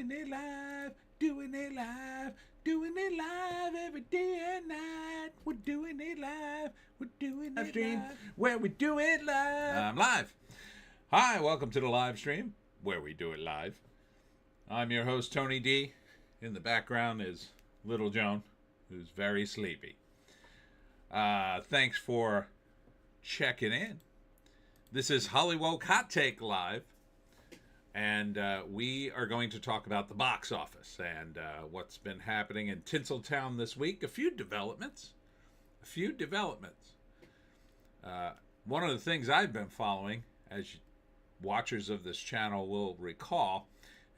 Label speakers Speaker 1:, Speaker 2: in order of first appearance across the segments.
Speaker 1: doing it live, doing it live, doing it live every day and night. We're doing it live, we're doing it live, where we do it live. I'm live. Hi, welcome to the live stream, where we do it live. I'm your host, Tony D. In the background is Little Joan, who's very sleepy. Thanks for checking in. This is Hollywoke Hot Take Live. And we are going to talk about the box office and what's been happening in Tinseltown this week. A few developments. One of the things I've been following, as watchers of this channel will recall,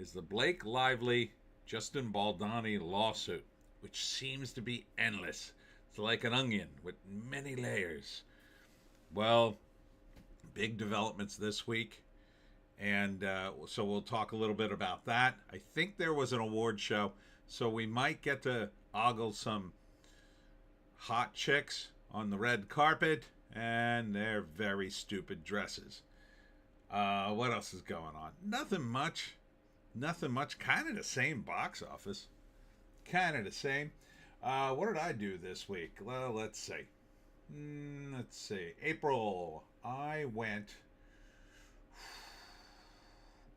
Speaker 1: is the Blake Lively, Justin Baldoni lawsuit, which seems to be endless. It's like an onion with many layers. Well, big developments this week. And so we'll talk a little bit about that. I think there was an award show, so we might get to ogle some hot chicks on the red carpet and their very stupid dresses. What else is going on? Nothing much. Kind of the same box office. Kind of the same. What did I do this week? Well, let's see. April, I went...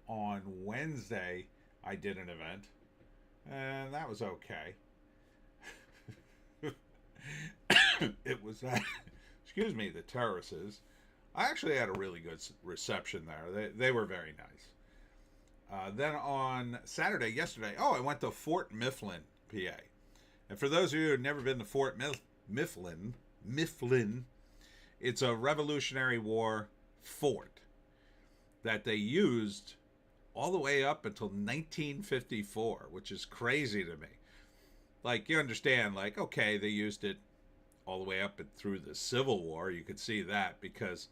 Speaker 1: On Wednesday, I did an event, and that was okay. It was, excuse me, the terraces. I actually had a really good reception there. They were very nice. Then on Saturday, yesterday, I went to Fort Mifflin, PA. And for those of you who have never been to Fort Mifflin, it's a Revolutionary War fort that they used all the way up until 1954, which is crazy to me. Like, you understand, like, okay, they used it all the way up and through the Civil War. You could see that because,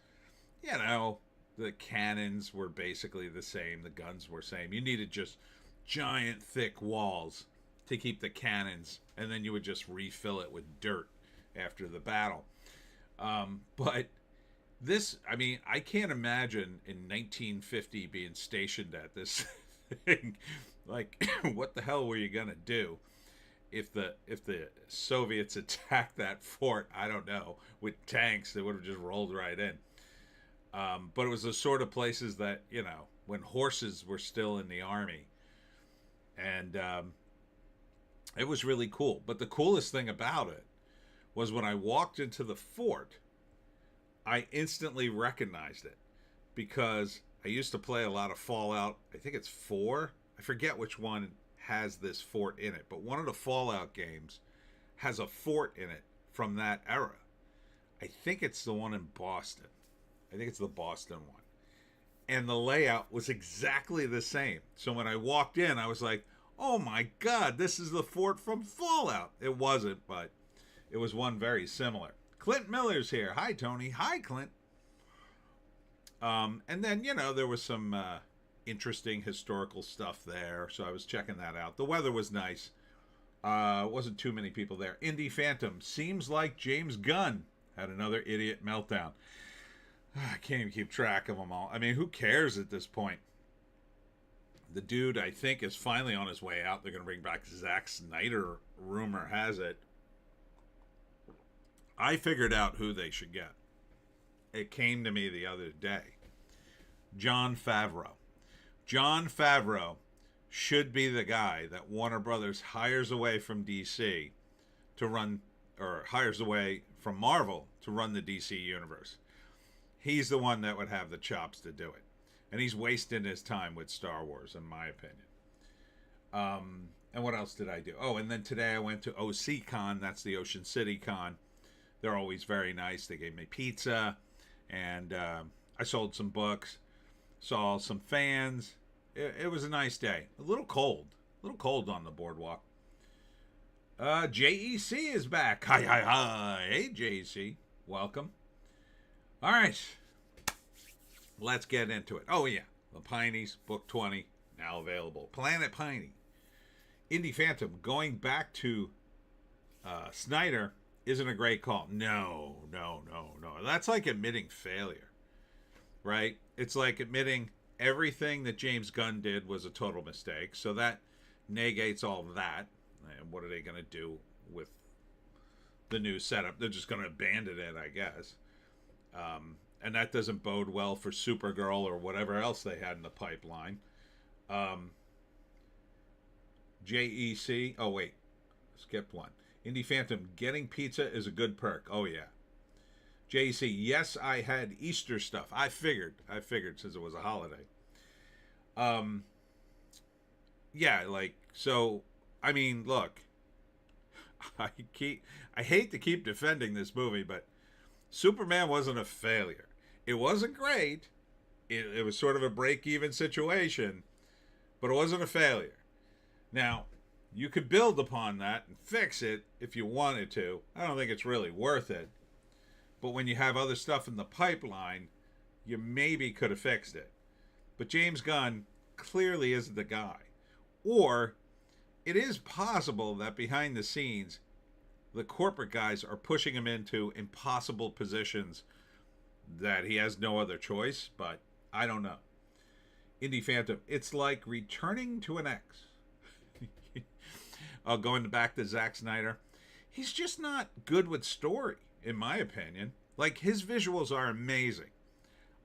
Speaker 1: you know, the cannons were basically the same. The guns were same. You needed just giant, thick walls to keep the cannons, and then you would just refill it with dirt after the battle. But this, I mean, I can't imagine in 1950 being stationed at this thing. Like, what the hell were you gonna do if the Soviets attacked that fort? I don't know. With tanks, they would have just rolled right in. But it was the sort of places that, you know, when horses were still in the army, and it was really cool. But the coolest thing about it was when I walked into the fort, I instantly recognized it because I used to play a lot of Fallout. I think it's 4. I forget which one has this fort in it, but one of the Fallout games has a fort in it from that era. I think it's the one in Boston. I think it's the Boston one. And the layout was exactly the same. So when I walked in, I was like, oh my God, this is the fort from Fallout. It wasn't, but it was one very similar. Clint Miller's here. Hi, Tony. Hi, Clint. And then, you know, there was some interesting historical stuff there, so I was checking that out. The weather was nice. Wasn't too many people there. Indie Phantom. Seems like James Gunn had another idiot meltdown. I can't even keep track of them all. I mean, who cares at this point? The dude, I think, is finally on his way out. They're going to bring back Zack Snyder, rumor has it. I figured out who they should get. It came to me the other day. Jon Favreau. Jon Favreau should be the guy that Warner Brothers hires away from DC to run, or hires away from Marvel to run the DC universe. He's the one that would have the chops to do it. And he's wasting his time with Star Wars, in my opinion. And what else did I do? Oh, and then today I went to OCCon. That's the Ocean City Con. They're always very nice. They gave me pizza, and I sold some books, saw some fans. It was a nice day. A little cold on the boardwalk. JEC is back. Hi. Hey, JEC. Welcome. All right. Let's get into it. Oh, yeah. The Pineys, Book 20, now available. Planet Piney. Indie Phantom, going back to Snyder isn't a great call. No. That's like admitting failure, right? It's like admitting, everything that James Gunn did was a total mistake. So that negates all of that. And what are they going to do with the new setup? They're just going to abandon it, I guess. And that doesn't bode well for Supergirl or whatever else they had in the pipeline. JEC. Oh, wait. Skipped one. Indie Phantom, getting pizza is a good perk. Oh, yeah. JEC, yes, I had Easter stuff. I figured since it was a holiday. Yeah, like, so, I mean, look, I hate to keep defending this movie, but Superman wasn't a failure. It wasn't great. It was sort of a break-even situation, but it wasn't a failure. Now, you could build upon that and fix it if you wanted to. I don't think it's really worth it. But when you have other stuff in the pipeline, you maybe could have fixed it. But James Gunn clearly isn't the guy. Or it is possible that behind the scenes, the corporate guys are pushing him into impossible positions that he has no other choice, but I don't know. Indie Phantom, it's like returning to an ex. Going back to Zack Snyder, he's just not good with story, in my opinion. Like, his visuals are amazing.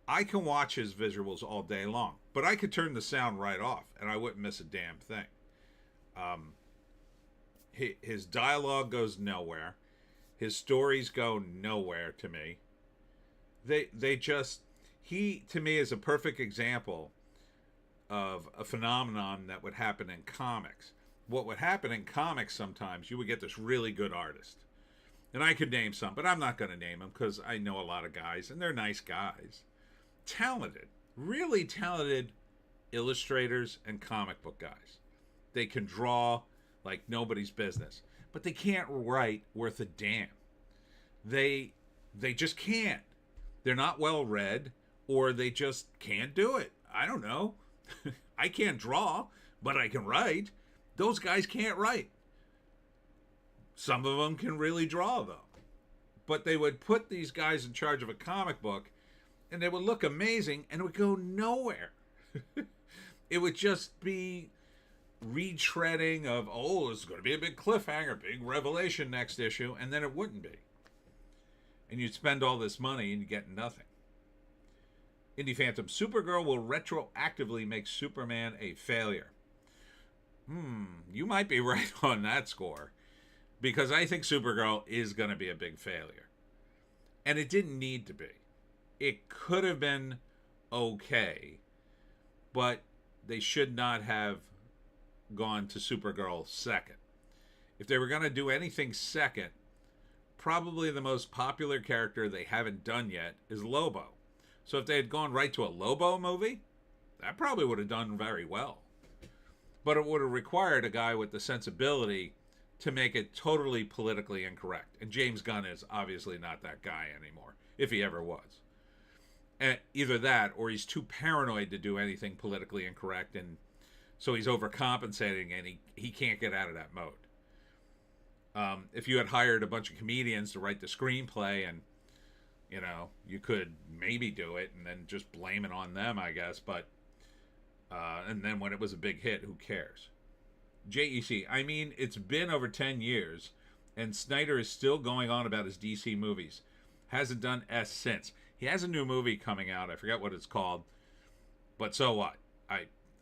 Speaker 1: I can watch his visuals all day long, but I could turn the sound right off, and I wouldn't miss a damn thing. His dialogue goes nowhere. His stories go nowhere to me. They just... He, to me, is a perfect example of a phenomenon that would happen in comics. What would happen in comics sometimes, you would get this really good artist. And I could name some, but I'm not going to name them because I know a lot of guys, and they're nice guys. Talented, really talented illustrators and comic book guys. They can draw like nobody's business, but they can't write worth a damn. They just can't. They're not well read, or they just can't do it. I don't know. I can't draw, but I can write. Those guys can't write. Some of them can really draw, though. But they would put these guys in charge of a comic book, and they would look amazing, and it would go nowhere. It would just be retreading of, oh, this is going to be a big cliffhanger, big revelation next issue, and then it wouldn't be. And you'd spend all this money, and you get nothing. Indie Phantom, Supergirl will retroactively make Superman a failure. You might be right on that score. Because I think Supergirl is going to be a big failure. And it didn't need to be. It could have been okay. But they should not have gone to Supergirl second. If they were going to do anything second, probably the most popular character they haven't done yet is Lobo. So if they had gone right to a Lobo movie, that probably would have done very well. But it would have required a guy with the sensibility to make it totally politically incorrect. And James Gunn is obviously not that guy anymore, if he ever was. And either that, or he's too paranoid to do anything politically incorrect, and so he's overcompensating, and he can't get out of that mode. If you had hired a bunch of comedians to write the screenplay, and, you know, you could maybe do it, and then just blame it on them, I guess, but, and then when it was a big hit, who cares? JEC, I mean, it's been over 10 years, and Snyder is still going on about his DC movies. Hasn't done S since. He has a new movie coming out. I forget what it's called. But so what?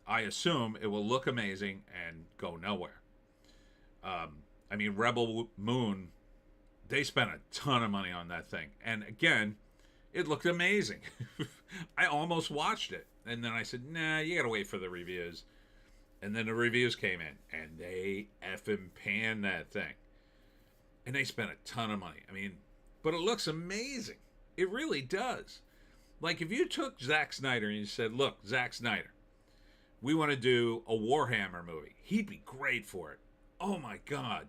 Speaker 1: I assume it will look amazing and go nowhere. I mean, Rebel Moon, they spent a ton of money on that thing. And again, it looked amazing. I almost watched it. And then I said, nah, you got to wait for the reviews. And then the reviews came in, and they effing panned that thing. And they spent a ton of money. I mean, but it looks amazing. It really does. Like, if you took Zack Snyder and you said, look, Zack Snyder, we want to do a Warhammer movie. He'd be great for it. Oh, my God.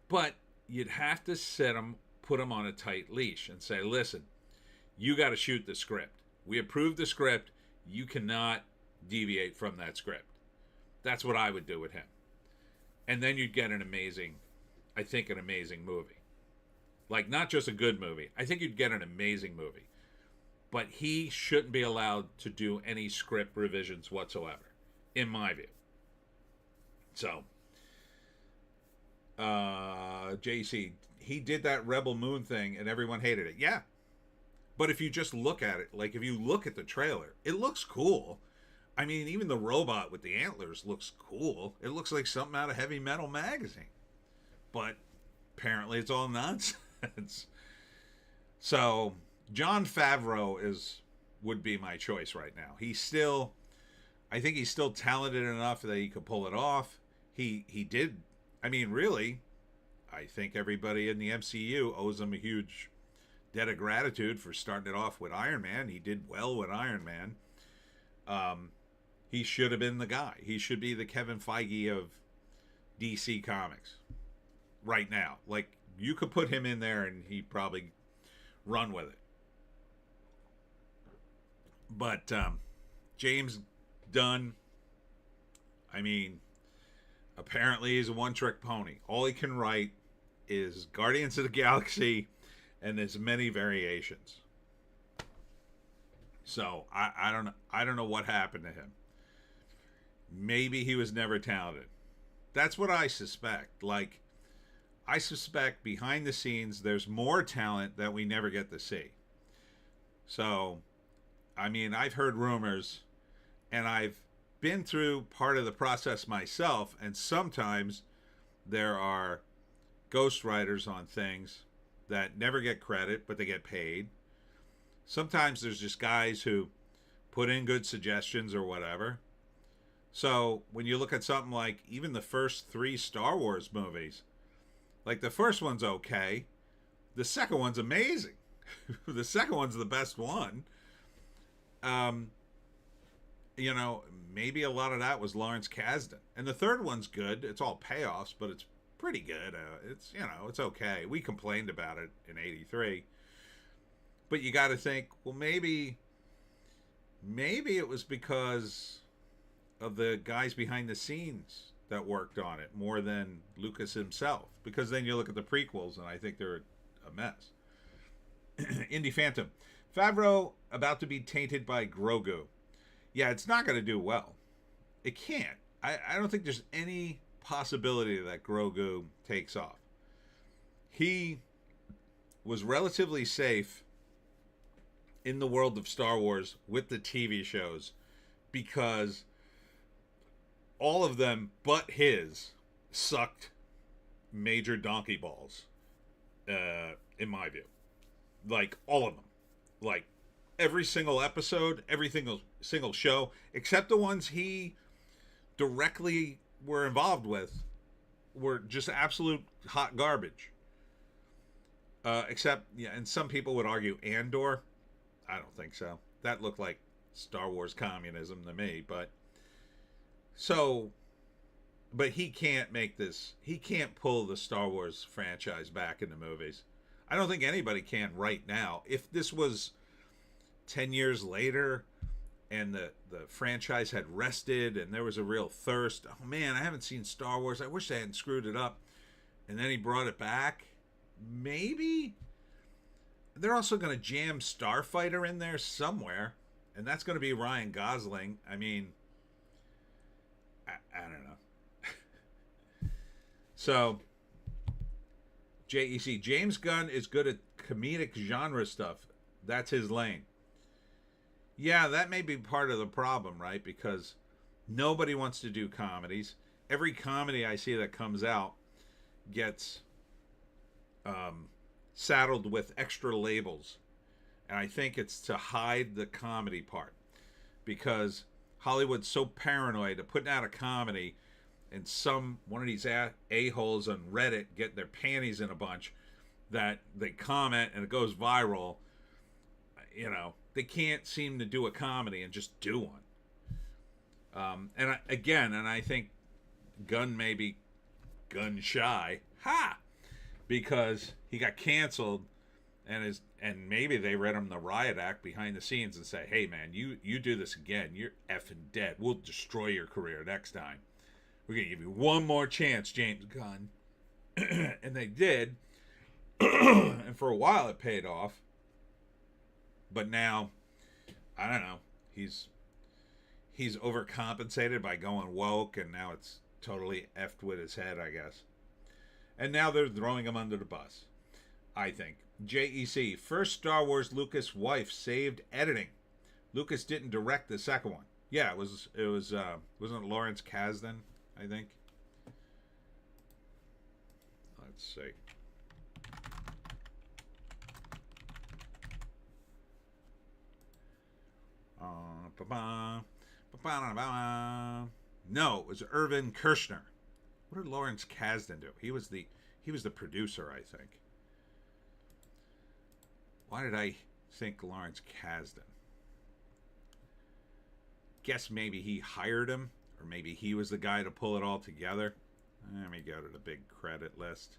Speaker 1: But you'd have to put him on a tight leash and say, listen, you got to shoot the script. We approved the script. You cannot deviate from that script. That's what I would do with him. And then you'd get an amazing movie. Like, not just a good movie. I think you'd get an amazing movie. but he shouldn't be allowed to do any script revisions whatsoever, in my view. So, JC, he did that Rebel Moon thing and everyone hated it. Yeah. But if you just look at it, like if you look at the trailer, it looks cool. I mean, even the robot with the antlers looks cool. It looks like something out of Heavy Metal magazine. But apparently it's all nonsense. So, Jon Favreau would be my choice right now. I think he's still talented enough that he could pull it off. He did. I mean, really, I think everybody in the MCU owes him a huge debt of gratitude for starting it off with Iron Man. He did well with Iron Man. He should have been the guy. He should be the Kevin Feige of DC Comics right now. Like, you could put him in there and he'd probably run with it. But James Gunn, I mean, apparently he's a one-trick pony. All he can write is Guardians of the Galaxy and as many variations. So I don't know what happened to him. Maybe he was never talented. That's what I suspect. Like, I suspect behind the scenes there's more talent that we never get to see. So, I mean, I've heard rumors, and I've been through part of the process myself, and sometimes there are ghostwriters on things that never get credit, but they get paid. Sometimes there's just guys who put in good suggestions or whatever. So when you look at something like even the first 3 Star Wars movies, like the first one's okay, the second one's amazing. The second one's the best one. You know, maybe a lot of that was Lawrence Kasdan. And the third one's good. It's all payoffs, but it's pretty good. It's, you know, it's okay. We complained about it in 83. But you got to think, well, maybe it was because of the guys behind the scenes that worked on it more than Lucas himself. Because then you look at the prequels, and I think they're a mess. Indie Phantom. Favreau about to be tainted by Grogu. Yeah, it's not going to do well. It can't. I don't think there's any possibility that Grogu takes off. He was relatively safe in the world of Star Wars with the TV shows because all of them but his sucked major donkey balls, in my view. Like, all of them. Like, every single episode, every single show, except the ones he directly were involved with, were just absolute hot garbage. Except, yeah, and some people would argue Andor. I don't think so. That looked like Star Wars communism to me, but he can't make this. He can't pull the Star Wars franchise back into movies. I don't think anybody can right now. If this was 10 years later and the franchise had rested and there was a real thirst, oh man, I haven't seen Star Wars, I wish they hadn't screwed it up, and then he brought it back, maybe. They're also going to jam Starfighter in there somewhere, and that's going to be Ryan Gosling. I mean, I don't know. So JEC, James Gunn is good at comedic genre stuff. That's his lane. Yeah, that may be part of the problem, right? Because nobody wants to do comedies. Every comedy I see that comes out gets saddled with extra labels. And I think it's to hide the comedy part. Because Hollywood's so paranoid of putting out a comedy and one of these a-holes on Reddit get their panties in a bunch that they comment and it goes viral. You know, they can't seem to do a comedy and just do one. And I think Gunn may be gun shy. Ha! Because he got canceled and maybe they read him the riot act behind the scenes and say, hey man, you do this again, you're effing dead. We'll destroy your career next time. We're going to give you one more chance, James Gunn. And they did. And for a while it paid off. But now I don't know. He's overcompensated by going woke, and now it's totally effed with his head, I guess. And now they're throwing him under the bus, I think. JEC, first Star Wars Lucas wife saved editing. Lucas didn't direct the second one. Yeah, it was wasn't it Lawrence Kasdan, I think. Let's see. No, it was Irvin Kershner. What did Lawrence Kasdan do? He was the producer, I think. Why did I think Lawrence Kasdan? Guess maybe he hired him, or maybe he was the guy to pull it all together. Let me go to the big credit list.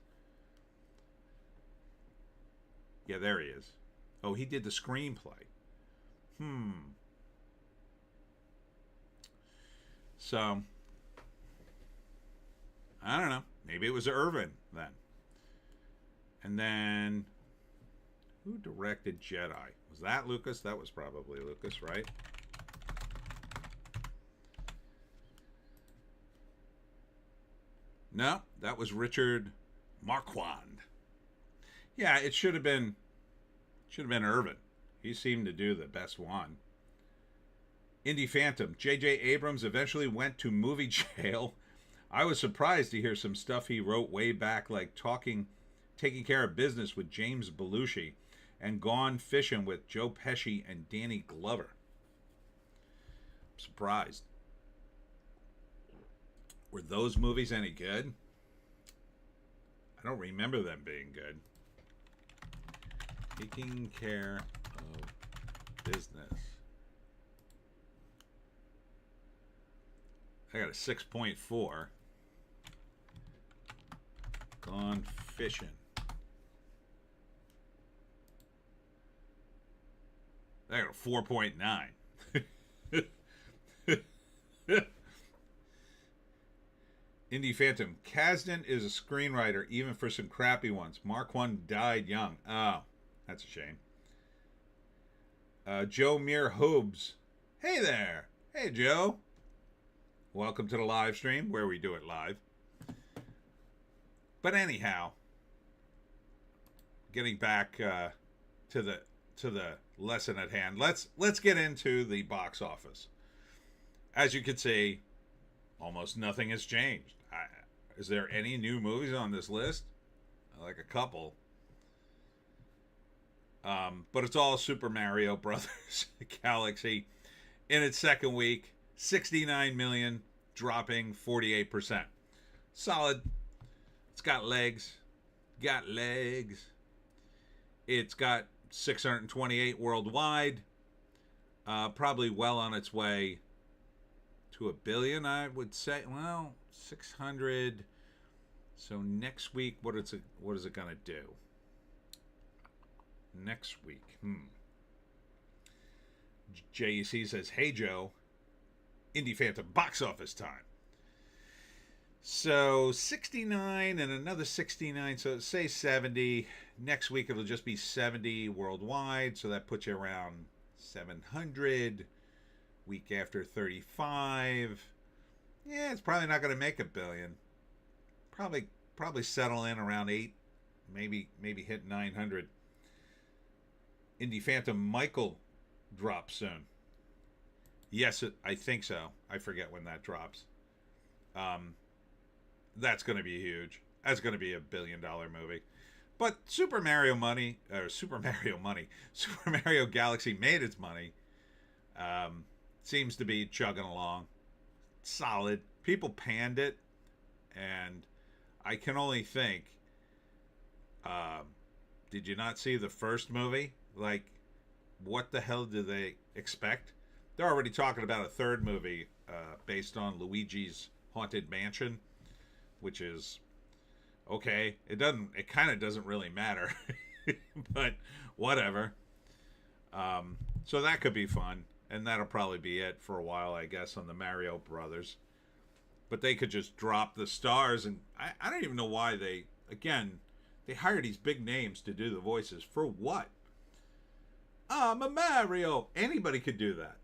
Speaker 1: Yeah, there he is. Oh, he did the screenplay. So, I don't know. Maybe it was Irvin then. And then, who directed Jedi? Was that Lucas? That was probably Lucas, right? No, that was Richard Marquand. Yeah, it should have been Irvin. He seemed to do the best one. Indie Phantom. J.J. Abrams eventually went to movie jail. I was surprised to hear some stuff he wrote way back, like taking care of business with James Belushi and Gone Fishing with Joe Pesci and Danny Glover. I'm surprised. Were those movies any good? I don't remember them being good. Taking care of business. I got a 6.4. Gone Fishing. I got a 4.9. Indie Phantom. Kasdan is a screenwriter, even for some crappy ones. Marquand died young. Oh, that's a shame. Joe Muir Hobbs. Hey there. Hey, Joe. Welcome to the live stream, where we do it live. But anyhow, getting back to the lesson at hand, let's get into the box office. As you can see, almost nothing has changed. Is there any new movies on this list? Like a couple. But it's all Super Mario Brothers Galaxy in its second week. 69 million, dropping 48%. Solid. It's got legs. It's got 628 worldwide. Probably well on its way to $1 billion, I would say. Well, 600. So next week, what is it gonna do? Next week, JEC says, "Hey Joe, Indie Phantom box office time." So 69 and another 69, so say 70. Next week it'll just be 70 worldwide, so that puts you around 700. Week after 35. Yeah, it's probably not going to make $1 billion. Probably settle in around 8, maybe hit 900. Indie Phantom Michael drops soon. Yes, I think so. I forget when that drops. That's going to be huge. That's going to be $1 billion movie. But Super Mario Galaxy made its money. Seems to be chugging along. Solid. People panned it, and I can only think, did you not see the first movie? Like, what the hell do they expect? They're already talking about a third movie based on Luigi's Haunted Mansion, which is okay. It kind of doesn't really matter, but whatever. So that could be fun, and that'll probably be it for a while, I guess, on the Mario Brothers. But they could just drop the stars, and I don't even know why they hire these big names to do the voices. For what? I'm a Mario. Anybody could do that.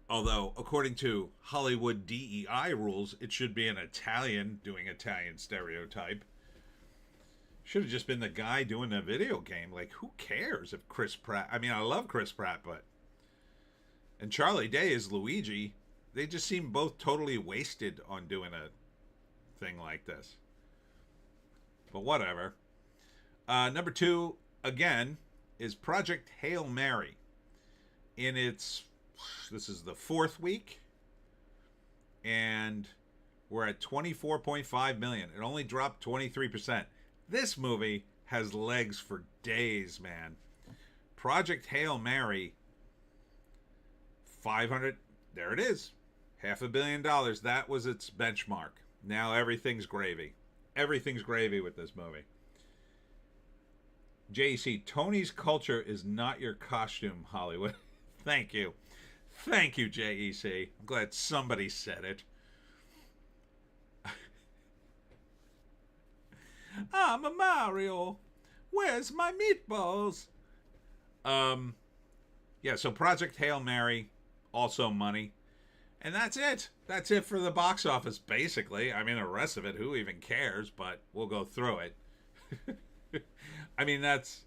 Speaker 1: Although, according to Hollywood DEI rules, it should be an Italian doing Italian stereotype. Should have just been the guy doing the video game. Like, who cares if Chris Pratt... I mean, I love Chris Pratt, but... And Charlie Day is Luigi. They just seem both totally wasted on doing a thing like this. But whatever. Number 2, again, is Project Hail Mary. In its... This is the 4th week. And we're at 24.5 million. It only dropped 23%. This movie has legs for days, man. Project Hail Mary, 500, there it is. $500 million. That was its benchmark. Now everything's gravy. Everything's gravy with this movie. JEC, Tony's culture is not your costume, Hollywood. Thank you. Thank you, JEC. I'm glad somebody said it. I'm a Mario. Where's my meatballs? Yeah, so Project Hail Mary, also money. And that's it. That's it for the box office, basically. I mean, the rest of it, who even cares? But we'll go through it. I mean, that's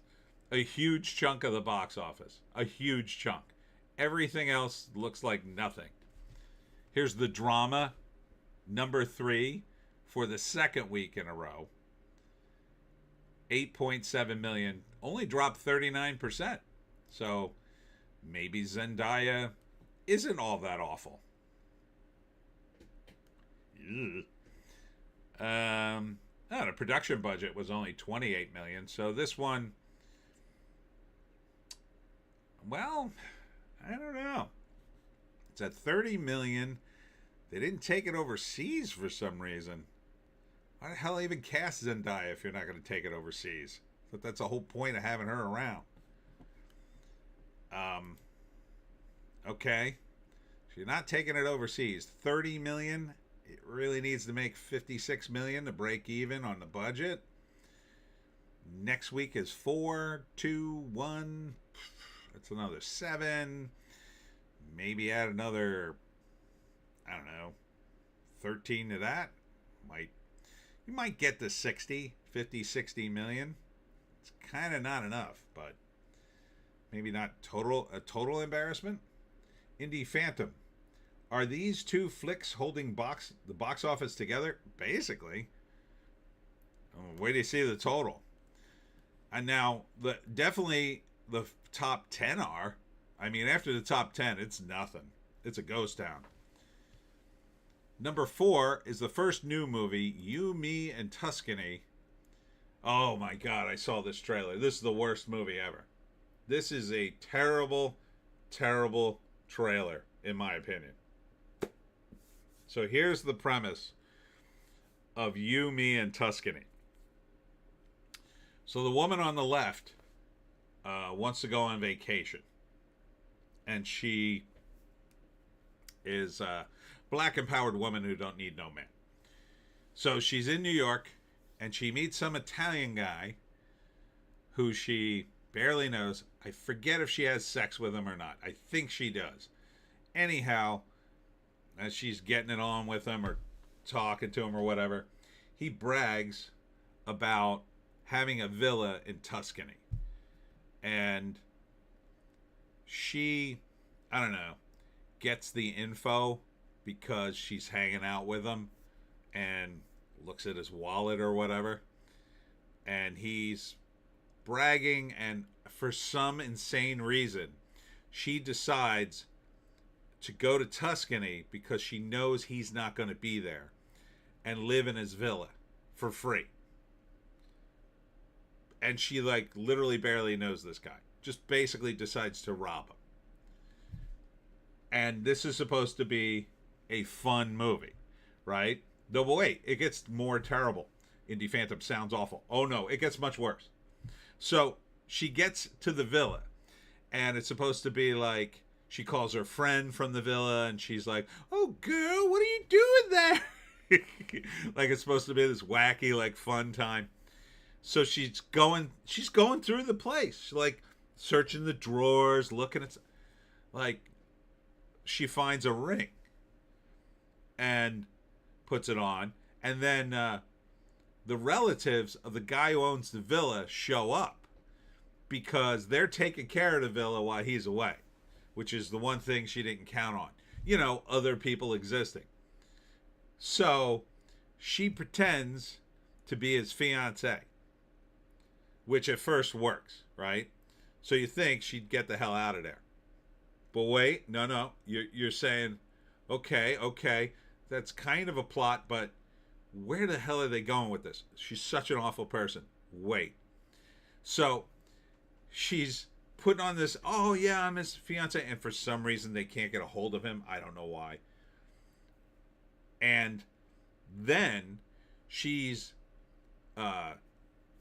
Speaker 1: a huge chunk of the box office. A huge chunk. Everything else looks like nothing. Here's the drama, number 3, for the 2nd week in a row. 8.7 million, only dropped 39%. So maybe Zendaya isn't all that awful. The production budget was only 28 million. So this one, well, I don't know. It's at 30 million. They didn't take it overseas for some reason. Why the hell even cast Zendaya if you're not going to take it overseas? But that's the whole point of having her around. Okay. So you're not taking it overseas. 30 million. It really needs to make 56 million to break even on the budget. Next week is 4, 2, 1. That's another 7. Maybe add another, I don't know, 13 to that. You might get to 50, 60 million. It's kind of not enough, but maybe not a total embarrassment. Indie Phantom. Are these two flicks holding the box office together? Basically. Wait till you see the total. And now, definitely the top 10 are. I mean, after the top 10, it's nothing. It's a ghost town. Number 4 is the first new movie, You, Me, and Tuscany. Oh my God, I saw this trailer. This is the worst movie ever. This is a terrible, terrible trailer, in my opinion. So here's the premise of You, Me, and Tuscany. So the woman on the left wants to go on vacation. And she is a black empowered woman who don't need no man. So she's in New York, and she meets some Italian guy who she barely knows. I forget if she has sex with him or not. I think she does. Anyhow, as she's getting it on with him or talking to him or whatever, he brags about having a villa in Tuscany. And she, I don't know, gets the info because she's hanging out with him and looks at his wallet or whatever. And he's bragging, and for some insane reason, she decides to go to Tuscany because she knows he's not going to be there and live in his villa for free. And she, like, literally barely knows this guy. Just basically decides to rob him. And this is supposed to be a fun movie, right? No, but wait, it gets more terrible. Indie Phantom sounds awful. Oh no, it gets much worse. So she gets to the villa, and it's supposed to be like, she calls her friend from the villa, and she's like, "Oh girl, what are you doing there?" Like it's supposed to be this wacky, like, fun time. So she's going through the place, like searching the drawers, looking at, like, she finds a ring and puts it on, and then the relatives of the guy who owns the villa show up because they're taking care of the villa while he's away, which is the one thing she didn't count on. Other people existing. So she pretends to be his fiance, which at first works, right? So you think she'd get the hell out of there. But wait, no. You're saying, okay, that's kind of a plot, but where the hell are they going with this? She's such an awful person. Wait. So she's putting on this, oh yeah, I'm his fiance, and for some reason they can't get a hold of him. I don't know why. And then she's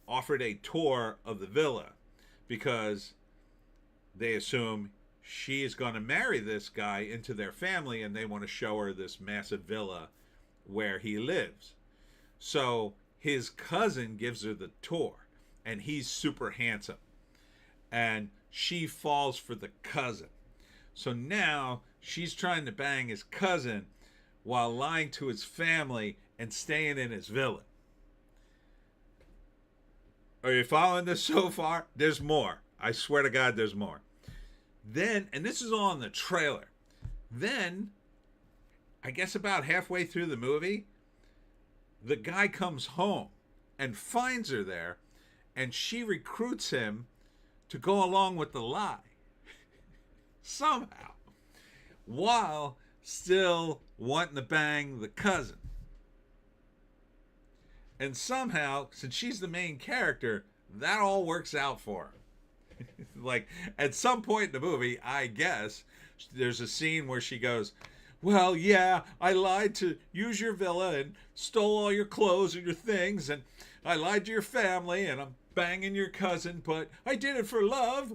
Speaker 1: offered a tour of the villa because they assume she is going to marry this guy into their family, and they want to show her this massive villa where he lives. So his cousin gives her the tour, and he's super handsome, and she falls for the cousin. So now she's trying to bang his cousin while lying to his family and staying in his villa. Are you following this so far? There's more. I swear to God, there's more. Then, and this is all in the trailer, then, I guess about halfway through the movie, the guy comes home and finds her there, and she recruits him to go along with the lie. Somehow. While still wanting to bang the cousin. And somehow, since she's the main character, that all works out for her. Like, at some point in the movie, I guess, there's a scene where she goes, well, yeah, I lied to use your villa and stole all your clothes and your things, and I lied to your family, and I'm banging your cousin, but I did it for love.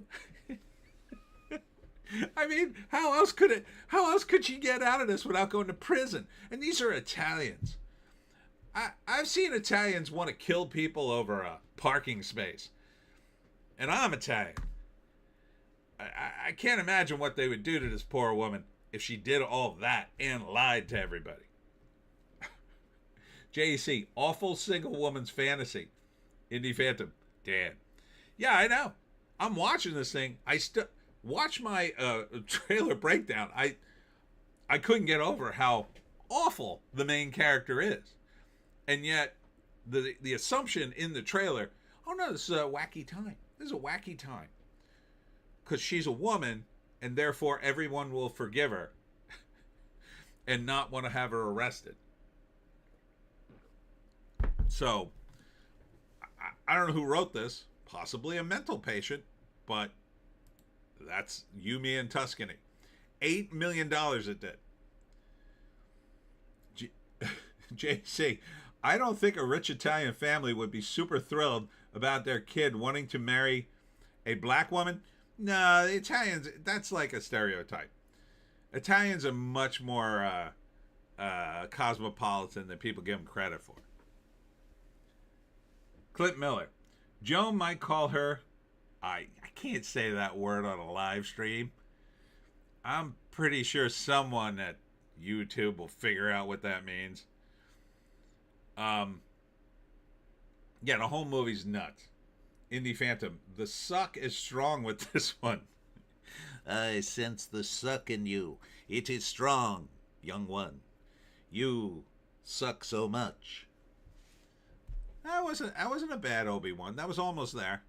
Speaker 1: I mean, how else could she get out of this without going to prison? And these are Italians. I've seen Italians want to kill people over a parking space. And I'm Italian. I can't imagine what they would do to this poor woman if she did all that and lied to everybody. JC, awful single woman's fantasy. Indie Phantom, Dan. Yeah, I know. I'm watching this thing. I still watch my trailer breakdown. I couldn't get over how awful the main character is. And yet, the assumption in the trailer, oh no, this is a wacky time. This is a wacky time. Because she's a woman, and therefore everyone will forgive her and not want to have her arrested. So, I don't know who wrote this. Possibly a mental patient, but that's you, me, and Tuscany. $8 million it did. JC, I don't think a rich Italian family would be super thrilled about their kid wanting to marry a black woman. No, the Italians, that's like a stereotype. Italians are much more cosmopolitan than people give them credit for. Clint Miller. Joan might call her, I can't say that word on a live stream. I'm pretty sure someone at YouTube will figure out what that means. Yeah, the whole movie's nuts. Indie Phantom, the suck is strong with this one. I sense the suck in you. It is strong, young one. You suck so much. That wasn't a bad Obi-Wan. That was almost there.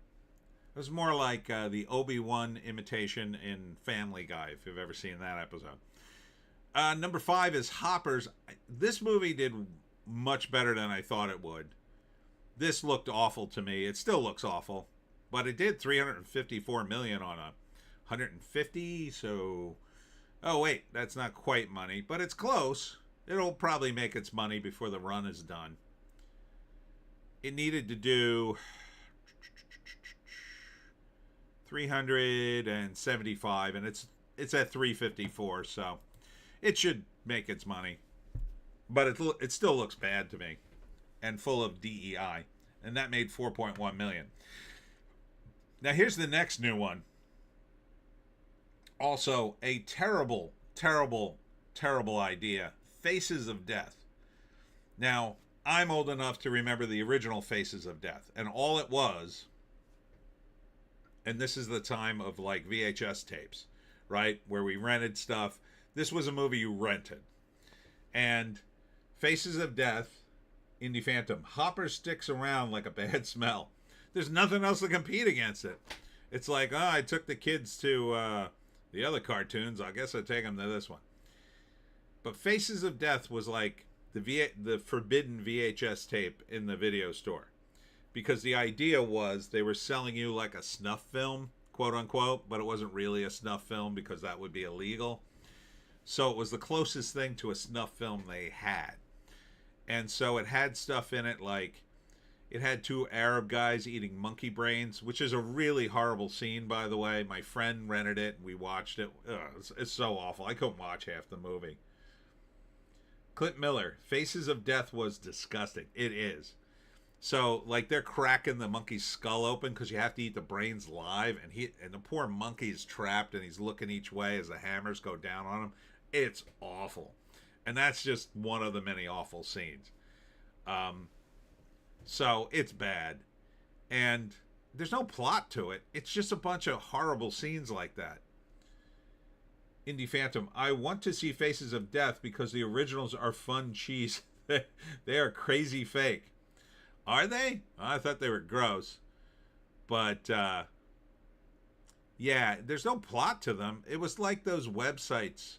Speaker 1: It was more like the Obi-Wan imitation in Family Guy, if you've ever seen that episode. Number 5 is Hoppers. This movie did much better than I thought it would. This looked awful to me. It still looks awful, but it did 354 million on a 150. So, oh wait, that's not quite money, but it's close. It'll probably make its money before the run is done. It needed to do 375, and it's at 354, so it should make its money. But it still looks bad to me, and full of DEI, and that made 4.1 million. Now here's the next new one. Also a terrible, terrible, terrible idea. Faces of Death. Now, I'm old enough to remember the original Faces of Death, and all it was, and this is the time of like VHS tapes, right, where we rented stuff. This was a movie you rented. And Faces of Death, Indie Phantom, Hopper sticks around like a bad smell. There's nothing else to compete against it. It's like, oh, I took the kids to the other cartoons. I guess I'd take them to this one. But Faces of Death was like the forbidden VHS tape in the video store. Because the idea was they were selling you like a snuff film, quote unquote, but it wasn't really a snuff film because that would be illegal. So it was the closest thing to a snuff film they had. And so it had stuff in it like, it had two Arab guys eating monkey brains, which is a really horrible scene, by the way. My friend rented it, and we watched it. Ugh, it's so awful. I couldn't watch half the movie. Clint Miller, Faces of Death was disgusting. It is. So, like, they're cracking the monkey's skull open because you have to eat the brains live, and the poor monkey's trapped, and he's looking each way as the hammers go down on him. It's awful. And that's just one of the many awful scenes. So, it's bad. And there's no plot to it. It's just a bunch of horrible scenes like that. Indie Phantom, I want to see Faces of Death because the originals are fun cheese. They are crazy fake. Are they? I thought they were gross. But, yeah, there's no plot to them. It was like those websites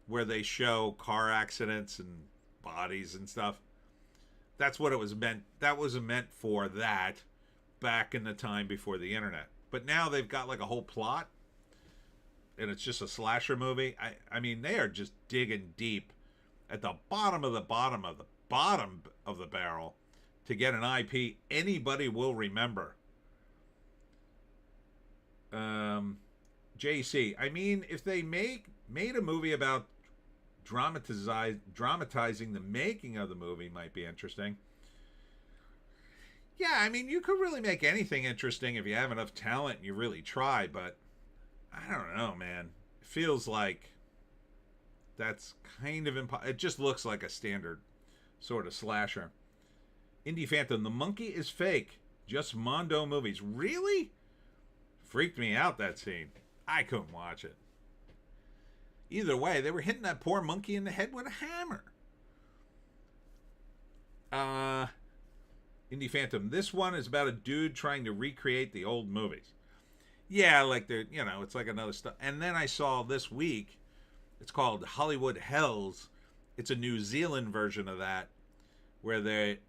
Speaker 1: where they show car accidents and bodies and stuff. That's what it was meant. That was meant for that back in the time before the internet. But now they've got like a whole plot. And it's just a slasher movie. I mean, they are just digging deep at the bottom of the bottom of the bottom of the barrel to get an IP anybody will remember. JC, I mean, if they made a movie about dramatizing the making of the movie, might be interesting. Yeah, I mean, you could really make anything interesting if you have enough talent and you really try, but I don't know, man. It feels like that's kind of impossible. It just looks like a standard sort of slasher. Indie Phantom, the monkey is fake. Just Mondo movies. Really? Freaked me out, that scene. I couldn't watch it. Either way, they were hitting that poor monkey in the head with a hammer. Indie Phantom, this one is about a dude trying to recreate the old movies. Yeah, like they're, it's like another stuff. And then I saw this week, it's called Hollywood Hells. It's a New Zealand version of that, where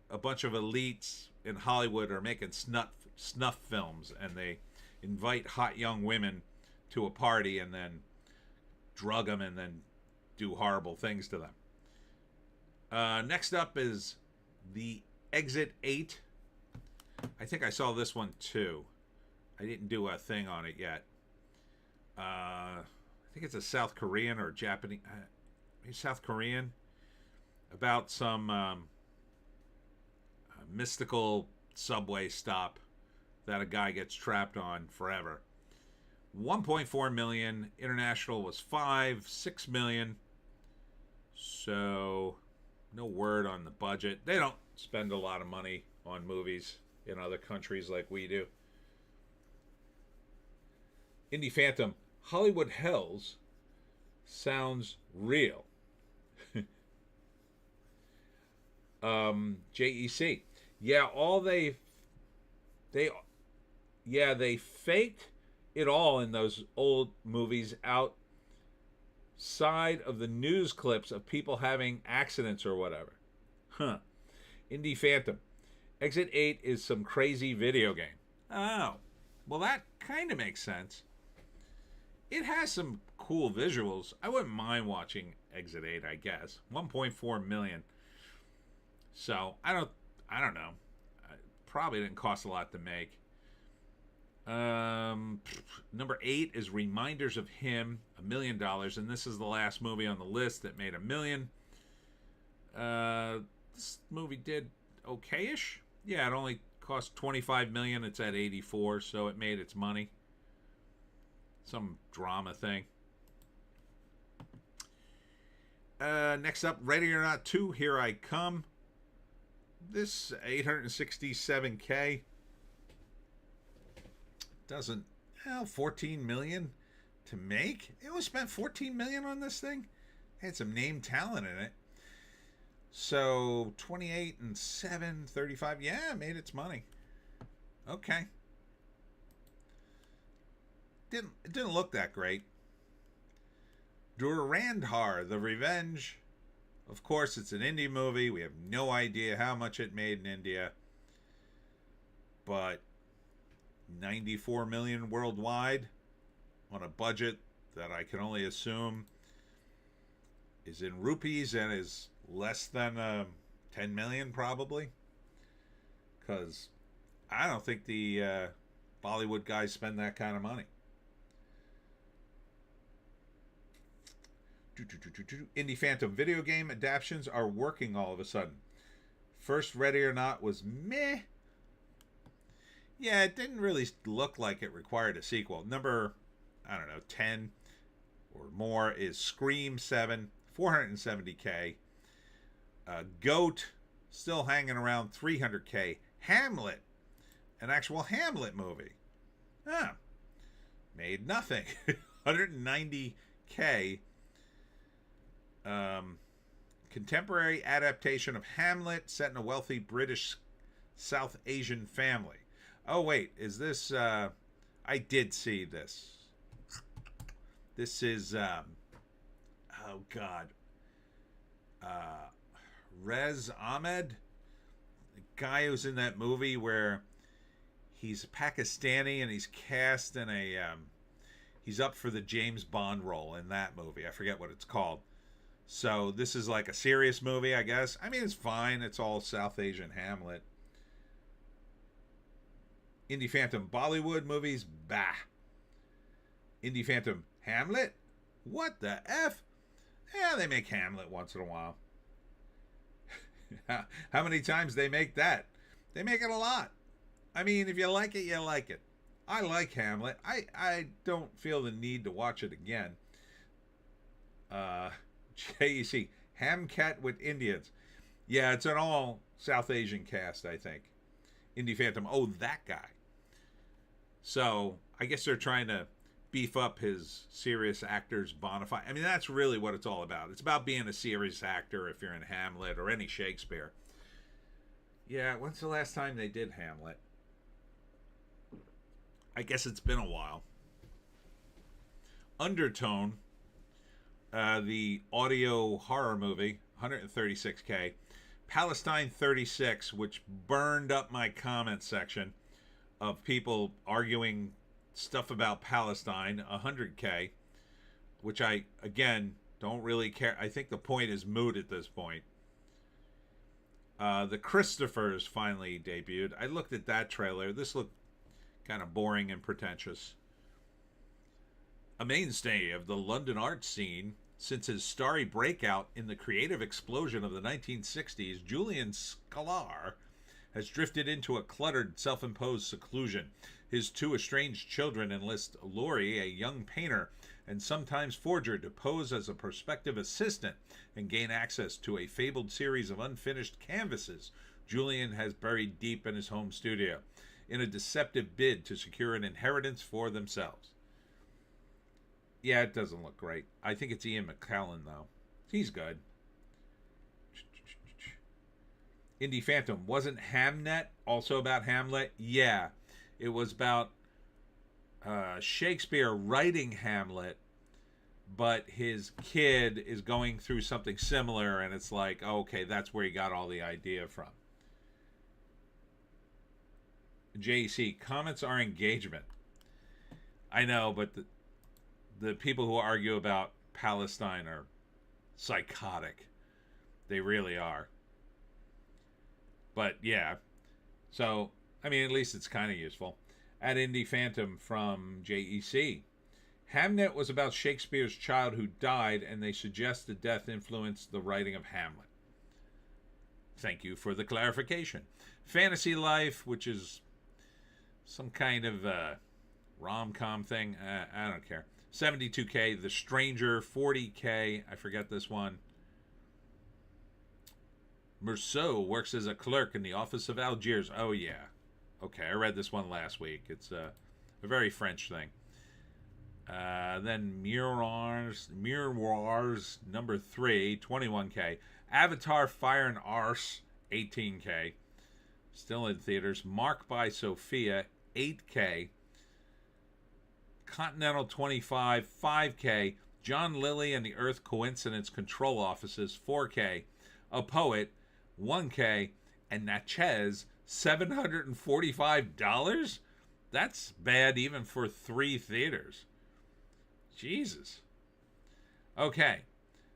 Speaker 1: a bunch of elites in Hollywood are making snuff films, and they invite hot young women to a party and then drug them and then do horrible things to them. Next up is the Exit 8. I think I saw this one too. I didn't do a thing on it yet. I think it's a South Korean or Japanese, maybe South Korean, about some mystical subway stop that a guy gets trapped on forever. 1.4 million. International was 6 million. So no word on the budget. They don't spend a lot of money on movies in other countries like we do. Indie Phantom, Hollywood Hells sounds real. JEC, yeah, they faked it all in those old movies outside of the news clips of people having accidents or whatever. Huh. Indie Phantom, Exit 8 is some crazy video game. Oh, well, that kind of makes sense. It has some cool visuals. I wouldn't mind watching Exit 8, I guess. 1.4 million. So, I don't know. Probably didn't cost a lot to make. Number 8 is Reminders of Him, $1 million, and this is the last movie on the list that made $1 million. This movie did okay-ish. Yeah, it only Cost 25 million. It's at 84, so it made its money. Some drama thing. Next up, Ready or Not 2, Here I Come. This 867K doesn't, 14 million to make. It was spent 14 million on this thing. Had some name talent in it. So 28 and 7, 35. Yeah, made its money. Okay. It didn't look that great. Durandar, The Revenge. Of course, it's an indie movie. We have no idea how much it made in India. But 94 million worldwide on a budget that I can only assume is in rupees and is less than 10 million probably. Because I don't think the Bollywood guys spend that kind of money. Indie Phantom video game adaptions are working all of a sudden. First Ready or Not was meh. Yeah, it didn't really look like it required a sequel. Number, 10 or more is Scream 7, 470K. Goat, still hanging around 300K. Hamlet, an actual Hamlet movie. Made nothing. 190K. Contemporary adaptation of Hamlet set in a wealthy British South Asian family. Oh, wait, is this... I did see this. This is... oh, God. Rez Ahmed? The guy who's in that movie where he's Pakistani and he's cast in a... he's up for the James Bond role in that movie. I forget what it's called. So this is like a serious movie, I guess. I mean, it's fine. It's all South Asian Hamlet. Indie Phantom Bollywood movies, bah. Indie Phantom Hamlet? What the F? Yeah, they make Hamlet once in a while. How many times they make that? They make it a lot. I mean, if you like it, you like it. I like Hamlet. I don't feel the need to watch it again. JEC, Hamcat with Indians. Yeah, it's an all South Asian cast, I think. Indie Phantom, oh, that guy. So, I guess they're trying to beef up his serious actor's bona fide. I mean, that's really what it's all about. It's about being a serious actor if you're in Hamlet or any Shakespeare. Yeah, when's the last time they did Hamlet? I guess it's been a while. Undertone, the audio horror movie, 136K. Palestine 36, which burned up my comment section of people arguing stuff about Palestine, 100K, which I, again, don't really care. I think the point is moot at this point. The Christophers finally debuted. I looked at that trailer. This looked kind of boring and pretentious. A mainstay of the London art scene since his starry breakout in the creative explosion of the 1960s, Julian Scalar has drifted into a cluttered, self-imposed seclusion. His two estranged children enlist Laurie, a young painter and sometimes forger, to pose as a prospective assistant and gain access to a fabled series of unfinished canvases Julian has buried deep in his home studio, in a deceptive bid to secure an inheritance for themselves. Yeah, it doesn't look great. I think it's Ian McKellen, though. He's good. Indie Phantom. Wasn't Hamnet also about Hamlet? Yeah. It was about Shakespeare writing Hamlet, but his kid is going through something similar, and it's like, oh, okay, that's where he got all the idea from. JC, comments are engagement. I know, but the people who argue about Palestine are psychotic. They really are. But yeah, so I mean, at least it's kind of useful. At Indie Phantom from JEC, Hamnet was about Shakespeare's child who died, and they suggest the death influenced the writing of Hamlet. Thank you for the clarification. Fantasy Life, which is some kind of rom-com thing. I don't care. $72K. The Stranger, $40K. I forget this one. Merceau works as a clerk in the office of Algiers. Oh, yeah. Okay, I read this one last week. It's a very French thing. Then Miroirs number 3, $21K. Avatar Fire and Arse, $18K. Still in theaters. Mark by Sophia, $8K. Continental 25, $5K. John Lilly and the Earth Coincidence Control Offices, $4K. A Poet, $1K. And Natchez, $745? That's bad even for 3 theaters. Jesus. Okay.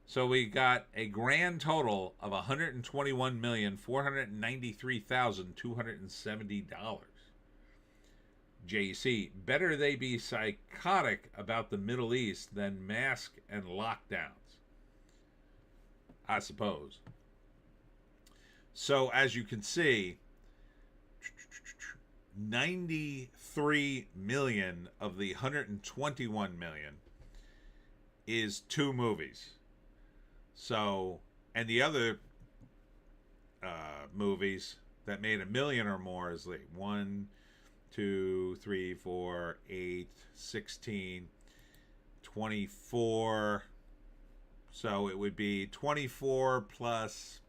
Speaker 1: So we got a grand total of $121,493,270. JC, better they be psychotic about the Middle East than mask and lockdowns. I suppose. So as you can see, 93 million of the 121 million is 2 movies. So, and the other movies that made $1 million or more is like 1, 2, 3, 4, 8, 16, 24. So it would be 24 plus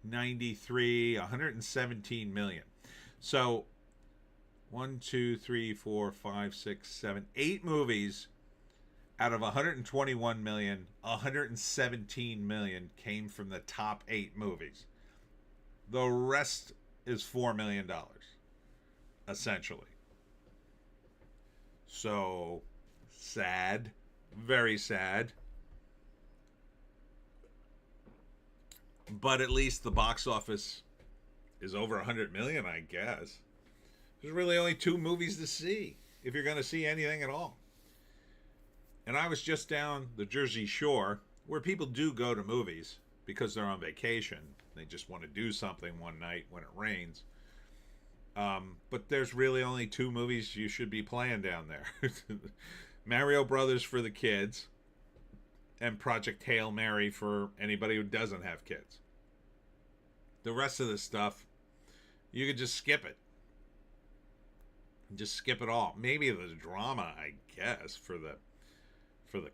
Speaker 1: 93, 117 million. So 1, 2, 3, 4, 5, 6, 7, 8 movies out of 121 million, 117 million came from the top 8 movies. The rest is $4 million, essentially. So, sad. Very sad. But at least the box office is over 100 million, I guess. There's really only 2 movies to see, if you're going to see anything at all. And I was just down the Jersey Shore, where people do go to movies because they're on vacation. They just want to do something one night when it rains. But there's really only 2 movies you should be playing down there. Mario Brothers for the kids, and Project Hail Mary for anybody who doesn't have kids. The rest of the stuff, you could just skip it. Just skip it all. Maybe the drama, I guess, for the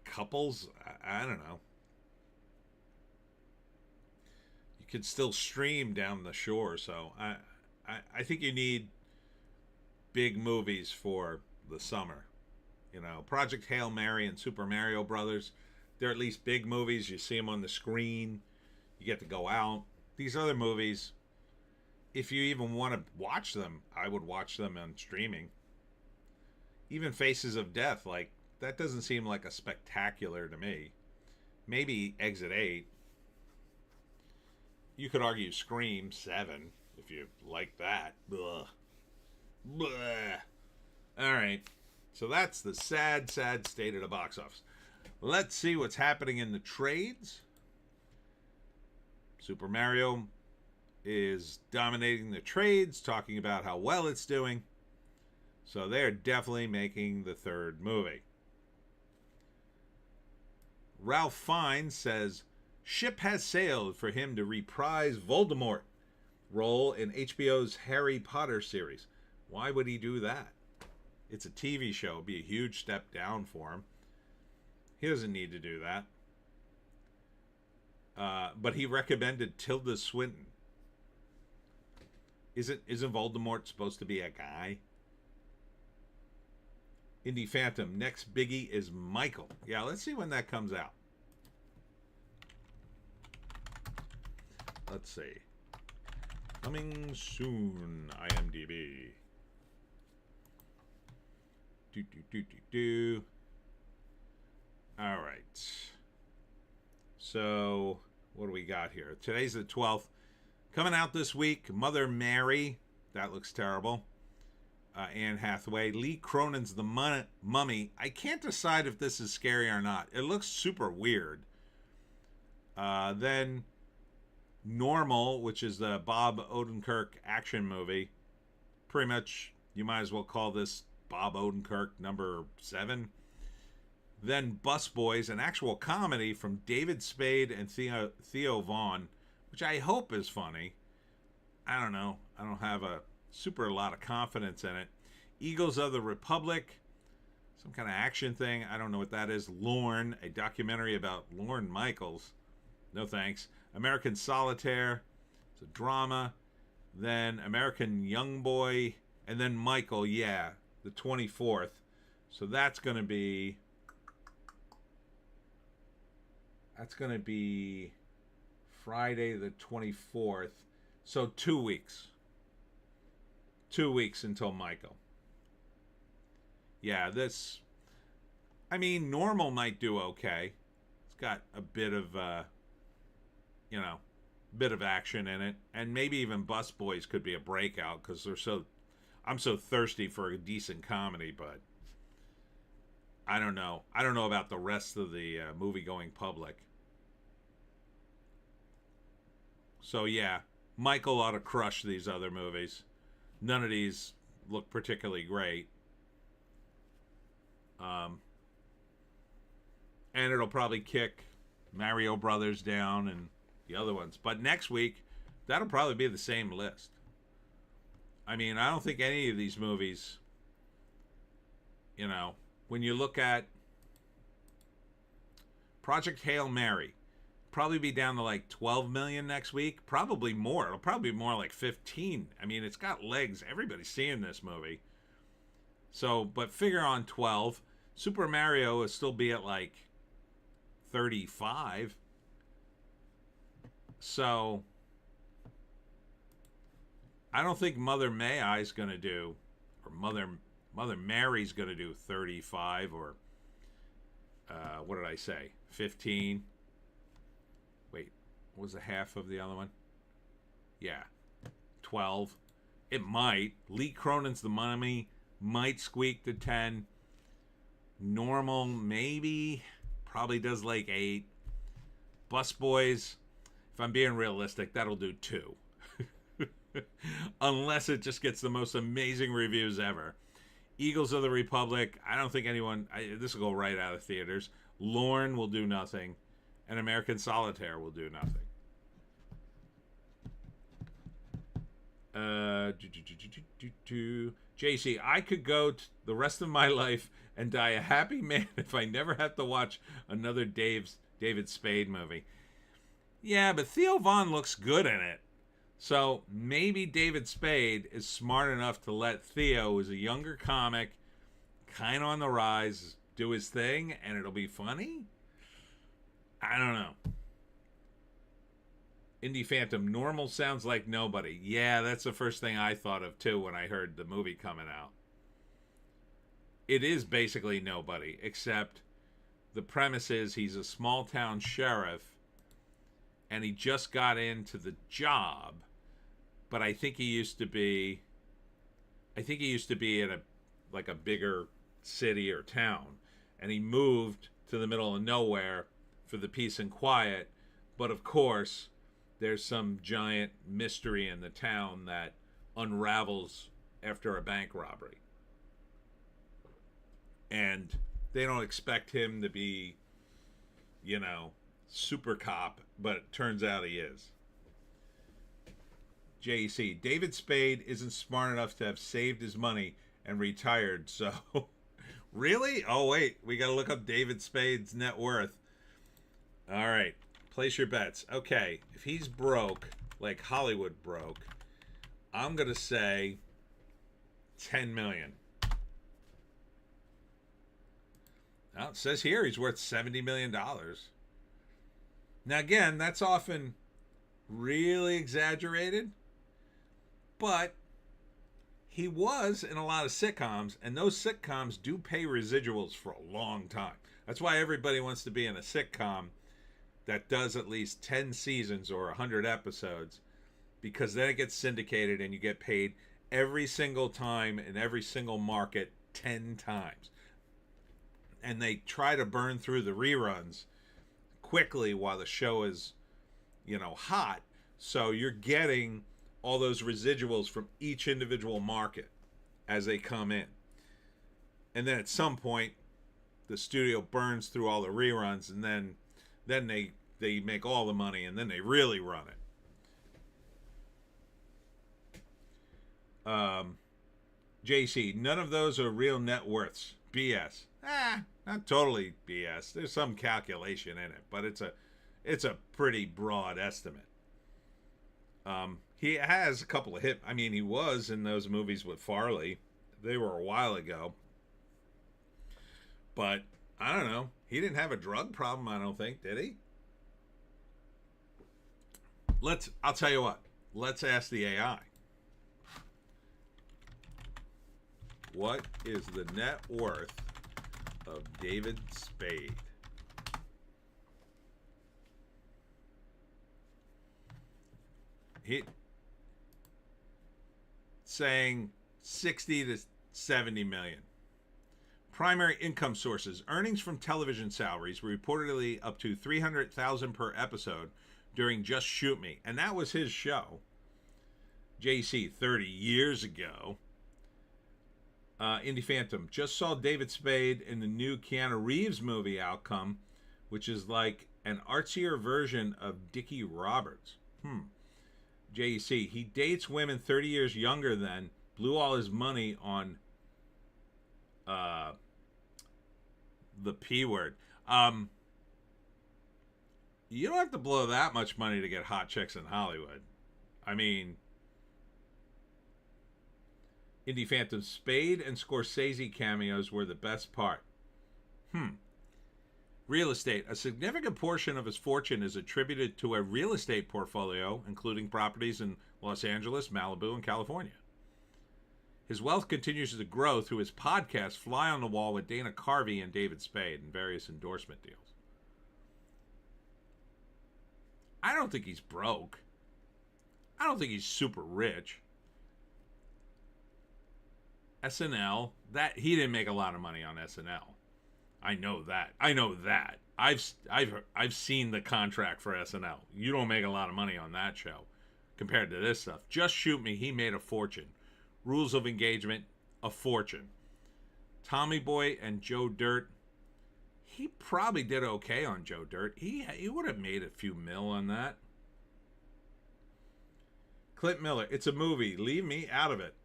Speaker 1: couples. I don't know. You could still stream down the shore, so I think you need big movies for the summer. You know, Project Hail Mary and Super Mario Brothers, they're at least big movies. You see them on the screen. You get to go out. These other movies, if you even want to watch them, I would watch them on streaming. Even Faces of Death, like, that doesn't seem like a spectacular to me. Maybe Exit 8. You could argue Scream 7 if you like that. Blah. Blah. All right. So that's the sad, sad state of the box office. Let's see what's happening in the trades. Super Mario is dominating the trades, talking about how well it's doing. So they're definitely making the 3rd movie. Ralph Fiennes says, ship has sailed for him to reprise Voldemort role in HBO's Harry Potter series. Why would he do that? It's a TV show. It'd be a huge step down for him. He doesn't need to do that. But he recommended Tilda Swinton. Isn't Voldemort supposed to be a guy? Indie Phantom, next biggie is Michael. Yeah, let's see when that comes out. Let's see. Coming soon, IMDb. All right. So, what do we got here? Today's the 12th. Coming out this week, Mother Mary. That looks terrible. Anne Hathaway. Lee Cronin's The Mummy. I can't decide if this is scary or not. It looks super weird. Then Normal, which is the Bob Odenkirk action movie. Pretty much, you might as well call this Bob Odenkirk #7. Then Busboys, an actual comedy from David Spade and Theo Vaughn, which I hope is funny. I don't know. I don't have a lot of confidence in it. Eagles of the Republic, some kind of action thing. I don't know what that is. Lorne, a documentary about Lorne Michaels. No thanks. American Solitaire, it's a drama. Then American Young Boy, and then Michael, yeah, the 24th. So that's going to be Friday the 24th. So 2 weeks. 2 weeks until Michael. Yeah, Normal might do okay. It's got a bit of, bit of action in it. And maybe even Busboys could be a breakout because I'm so thirsty for a decent comedy, but I don't know. I don't know about the rest of the movie-going public. So, yeah, Michael ought to crush these other movies. None of these look particularly great. And it'll probably kick Mario Brothers down and the other ones. But next week, that'll probably be the same list. I don't think any of these movies, when you look at Project Hail Mary, probably be down to like 12 million next week. Probably more. It'll probably be more like 15. It's got legs. Everybody's seeing this movie. So, but figure on 12. Super Mario will still be at like 35. So, I don't think Mother May I's going to do, or Mother Mary's going to do 35 or, what did I say? 15. Wait, what was the half of the other one? Yeah, 12. It might. Lee Cronin's The Mummy might squeak to 10. Normal, maybe. Probably does like 8. Busboys, if I'm being realistic, that'll do 2. Unless it just gets the most amazing reviews ever. Eagles of the Republic, I don't think anyone... this will go right out of theaters. Lorne will do nothing. And American Solitaire will do nothing. JC, I could go the rest of my life and die a happy man if I never have to watch another David Spade movie. Yeah, but Theo Vaughn looks good in it. So maybe David Spade is smart enough to let Theo, who's a younger comic, kind of on the rise, do his thing, and it'll be funny? I don't know. Indie Phantom, Normal sounds like nobody. Yeah, that's the first thing I thought of, too, when I heard the movie coming out. It is basically nobody, except the premise is he's a small-town sheriff, and he just got into the job, but I think he used to be in a bigger city or town, and he moved to the middle of nowhere for the peace and quiet, but of course there's some giant mystery in the town that unravels after a bank robbery, and they don't expect him to be super cop, but it turns out he is. JC, David Spade isn't smart enough to have saved his money and retired, so... Really? Oh, wait. We got to look up David Spade's net worth. All right. Place your bets. Okay. If he's broke, like Hollywood broke, I'm going to say 10 million. Now, it says here he's worth $70 million. Now, again, that's often really exaggerated, but he was in a lot of sitcoms, and those sitcoms do pay residuals for a long time. That's why everybody wants to be in a sitcom that does at least 10 seasons or 100 episodes, because then it gets syndicated and you get paid every single time in every single market 10 times. And they try to burn through the reruns quickly while the show is, hot, So you're getting all those residuals from each individual market as they come in. And then at some point, the studio burns through all the reruns, and then they make all the money, and then they really run it. JC, none of those are real net worths. BS. Not totally BS. There's some calculation in it, but it's a pretty broad estimate. He has a couple of hit. I mean, he was in those movies with Farley. They were a while ago. But I don't know. He didn't have a drug problem, I don't think, did he? I'll tell you what. Let's ask the AI. What is the net worth of David Spade? He saying 60 to 70 million. Primary income sources: earnings from television salaries were reportedly up to 300,000 per episode during Just Shoot Me, and that was his show. JC, 30 years ago. Indie Phantom, just saw David Spade in the new Keanu Reeves movie Outcome, which is like an artsier version of Dickie Roberts. JC, he dates women 30 years younger than, blew all his money on the P word. You don't have to blow that much money to get hot chicks in Hollywood. I mean, Indie Phantom, Spade and Scorsese cameos were the best part. Real estate. A significant portion of his fortune is attributed to a real estate portfolio, including properties in Los Angeles, Malibu, and California. His wealth continues to grow through his podcast, Fly on the Wall with Dana Carvey and David Spade, and various endorsement deals. I don't think he's broke. I don't think he's super rich. SNL, that he didn't make a lot of money on SNL. I know that. I've seen the contract for SNL. You don't make a lot of money on that show compared to this stuff. Just Shoot Me, he made a fortune. Rules of Engagement, a fortune. Tommy Boy and Joe Dirt, he probably did okay on Joe Dirt. He would have made a few mil on that. Clint Miller, it's a movie. Leave me out of it.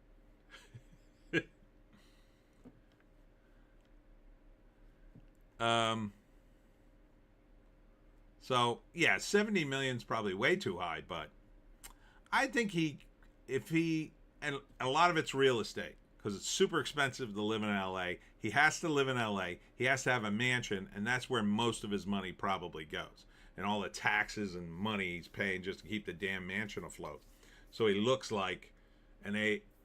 Speaker 1: So yeah, 70 million is probably way too high, but I think and a lot of it's real estate because it's super expensive to live in LA. He has to live in LA. He has to have a mansion, and that's where most of his money probably goes. And all the taxes and money he's paying just to keep the damn mansion afloat. So he looks like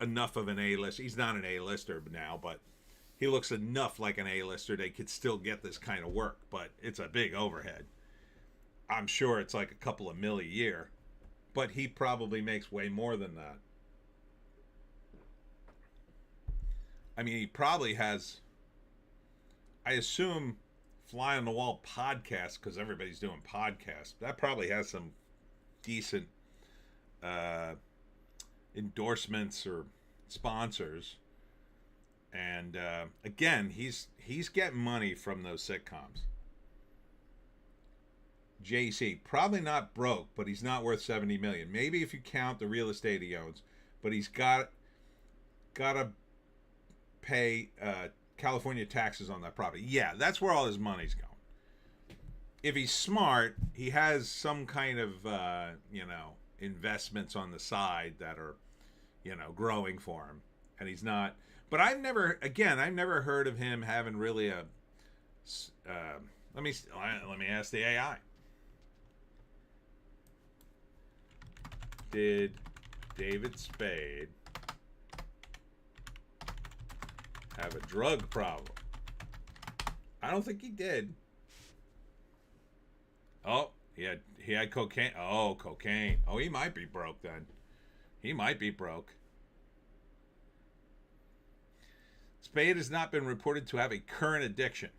Speaker 1: enough of an A-list. He's not an A-lister now, but he looks enough like an A-lister they could still get this kind of work, but it's a big overhead. I'm sure it's like a couple of mil a year, but he probably makes way more than that. I mean, he probably has, I assume, Fly on the Wall podcast, because everybody's doing podcasts. That probably has some decent endorsements or sponsors. And again, he's getting money from those sitcoms. JC, probably not broke, but he's not worth 70 million. Maybe if you count the real estate he owns, but he's got to pay California taxes on that property. Yeah, that's where all his money's going. If he's smart, he has some kind of investments on the side that are growing for him, and he's not. But I've never heard of him having really a. Let me ask the AI. Did David Spade have a drug problem? I don't think he did. Oh, he had cocaine. Oh, cocaine. Oh, he might be broke then. He might be broke. Spade has not been reported to have a current addiction.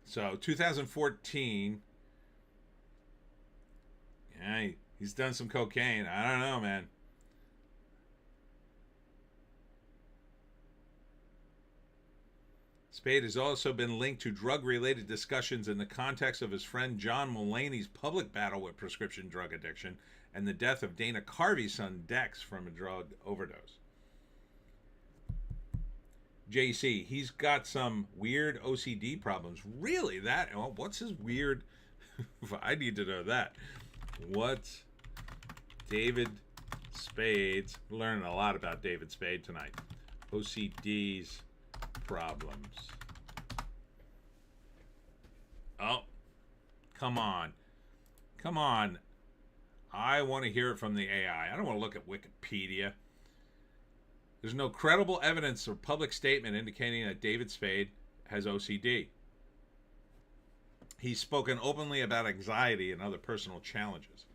Speaker 1: So 2014, Yeah, he's done some cocaine. I don't know, man. Spade has also been linked to drug-related discussions in the context of his friend John Mulaney's public battle with prescription drug addiction and the death of Dana Carvey's son Dex from a drug overdose. JC, he's got some weird OCD problems. Really? That? Oh, what's his weird? I need to know that. What's David Spade's? Learning a lot about David Spade tonight. OCD's problems. Oh, come on. Come on. I want to hear it from the AI. I don't want to look at Wikipedia. There's no credible evidence or public statement indicating that David Spade has OCD. He's spoken openly about anxiety and other personal challenges.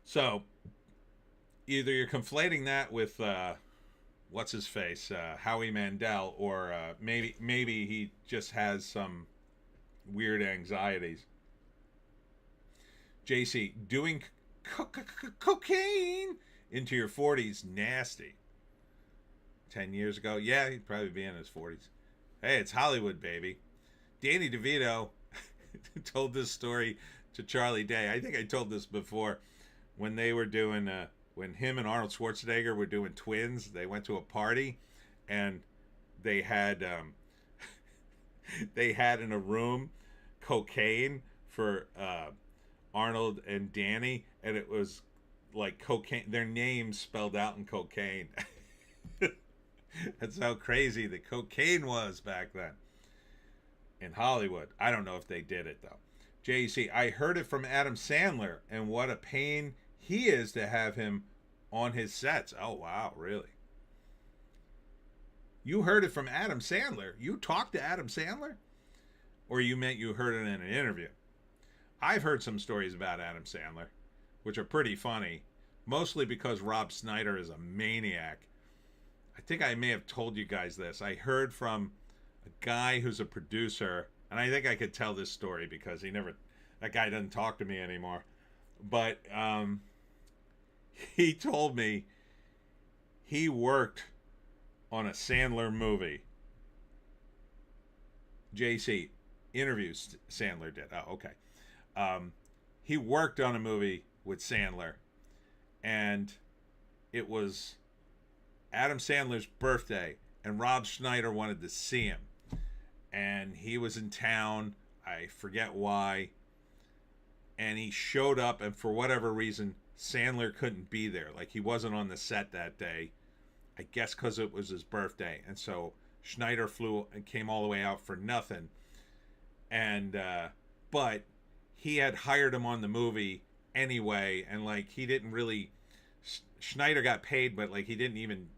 Speaker 1: So, either you're conflating that with what's his face, Howie Mandel, or maybe he just has some weird anxieties. JC, doing cocaine into your 40s, nasty. 10 years ago, yeah, he'd probably be in his 40s. Hey, it's Hollywood, baby. Danny DeVito told this story to Charlie Day. I think I told this before. When they were doing, when him and Arnold Schwarzenegger were doing Twins, they went to a party, and they had in a room cocaine for Arnold and Danny, and it was like cocaine. Their names spelled out in cocaine. That's how crazy the cocaine was back then in Hollywood. I don't know if they did it though. JC, I heard it from Adam Sandler, and what a pain he is to have him on his sets. Oh wow, really? You heard it from Adam Sandler? You talked to Adam Sandler? Or you meant you heard it in an interview? I've heard some stories about Adam Sandler, which are pretty funny, mostly because Rob Schneider is a maniac. I think I may have told you guys this. I heard from a guy who's a producer, and I think I could tell this story because that guy doesn't talk to me anymore. But he told me he worked on a Sandler movie. JC, interviews Sandler did. Oh, okay. He worked on a movie with Sandler, and it was Adam Sandler's birthday, and Rob Schneider wanted to see him. And he was in town, I forget why, and he showed up, and for whatever reason, Sandler couldn't be there. Like, he wasn't on the set that day, I guess because it was his birthday. And so Schneider flew and came all the way out for nothing. And, but he had hired him on the movie anyway, and, like, he didn't really, Schneider got paid, but, like, he didn't even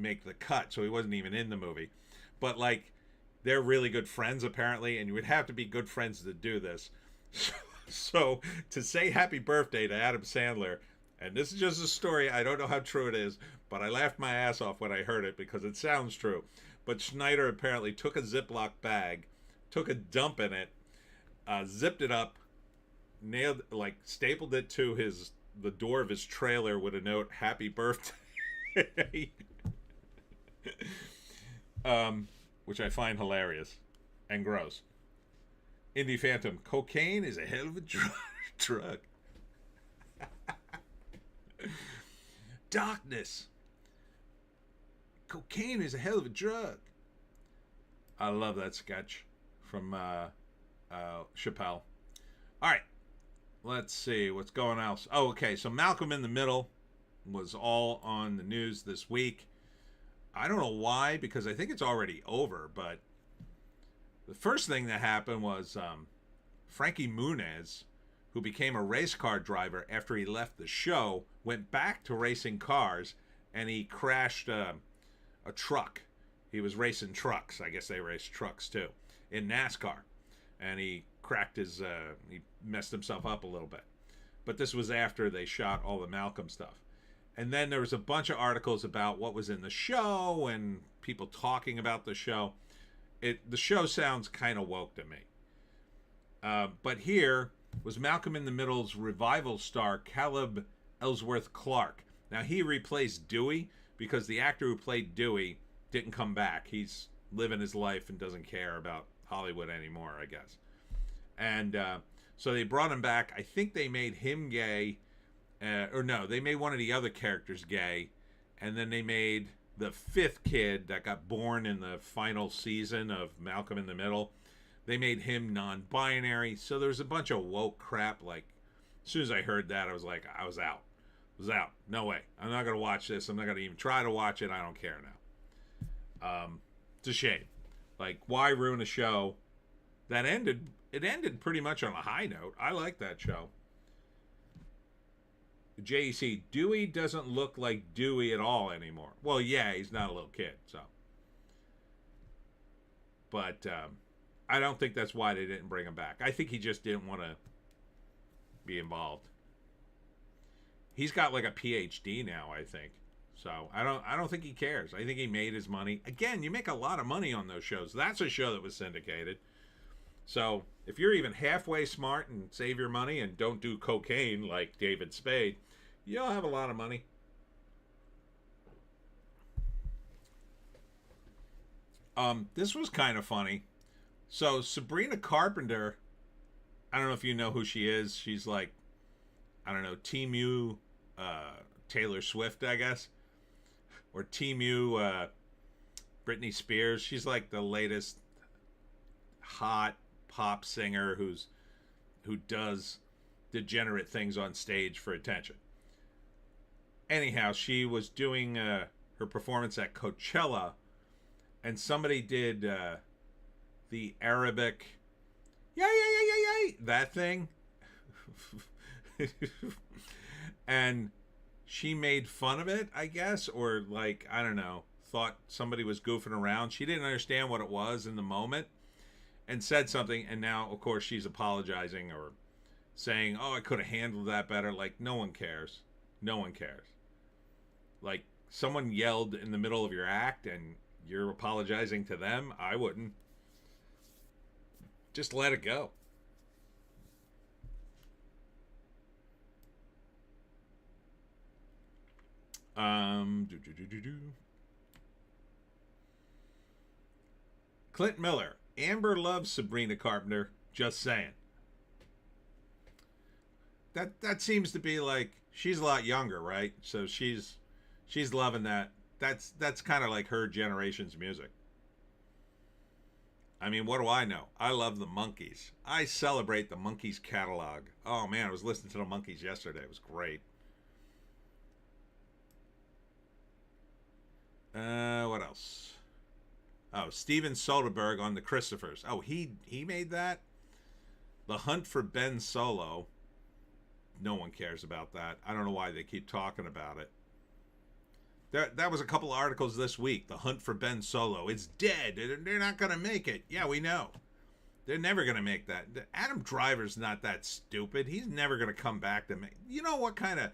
Speaker 1: make the cut, so he wasn't even in the movie. But, like, they're really good friends apparently, and you would have to be good friends to do this. So to say happy birthday to Adam Sandler, and this is just a story, I don't know how true it is, but I laughed my ass off when I heard it because it sounds true. But Schneider apparently took a Ziploc bag, took a dump in it, zipped it up, stapled it to the door of his trailer with a note, "Happy birthday." Which I find hilarious and gross. Indie Phantom, cocaine is a hell of a drug. Darkness, cocaine is a hell of a drug. I love that sketch from Chappelle. All right, let's see what's going on else. Oh, okay, so Malcolm in the Middle was all on the news this week. I don't know why, because I think it's already over, but the first thing that happened was Frankie Muniz, who became a race car driver after he left the show, went back to racing cars, and he crashed a truck. He was racing trucks. I guess they race trucks too in NASCAR, and he cracked he messed himself up a little bit. But this was after they shot all the Malcolm stuff. And then there was a bunch of articles about what was in the show and people talking about the show. The show sounds kind of woke to me. But here, was Malcolm in the Middle's revival star Caleb Ellsworth Clark. Now, he replaced Dewey because the actor who played Dewey didn't come back. He's living his life and doesn't care about Hollywood anymore, I guess. And so they brought him back. I think they made him gay. Or no, they made one of the other characters gay. And then they made the fifth kid that got born in the final season of Malcolm in the Middle. They made him non-binary. So there's a bunch of woke crap. Like, as soon as I heard that, I was like, I was out. No way. I'm not going to watch this. I'm not going to even try to watch it. I don't care now. It's a shame. Like, why ruin a show that ended? It ended pretty much on a high note. I like that show. JEC, Dewey doesn't look like Dewey at all anymore. Well, yeah, he's not a little kid, so. But I don't think that's why they didn't bring him back. I think he just didn't want to be involved. He's got like a PhD now, I think. So I don't think he cares. I think he made his money. Again, you make a lot of money on those shows. That's a show that was syndicated. So if you're even halfway smart and save your money and don't do cocaine like David Spade, you'll have a lot of money. This was kind of funny. So Sabrina Carpenter, I don't know if you know who she is. She's like, I don't know, Team U, Taylor Swift, I guess. Or Team U, Britney Spears. She's like the latest hot pop singer who does degenerate things on stage for attention. Anyhow, she was doing her performance at Coachella, and somebody did the Arabic, that thing. And she made fun of it, I guess, or like, I don't know, thought somebody was goofing around. She didn't understand what it was in the moment and said something, and now, of course, she's apologizing or saying, oh, I could have handled that better. Like, no one cares. No one cares. Like, someone yelled in the middle of your act and you're apologizing to them? I wouldn't. Just let it go. Clint Miller. Amber loves Sabrina Carpenter. Just saying. That seems to be like, she's a lot younger, right? So she's loving that. That's kind of like her generation's music. I mean, what do I know? I love the Monkees. I celebrate the Monkees catalog. Oh man, I was listening to the Monkees yesterday. It was great. What else? Oh, Steven Soderbergh on the Christophers. Oh, he made that? The Hunt for Ben Solo. No one cares about that. I don't know why they keep talking about it. That was a couple articles this week. The Hunt for Ben Solo. It's dead. They're not going to make it. Yeah, we know. They're never going to make that. Adam Driver's not that stupid. He's never going to come back to make... You know what kind of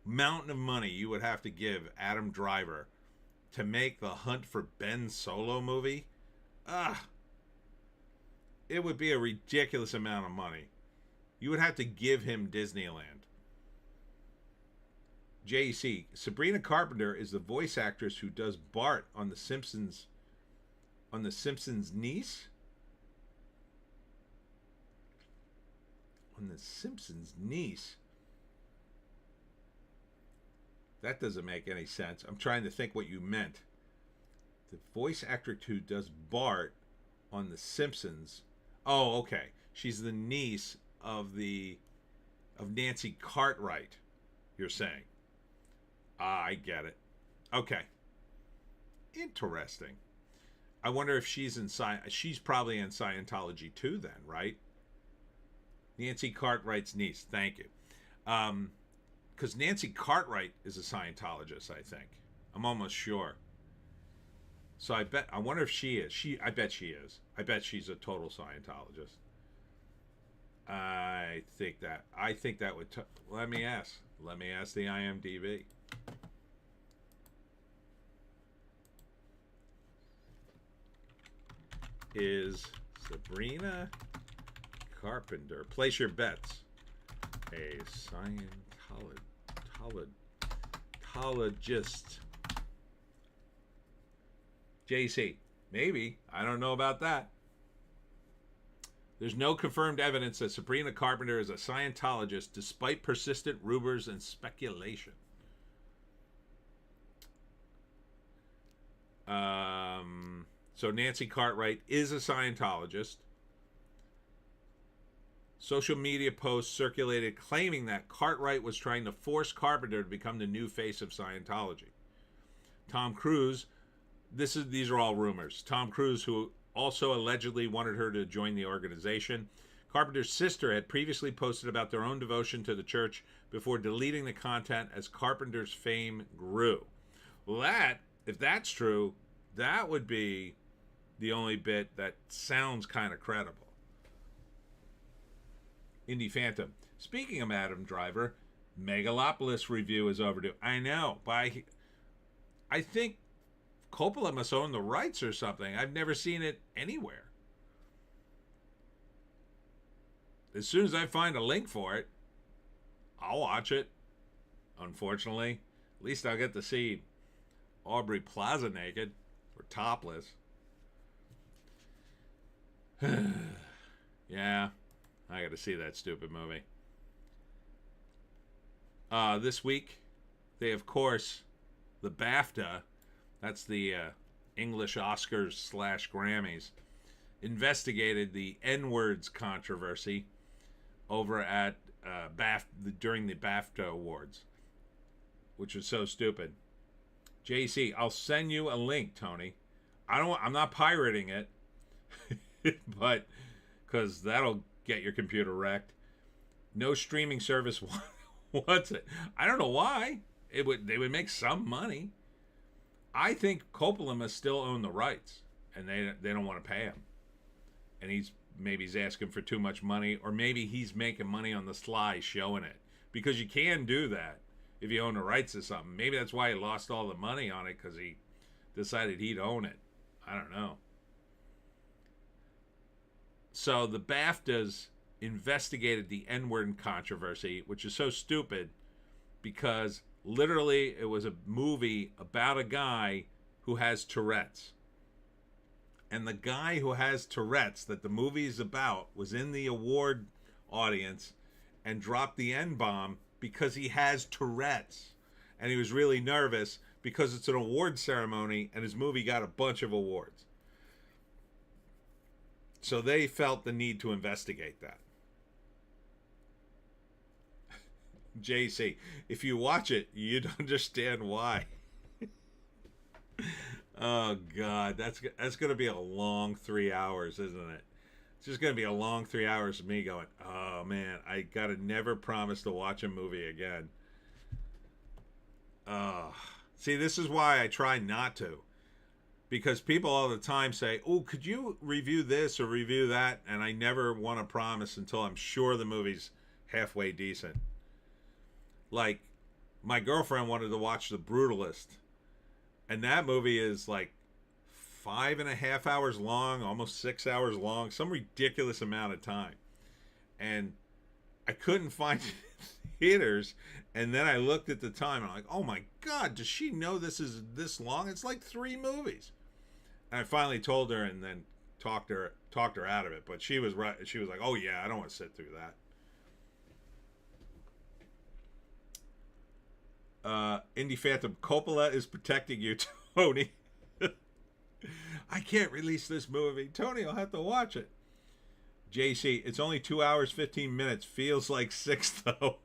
Speaker 1: mountain of money you would have to give Adam Driver to make the Hunt for Ben Solo movie? It would be a ridiculous amount of money. You would have to give him Disneyland. JC, Sabrina Carpenter is the voice actress who does Bart on The Simpsons. On The Simpsons' niece? On The Simpsons' niece? That doesn't make any sense. I'm trying to think what you meant. The voice actor who does Bart on The Simpsons. Oh, okay. She's the niece of Nancy Cartwright, you're saying. I get it. Okay. Interesting. I wonder if she's probably in Scientology too then, right? Nancy Cartwright's niece. Thank you. Because Nancy Cartwright is a Scientologist, I think. I'm almost sure. So I wonder if she is. I bet she is. I bet she's a total Scientologist. I think that would... Let me ask the IMDb. Is Sabrina Carpenter. Place your bets. A Scientologist. JC. Maybe. I don't know about that. There's no confirmed evidence that Sabrina Carpenter is a Scientologist despite persistent rumors and speculation. So Nancy Cartwright is a Scientologist. Social media posts circulated claiming that Cartwright was trying to force Carpenter to become the new face of Scientology. Tom Cruise, these are all rumors. Tom Cruise, who also allegedly wanted her to join the organization. Carpenter's sister had previously posted about their own devotion to the church before deleting the content as Carpenter's fame grew. Well, if that's true, that would be the only bit that sounds kind of credible. Indy Phantom. Speaking of Adam Driver, Megalopolis review is overdue. I know, but I think Coppola must own the rights or something. I've never seen it anywhere. As soon as I find a link for it, I'll watch it. Unfortunately, at least I'll get to see Aubrey Plaza naked or topless. Yeah, I got to see that stupid movie. This week, they, of course, the BAFTA, that's the English Oscars / Grammys, investigated the N-words controversy over at during the BAFTA Awards, which was so stupid. JC, I'll send you a link, Tony. I'm not pirating it, but because that'll get your computer wrecked. No streaming service wants it. I don't know why. They would make some money. I think Coppola must still own the rights, and they don't want to pay him. And he's asking for too much money, or maybe he's making money on the sly showing it, because you can do that if you own the rights to something. Maybe that's why he lost all the money on it, because he decided he'd own it. I don't know. So the BAFTAs investigated the N-word controversy, which is so stupid because literally it was a movie about a guy who has Tourette's. And the guy who has Tourette's that the movie is about was in the award audience and dropped the N-bomb because he has Tourette's. And he was really nervous because it's an award ceremony and his movie got a bunch of awards. So they felt the need to investigate that. JC, if you watch it, you'd understand why. Oh, God. That's going to be a long 3 hours, isn't it? It's just going to be a long 3 hours of me going, oh, man, I got to never promise to watch a movie again. See, this is why I try not to. Because people all the time say, oh, could you review this or review that? And I never want to promise until I'm sure the movie's halfway decent. Like, my girlfriend wanted to watch The Brutalist. And that movie is like 5.5 hours long, almost 6 hours long, some ridiculous amount of time. And I couldn't find theaters. And then I looked at the time and I'm like, oh my God, does she know this is this long? It's like 3 movies. And I finally told her and then talked her out of it. But she was right. She was like, oh yeah, I don't want to sit through that. Indy Phantom, Coppola is protecting you, Tony. I can't release this movie. Tony, I'll have to watch it. JC, it's only 2 hours, 15 minutes. Feels like 6, though.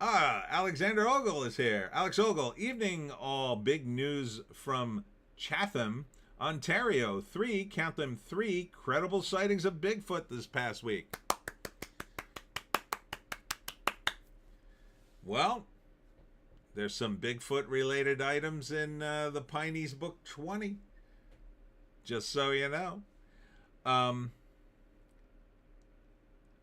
Speaker 1: Alexander Ogle is here. Alex Ogle, evening all. Big news from Chatham, Ontario. 3 credible sightings of Bigfoot this past week. Well, there's some Bigfoot-related items in the Pineys book 20. Just so you know.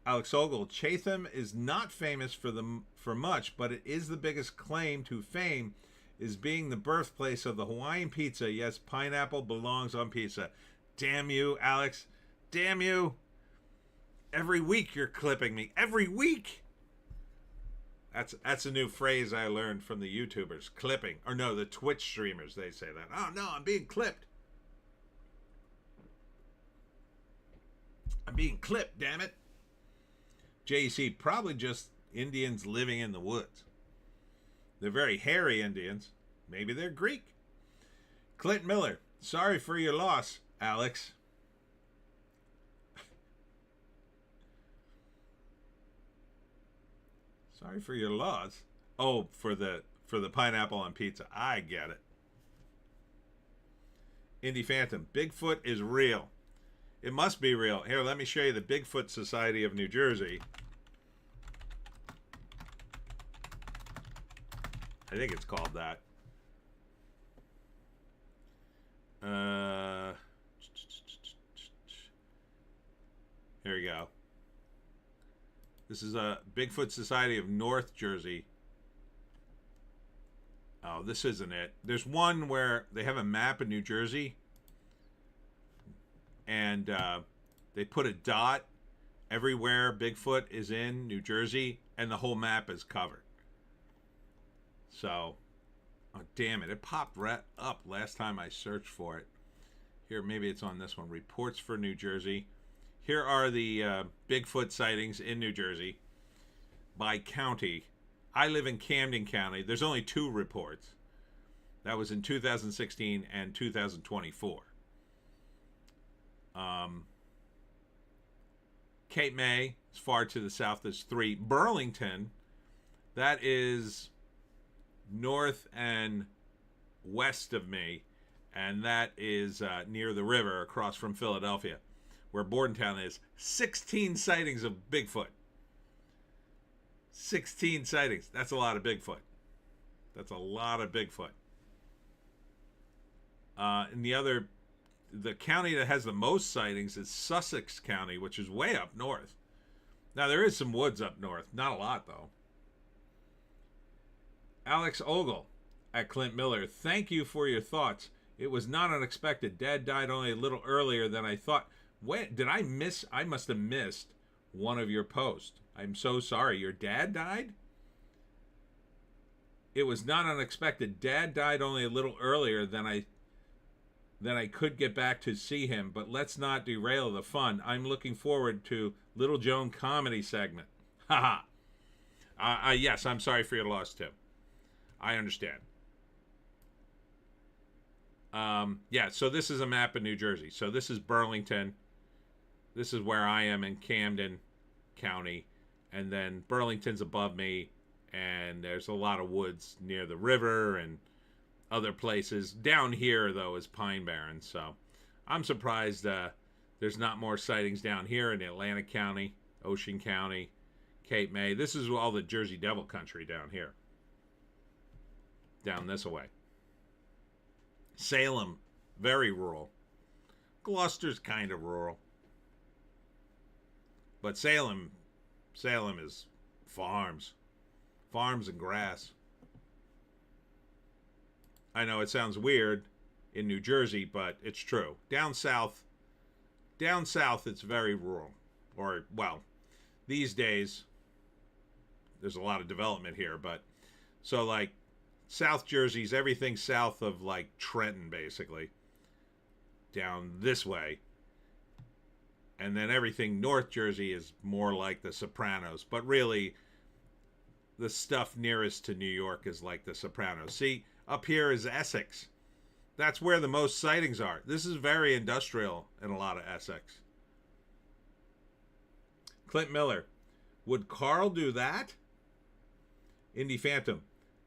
Speaker 1: Alex Ogle, Chatham is not famous for much, but it is the biggest claim to fame is being the birthplace of the Hawaiian pizza. Yes, pineapple belongs on pizza. Damn you, Alex. Damn you. Every week you're clipping me. Every week. That's a new phrase I learned from the YouTubers. Clipping. Or no, the Twitch streamers, they say that. Oh, no, I'm being clipped. I'm being clipped, damn it. JC, probably just Indians living in the woods. They're very hairy Indians. Maybe they're Greek. Clint Miller, sorry for your loss, Alex. Sorry for your loss. Oh, for the pineapple on pizza. I get it. Indy Phantom, Bigfoot is real. It must be real. Here, let me show you the Bigfoot Society of New Jersey. I think it's called that. Here we go. This is a Bigfoot Society of North Jersey. Oh, this isn't it. There's one where they have a map of New Jersey, and they put a dot everywhere Bigfoot is in New Jersey, and the whole map is covered. So, oh damn it, it popped right up last time I searched for it. Here, maybe it's on this one. Reports for New Jersey. Here are the Bigfoot sightings in New Jersey by county. I live in Camden County. There's only 2 reports. That was in 2016 and 2024. Cape May, as far to the south, there's 3. Burlington, that is north and west of me, and that is near the river across from Philadelphia, where Bordentown is. 16 sightings of Bigfoot. 16 sightings. That's a lot of Bigfoot. That's a lot of Bigfoot. And the county that has the most sightings is Sussex County, which is way up north. Now, there is some woods up north. Not a lot, though. Alex Ogle at Clint Miller. Thank you for your thoughts. It was not unexpected. Dad died only a little earlier than I thought. When did I miss? I must have missed one of your posts. I'm so sorry. Your dad died? It was not unexpected. Dad died only a little earlier than I could get back to see him, but let's not derail the fun. I'm looking forward to Little Joan comedy segment. Haha. Yes, I'm sorry for your loss, Tim. I understand. Yeah, so this is a map of New Jersey. So this is Burlington. This is where I am in Camden County. And then Burlington's above me. And there's a lot of woods near the river and other places. Down here, though, is Pine Barrens. So I'm surprised there's not more sightings down here in Atlantic County, Ocean County, Cape May. This is all the Jersey Devil country down here. Down this way. Salem, very rural. Gloucester's kind of rural. But Salem is farms. Farms and grass. I know it sounds weird in New Jersey, but it's true. Down south, it's very rural. Or, well, these days, there's a lot of development here, but so like South Jersey's everything south of like Trenton, basically, down this way. And then everything North Jersey is more like the Sopranos, but really the stuff nearest to New York is like the Sopranos. See, up here is Essex. That's where the most sightings are. This is very industrial in a lot of Essex. Clint Miller. Would Carl do that? Indy Phantom.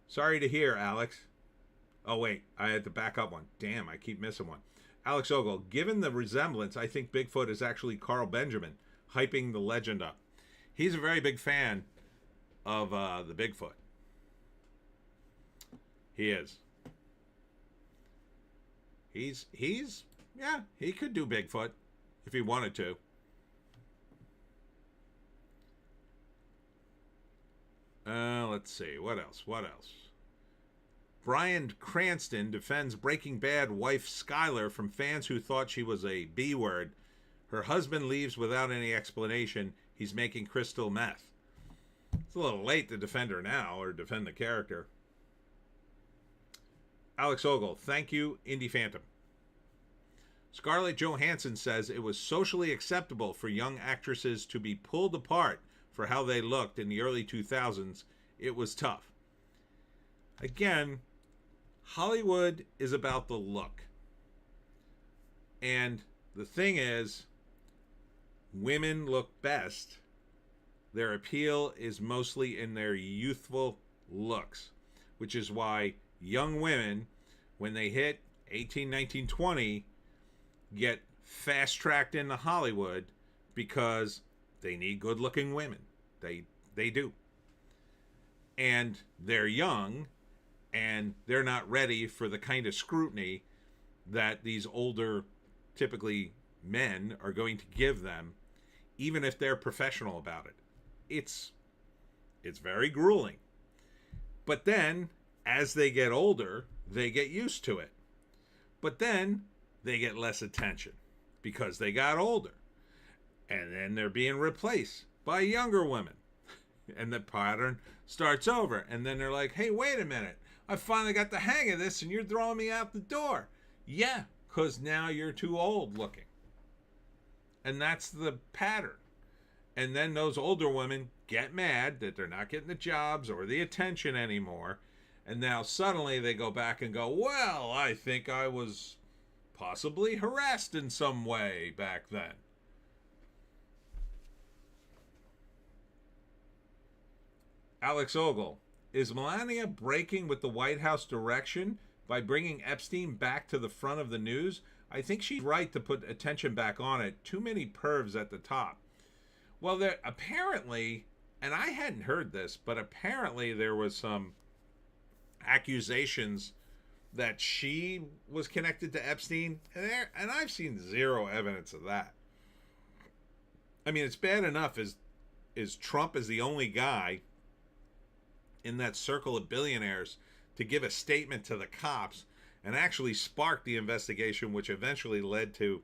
Speaker 1: Sorry to hear, Alex. Oh, wait. I had to back up one. Damn, I keep missing one. Alex Ogle. Given the resemblance, I think Bigfoot is actually Carl Benjamin, hyping the legend up. He's a very big fan of the Bigfoot. He is. Yeah, he could do Bigfoot if he wanted to. Let's see. What else? Bryan Cranston defends Breaking Bad wife Skyler from fans who thought she was a B word Her husband leaves without any explanation. He's making crystal meth. It's a little late to defend her now or defend the character. Alex Ogle, thank you, Indie Phantom. Scarlett Johansson says it was socially acceptable for young actresses to be pulled apart for how they looked in the early 2000s. It was tough. Again, Hollywood is about the look. And the thing is, women look best. Their appeal is mostly in their youthful looks, which is why young women, when they hit 18, 19, 20, get fast-tracked into Hollywood because they need good-looking women. They do. And they're young, and they're not ready for the kind of scrutiny that these older, typically men, are going to give them, even if they're professional about it. It's very grueling. But then, as they get older, they get used to it. But then they get less attention because they got older. And then they're being replaced by younger women. And the pattern starts over. And then they're like, hey, wait a minute. I finally got the hang of this and you're throwing me out the door. Yeah, because now you're too old looking. And that's the pattern. And then those older women get mad that they're not getting the jobs or the attention anymore. And now suddenly they go back and go, well, I think I was possibly harassed in some way back then. Alex Ogle, is Melania breaking with the White House direction by bringing Epstein back to the front of the news? I think she's right to put attention back on it. Too many pervs at the top. Well, there apparently, and I hadn't heard this, but apparently there was some accusations that she was connected to Epstein, and I've seen zero evidence of that. I mean, it's bad enough as Trump is the only guy in that circle of billionaires to give a statement to the cops and actually spark the investigation, which eventually led to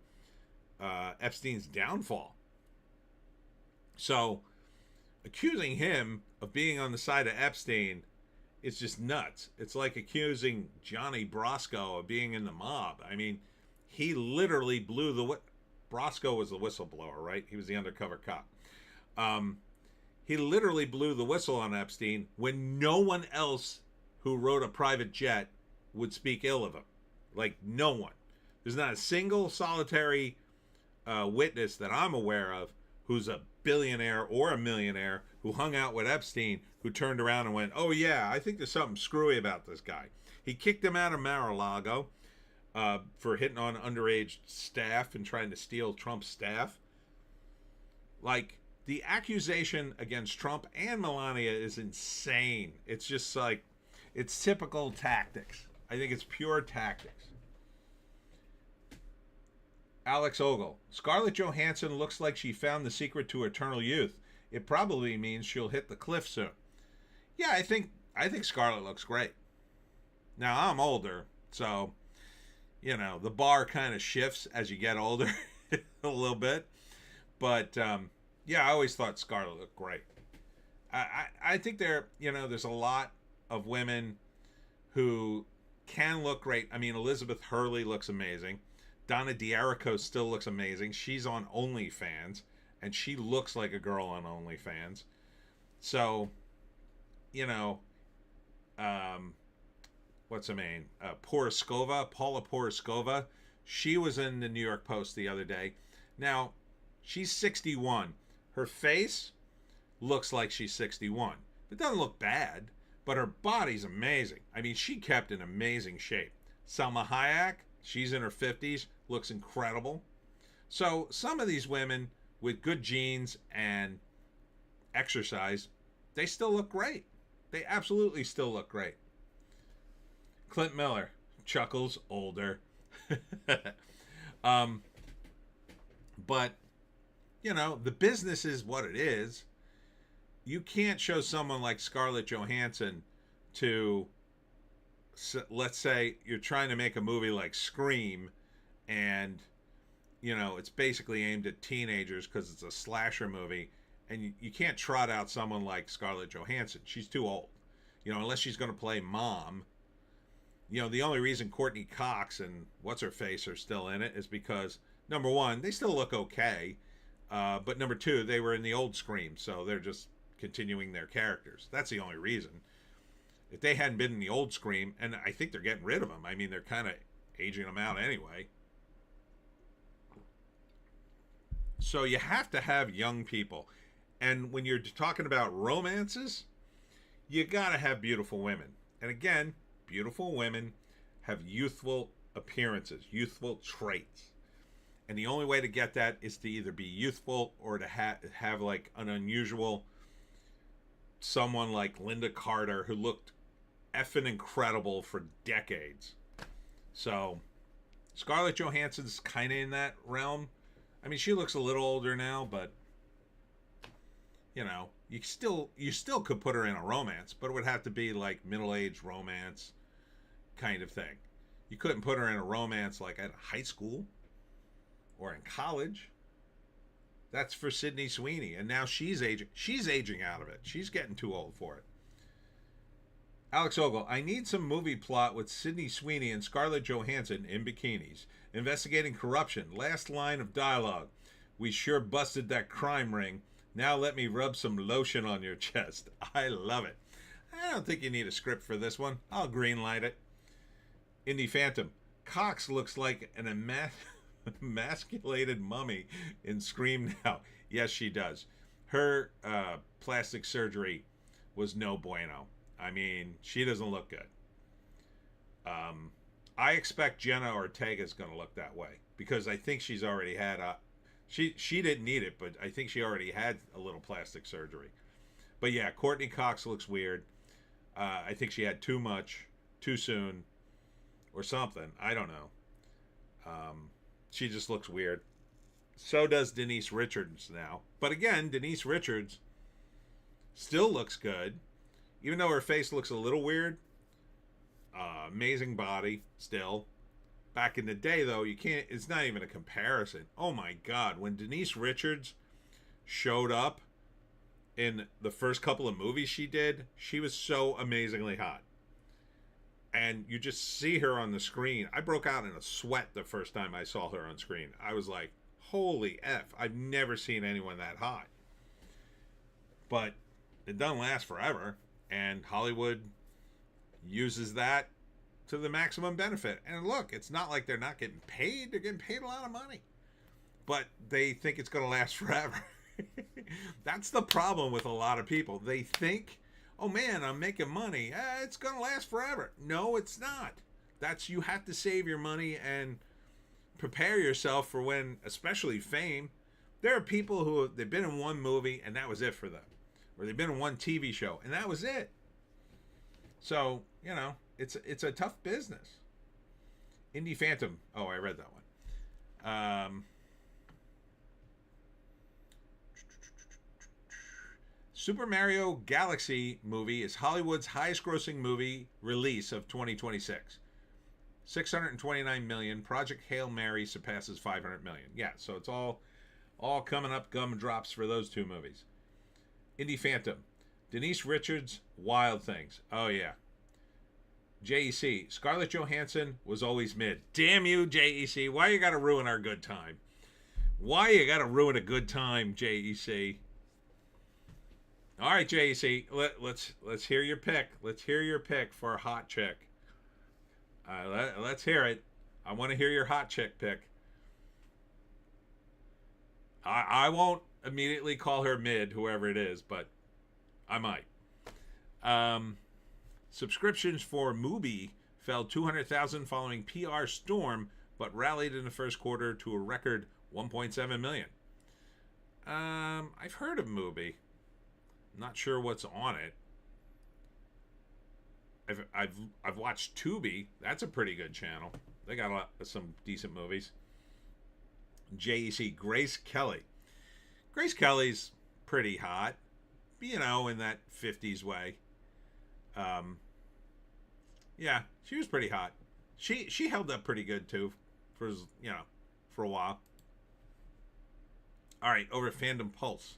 Speaker 1: Epstein's downfall. So, accusing him of being on the side of Epstein is just nuts. It's like accusing Johnny Brasco of being in the mob. I mean, he literally blew the... Brasco was the whistleblower, right? He was the undercover cop. He literally blew the whistle on Epstein when no one else who rode a private jet would speak ill of him. Like, no one. There's not a single solitary witness that I'm aware of who's a billionaire or a millionaire who hung out with Epstein who turned around and went, oh yeah, I think there's something screwy about this guy. He kicked him out of Mar-a-Lago for hitting on underage staff and trying to steal Trump's staff. Like, the accusation against Trump and Melania is insane. It's just like, it's typical tactics. I think it's pure tactics. Alex Ogle, Scarlett Johansson looks like she found the secret to eternal youth. It probably means she'll hit the cliff soon. Yeah, I think Scarlett looks great. Now, I'm older, so, you know, the bar kind of shifts as you get older a little bit. But, yeah, I always thought Scarlett looked great. I think there's a lot of women who can look great. I mean, Elizabeth Hurley looks amazing. Donna D'Errico still looks amazing. She's on OnlyFans, and she looks like a girl on OnlyFans. So, you know, what's her name? Paula Poroskova. She was in the New York Post the other day. Now, she's 61. Her face looks like she's 61. It doesn't look bad, but her body's amazing. I mean, she kept in amazing shape. Salma Hayek, she's in her 50s, looks incredible. So some of these women with good genes and exercise, they still look great. They absolutely still look great. Clint Miller chuckles, older. But, you know, the business is what it is. You can't show someone like Scarlett Johansson to, let's say you're trying to make a movie like Scream, and you know, it's basically aimed at teenagers because it's a slasher movie, and you can't trot out someone like Scarlett Johansson. She's too old, you know, unless she's going to play mom. You know, the only reason Courtney Cox and what's her face are still in it is because number one, they still look okay, but number two, they were in the old Scream, so they're just continuing their characters. That's the only reason. If they hadn't been in the old Scream, and I think they're getting rid of them. I mean, they're kind of aging them out anyway. So you have to have young people. And when you're talking about romances, you got to have beautiful women. And again, beautiful women have youthful appearances, youthful traits. And the only way to get that is to either be youthful or to have like an unusual someone like Linda Carter who looked effing incredible for decades. So Scarlett Johansson's kind of in that realm. I mean, she looks a little older now, but you know, you still could put her in a romance, but it would have to be like middle-aged romance kind of thing. You couldn't put her in a romance like at high school or in college. That's for Sydney Sweeney, and now she's aging. She's aging out of it. She's getting too old for it. Alex Ogle, I need some movie plot with Sydney Sweeney and Scarlett Johansson in bikinis, investigating corruption. Last line of dialogue. We sure busted that crime ring. Now let me rub some lotion on your chest. I love it. I don't think you need a script for this one. I'll greenlight it. Indie Phantom. Cox looks like an emasculated mummy in Scream now. Yes, she does. Her plastic surgery was no bueno. I mean, she doesn't look good. I expect Jenna Ortega's going to look that way because I think she's already had a... She didn't need it, but I think she already had a little plastic surgery. But yeah, Courtney Cox looks weird. I think she had too much, too soon, or something. I don't know. She just looks weird. So does Denise Richards now. But again, Denise Richards still looks good. Even though her face looks a little weird. Amazing body, still. Back in the day, though, you can't... It's not even a comparison. Oh, my God. When Denise Richards showed up in the first couple of movies she did, she was so amazingly hot. And you just see her on the screen. I broke out in a sweat the first time I saw her on screen. I was like, holy F. I've never seen anyone that hot. But it doesn't last forever. And Hollywood uses that to the maximum benefit. And look, it's not like they're not getting paid. They're getting paid a lot of money. But they think it's going to last forever. That's the problem with a lot of people. They think, oh man, I'm making money. It's going to last forever. No, it's not. You have to save your money and prepare yourself for when, especially fame. There are people who, they've been in one movie and that was it for them. Or they've been in one TV show and that was it. So, you know, it's a tough business. Indie Phantom. Oh, I read that one. Super Mario Galaxy movie is Hollywood's highest grossing movie release of 2026. 629 million. Project Hail Mary surpasses 500 million. Yeah, so it's all coming up gumdrops for those two movies. Indie Phantom. Denise Richards, Wild Things. Oh, yeah. JEC. Scarlett Johansson was always mid. Damn you, JEC. Why you gotta ruin our good time? Why you gotta ruin a good time, JEC? All right, JEC. Let's hear your pick. Let's hear your pick for a hot chick. Let's hear it. I want to hear your hot chick pick. I won't immediately call her mid, whoever it is, but I might. Subscriptions for Mubi fell 200,000 following PR storm, but rallied in the first quarter to a record 1.7 million. I've heard of Mubi. Not sure what's on it. I've watched Tubi. That's a pretty good channel. They got some decent movies. JEC. Grace Kelly. Grace Kelly's pretty hot, you know, in that 50s way. Yeah, she was pretty hot. She held up pretty good too, for a while. All right, over at Fandom Pulse.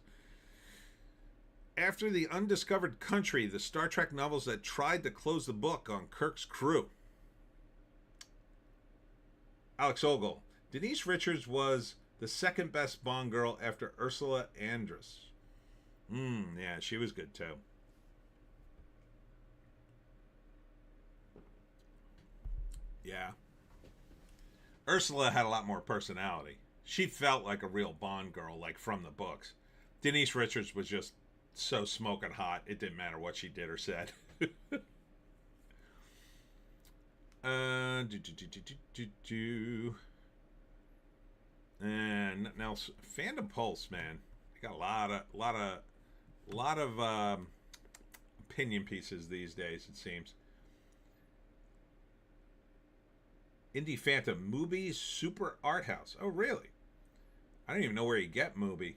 Speaker 1: After The Undiscovered Country, the Star Trek novels that tried to close the book on Kirk's crew. Alex Ogle. Denise Richards was the second best Bond girl after Ursula Andress. Yeah, she was good too. Yeah. Ursula had a lot more personality. She felt like a real Bond girl, like from the books. Denise Richards was just so smoking hot, it didn't matter what she did or said. And nothing else. Fandom Pulse, man. I got a lot of opinion pieces these days, it seems. Indie Phantom, Mubi Super Art House. Oh, really? I don't even know where you get Mubi.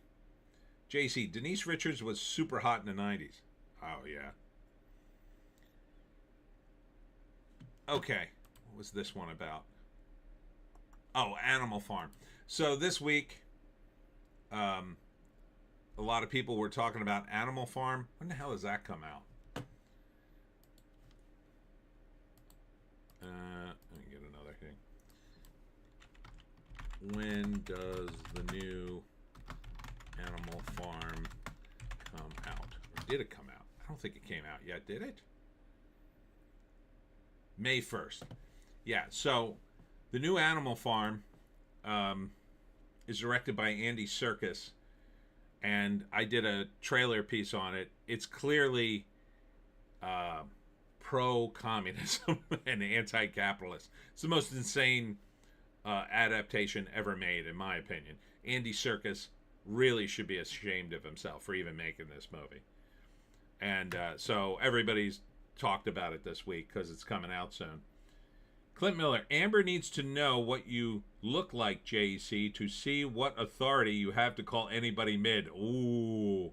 Speaker 1: JC, Denise Richards was super hot in the 90s. Oh, yeah. Okay. What was this one about? Oh, Animal Farm. So this week, a lot of people were talking about Animal Farm. When the hell does that come out? Let me get another thing. When does the new Animal Farm come out? Or did it come out? I don't think it came out yet, did it? May 1st. Yeah, so the new Animal Farm is directed by Andy Serkis, and I did a trailer piece on it. It's clearly pro-communism and anti-capitalist. It's the most insane adaptation ever made, in my opinion. Andy Serkis really should be ashamed of himself for even making this movie. And so everybody's talked about it this week because it's coming out soon. Clint Miller, Amber needs to know what you look like, JEC, to see what authority you have to call anybody mid. Ooh.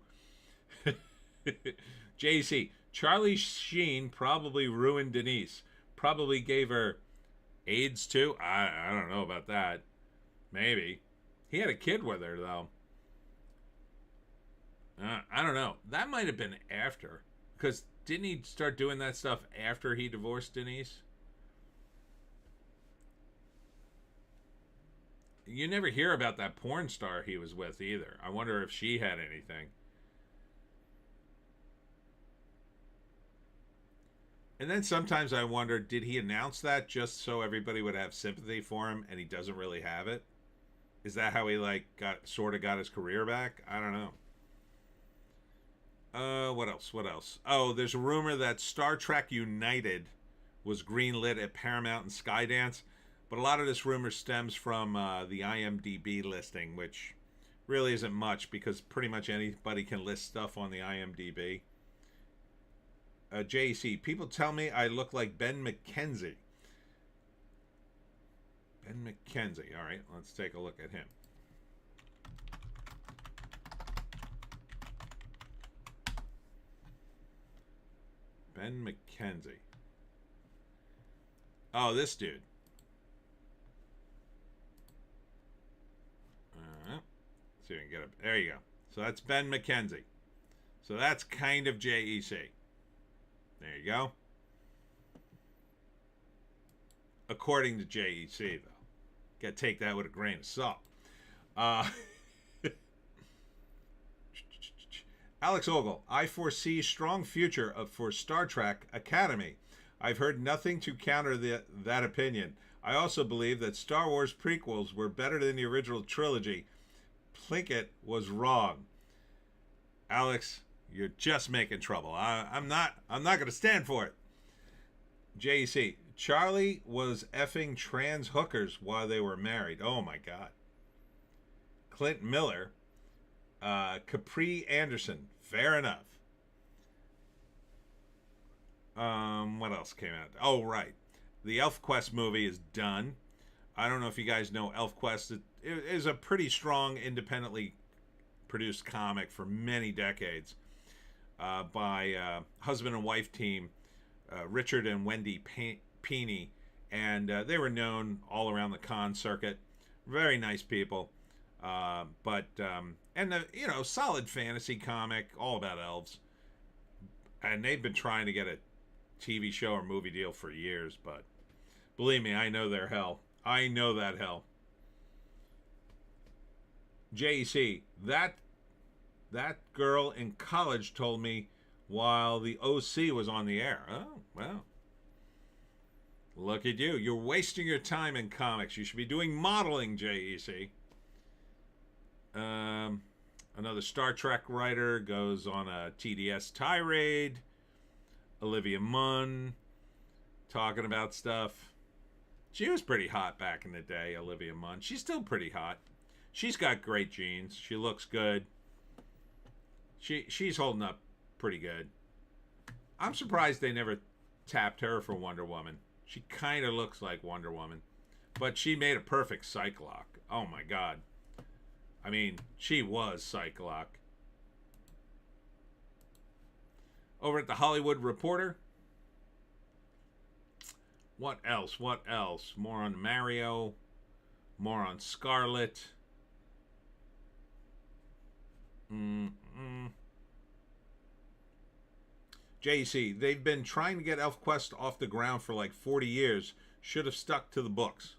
Speaker 1: JEC, Charlie Sheen probably ruined Denise. Probably gave her AIDS too. I don't know about that. Maybe. He had a kid with her, though. I don't know. That might have been after. Because didn't he start doing that stuff after he divorced Denise? You never hear about that porn star he was with either. I wonder if she had anything. And then sometimes I wonder, did he announce that just so everybody would have sympathy for him and he doesn't really have it? Is that how he got his career back? I don't know. What else? Oh, there's a rumor that Star Trek United was greenlit at Paramount and Skydance, but a lot of this rumor stems from the IMDb listing, which really isn't much because pretty much anybody can list stuff on the IMDb. JC, people tell me I look like Ben McKenzie. Ben McKenzie. All right, let's take a look at him. Ben McKenzie. Oh, this dude. See if we can get up. There you go. So that's Ben McKenzie. So that's kind of JEC. There you go. According to JEC, though. Got to take that with a grain of salt. Alex Ogle, I foresee strong future for Star Trek Academy. I've heard nothing to counter that opinion. I also believe that Star Wars prequels were better than the original trilogy. Plinkett was wrong. Alex, you're just making trouble. I'm not going to stand for it. JC, Charlie was effing trans hookers while they were married. Oh my God. Clint Miller, Capri Anderson. Fair enough. What else came out? Oh, right. The ElfQuest movie is done. I don't know if you guys know ElfQuest. It is a pretty strong, independently produced comic for many decades by husband and wife team, Richard and Wendy Piney. And they were known all around the con circuit. Very nice people. And the solid fantasy comic, all about elves, and they've been trying to get a TV show or movie deal for years. But believe me, I know their hell. I know that hell. JEC, that girl in college told me while the OC was on the air. Oh, well. Look at you. You're wasting your time in comics. You should be doing modeling, JEC. Another Star Trek writer goes on a TDS tirade. Olivia Munn talking about stuff. She was pretty hot back in the day, Olivia Munn. She's still pretty hot. She's got great genes. She looks good. She's holding up pretty good. I'm surprised they never tapped her for Wonder Woman. She kind of looks like Wonder Woman. But she made a perfect Cyclops. Oh my god. I mean, she was Cyclops. Over at the Hollywood Reporter. What else? What else? More on Mario. More on Scarlet. JC, they've been trying to get ElfQuest off the ground for like 40 years. Should have stuck to the books.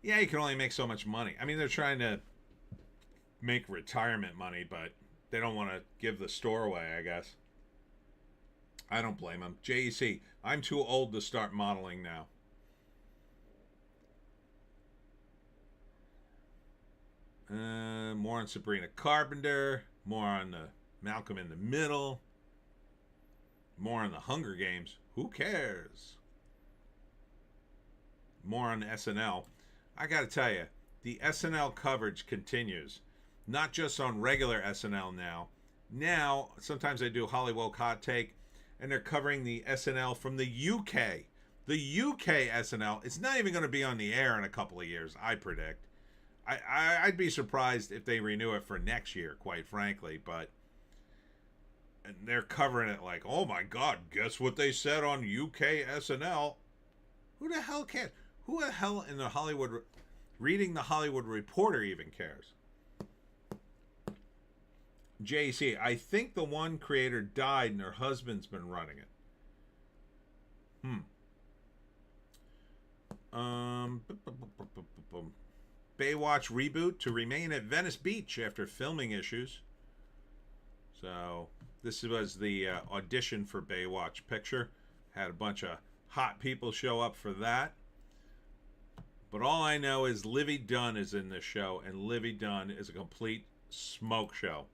Speaker 1: Yeah, you can only make so much money. I mean, they're trying to make retirement money, but they don't want to give the store away, I guess. I don't blame them. JEC, I'm too old to start modeling now. More on Sabrina Carpenter. More on the Malcolm in the Middle. More on the Hunger Games. Who cares? More on SNL. I got to tell you, the SNL coverage continues. Not just on regular SNL now. Now, sometimes I do Hollywoke Hot Take, and they're covering the SNL from the UK. The UK SNL, it's not even going to be on the air in a couple of years, I predict. I'd be surprised if they renew it for next year, quite frankly, but and they're covering it like, oh my god, guess what they said on UK SNL? Who the hell cares? Who the hell in the Hollywood, reading the Hollywood Reporter even cares? JC, I think the one creator died and her husband's been running it. Baywatch reboot to remain at Venice Beach after filming issues. So this was the audition for Baywatch picture. Had a bunch of hot people show up for that. But all I know is Livy Dunn is in this show, and Livy Dunn is a complete smoke show.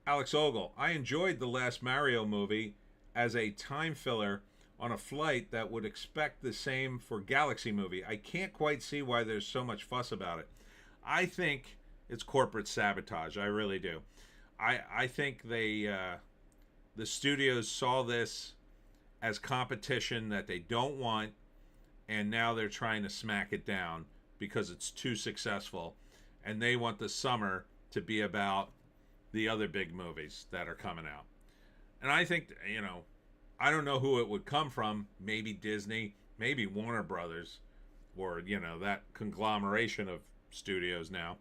Speaker 1: Alex Ogle, I enjoyed the last Mario movie as a time filler on a flight that would expect the same for Galaxy movie. I can't quite see why there's so much fuss about it. I think it's corporate sabotage. I really do. I think the studios saw this as competition that they don't want, and now they're trying to smack it down because it's too successful, and they want the summer to be about the other big movies that are coming out. And I think, I don't know who it would come from. Maybe Disney, maybe Warner Brothers, or, that conglomeration of studios now.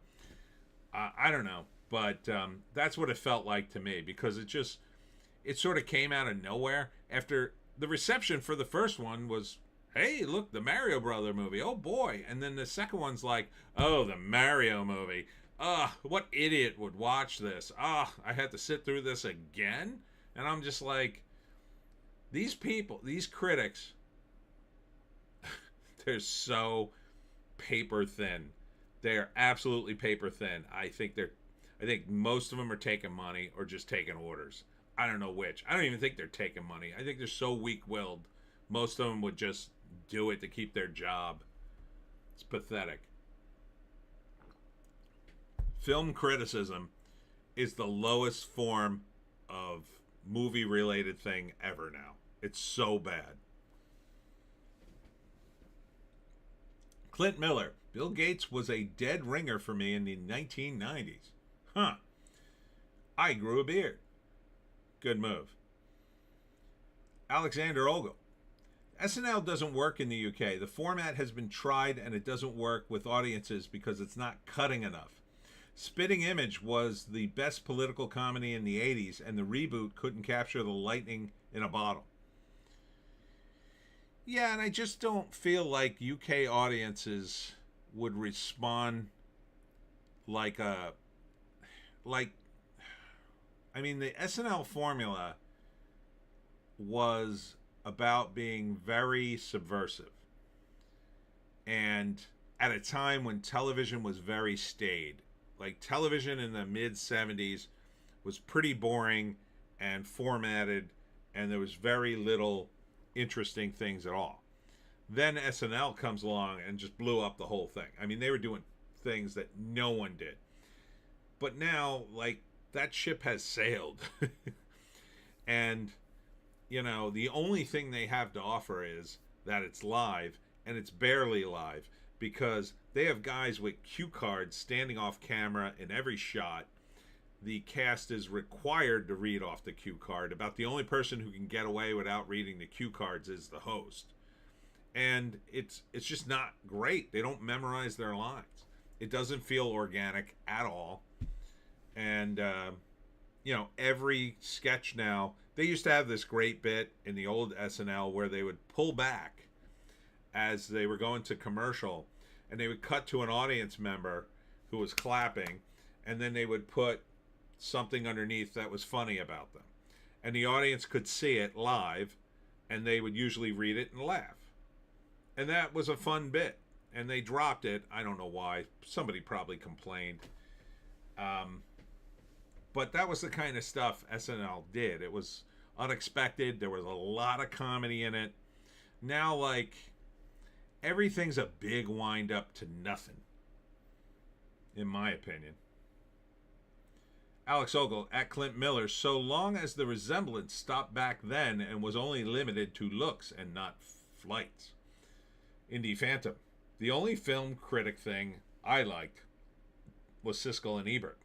Speaker 1: I don't know. But that's what it felt like to me, because it sort of came out of nowhere. After the reception for the first one was, hey, look, the Mario Brother movie. Oh, boy. And then the second one's like, oh, the Mario movie. What idiot would watch this? I had to sit through this again? And I'm just like, these people, these critics, they're so paper thin. They're absolutely paper thin. I think most of them are taking money or just taking orders. I don't know which. I don't even think they're taking money. I think they're so weak-willed. Most of them would just do it to keep their job. It's pathetic. Film criticism is the lowest form of movie-related thing ever now. It's so bad. Clint Miller. Bill Gates was a dead ringer for me in the 1990s. Huh. I grew a beard. Good move. Alexander Ogle. SNL doesn't work in the UK. The format has been tried and it doesn't work with audiences because it's not cutting enough. Spitting Image was the best political comedy in the 80s, and the reboot couldn't capture the lightning in a bottle. Yeah, and I just don't feel like UK audiences would respond like a like I mean, the SNL formula was about being very subversive. And at a time when television was very staid. Like, television in the mid 70s was pretty boring and formatted, and there was very little interesting things at all. Then SNL comes along and just blew up the whole thing. I mean, they were doing things that no one did. But now, like, that ship has sailed. And, you know, the only thing they have to offer is that it's live, and it's barely live, because they have guys with cue cards standing off camera in every shot. The cast is required to read off the cue card. About the only person who can get away without reading the cue cards is the host. And it's just not great. They don't memorize their lines. It doesn't feel organic at all. And, you know, every sketch now, they used to have this great bit in the old SNL where they would pull back as they were going to commercial, and they would cut to an audience member who was clapping, and then they would put something underneath that was funny about them. And the audience could see it live, and they would usually read it and laugh. And that was a fun bit. And they dropped it. I don't know why. Somebody probably complained. But that was the kind of stuff SNL did. It was unexpected. There was a lot of comedy in it. Now, like, everything's a big wind up to nothing, in my opinion. Alex Ogle at Clint Miller. So long as the resemblance stopped back then and was only limited to looks and not flights. Indie Phantom. The only film critic thing I liked was Siskel and Ebert.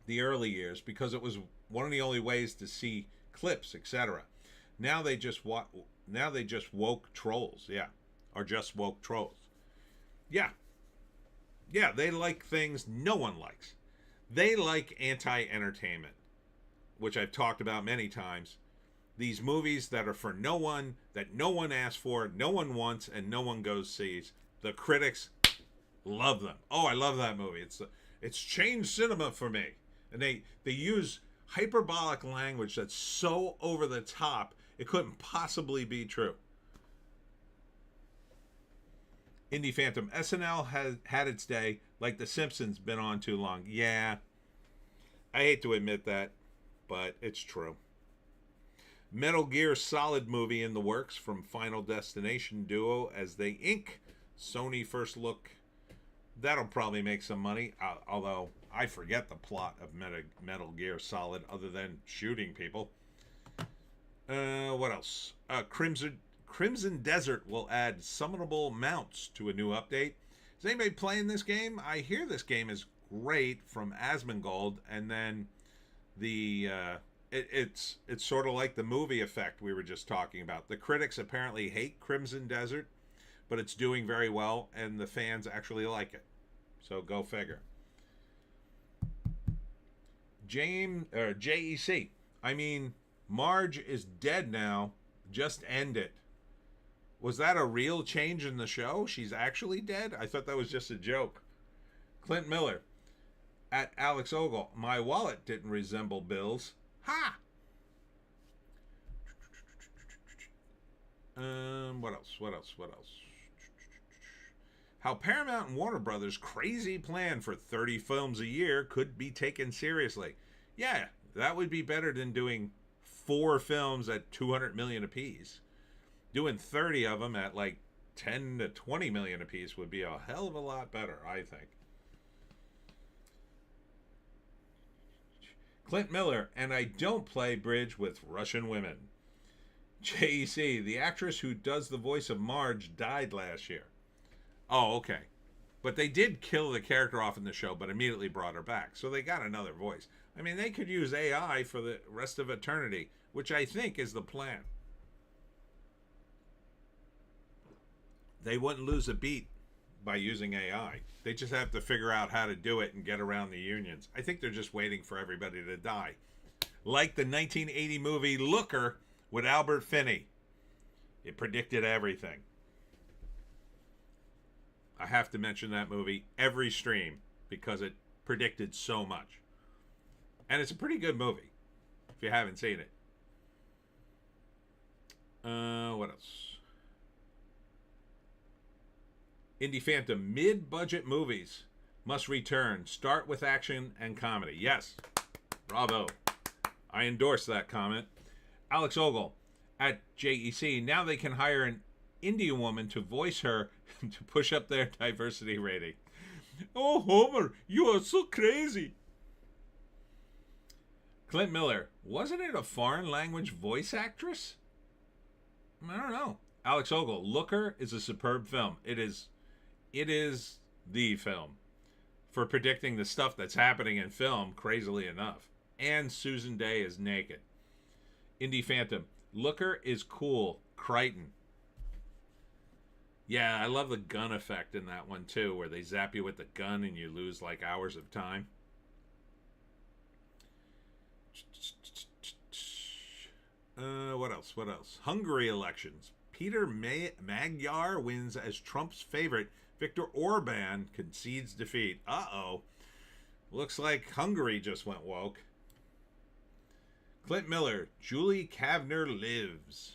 Speaker 1: The early years, because it was one of the only ways to see clips, etc. Now they just woke trolls, yeah, or just woke trolls. Yeah, they like things no one likes. They like anti-entertainment, which I've talked about many times. These movies that are for no one, that no one asks for, no one wants, and no one goes sees. The critics love them. Oh, I love that movie. It's changed cinema for me. And they use hyperbolic language that's so over the top, it couldn't possibly be true. Indie Phantom. SNL has had its day, like The Simpsons been on too long. Yeah, I hate to admit that, but it's true. Metal Gear Solid movie in the works from Final Destination duo as they ink Sony first look. That'll probably make some money, although I forget the plot of Metal Gear Solid other than shooting people. What else? Crimson Desert will add summonable mounts to a new update. Is anybody playing this game? I hear this game is great from Asmongold, and then it's sort of like the movie effect we were just talking about. The critics apparently hate Crimson Desert, but it's doing very well, and the fans actually like it. So go figure. JEC. I mean, Marge is dead now. Just end it. Was that a real change in the show? She's actually dead? I thought that was just a joke. Clint Miller. At Alex Ogle. My wallet didn't resemble Bill's. Ha! What else? How Paramount and Warner Brothers' crazy plan for 30 films a year could be taken seriously. Yeah, that would be better than doing 4 films at 200 million apiece. Doing 30 of them at like 10 to 20 million apiece would be a hell of a lot better, I think. Clint Miller, and I don't play bridge with Russian women. JEC, the actress who does the voice of Marge died last year. Oh, okay. But they did kill the character off in the show, but immediately brought her back. So they got another voice. I mean, they could use AI for the rest of eternity, which I think is the plan. They wouldn't lose a beat by using AI. They just have to figure out how to do it and get around the unions. I think they're just waiting for everybody to die. Like the 1980 movie Looker with Albert Finney. It predicted everything. I have to mention that movie every stream because it predicted so much. And it's a pretty good movie if you haven't seen it. What else? Indie Phantom, mid-budget movies must return. Start with action and comedy. Yes. Bravo. I endorse that comment. Alex Ogle at JEC. Now they can hire an Indian woman to voice her to push up their diversity rating. Oh, Homer, you are so crazy. Clint Miller, wasn't it a foreign language voice actress? I don't know. Alex Ogle, Looker is a superb film. It is the film for predicting the stuff that's happening in film, crazily enough. And Susan Day is naked. Indie Phantom, Looker is cool. Crichton. Yeah, I love the gun effect in that one too, where they zap you with the gun and you lose like hours of time. What else? What else? Hungary elections. Peter Magyar wins as Trump's favorite. Viktor Orban concedes defeat. Uh-oh. Looks like Hungary just went woke. Clint Miller. Julie Kavner lives.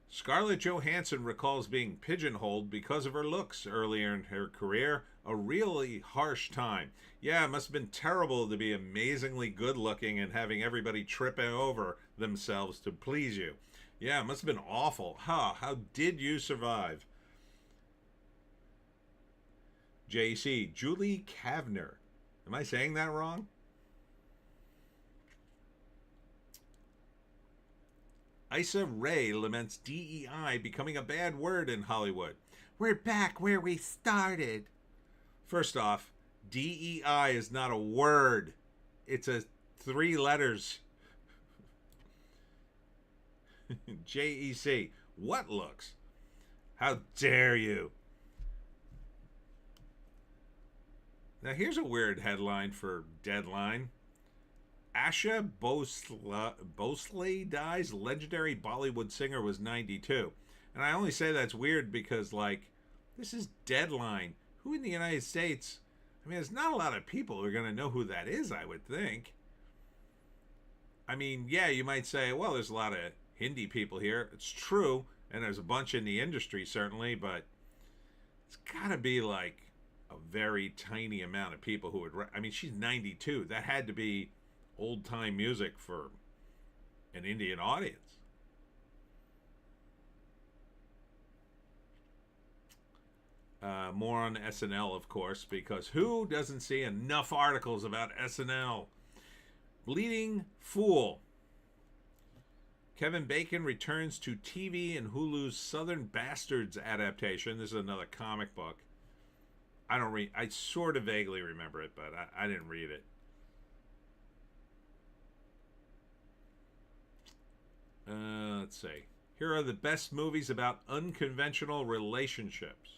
Speaker 1: Scarlett Johansson recalls being pigeonholed because of her looks earlier in her career. A really harsh time. Yeah, it must have been terrible to be amazingly good looking and having everybody tripping over themselves to please you. Yeah, it must have been awful. How did you survive? JC, Julie Kavner. Am I saying that wrong? Issa Rae laments DEI becoming a bad word in Hollywood. We're back where we started. First off, DEI is not a word. It's 3 letters. JEC. What looks? How dare you? Now here's a weird headline for Deadline. Asha Bhosle dies. Legendary Bollywood singer, was 92. And I only say that's weird because, like, this is Deadline. Who in the United States? I mean, there's not a lot of people who are going to know who that is, I would think. I mean, yeah, you might say, well, there's a lot of Hindi people here. It's true. And there's a bunch in the industry, certainly. But it's got to be, like, a very tiny amount of people who would... I mean, she's 92. That had to be old-time music for an Indian audience. More on SNL, of course, because who doesn't see enough articles about SNL? Bleeding Fool. Kevin Bacon returns to TV in Hulu's Southern Bastards adaptation. This is another comic book. I sort of vaguely remember it, but I didn't read it. Let's see. Here are the best movies about unconventional relationships.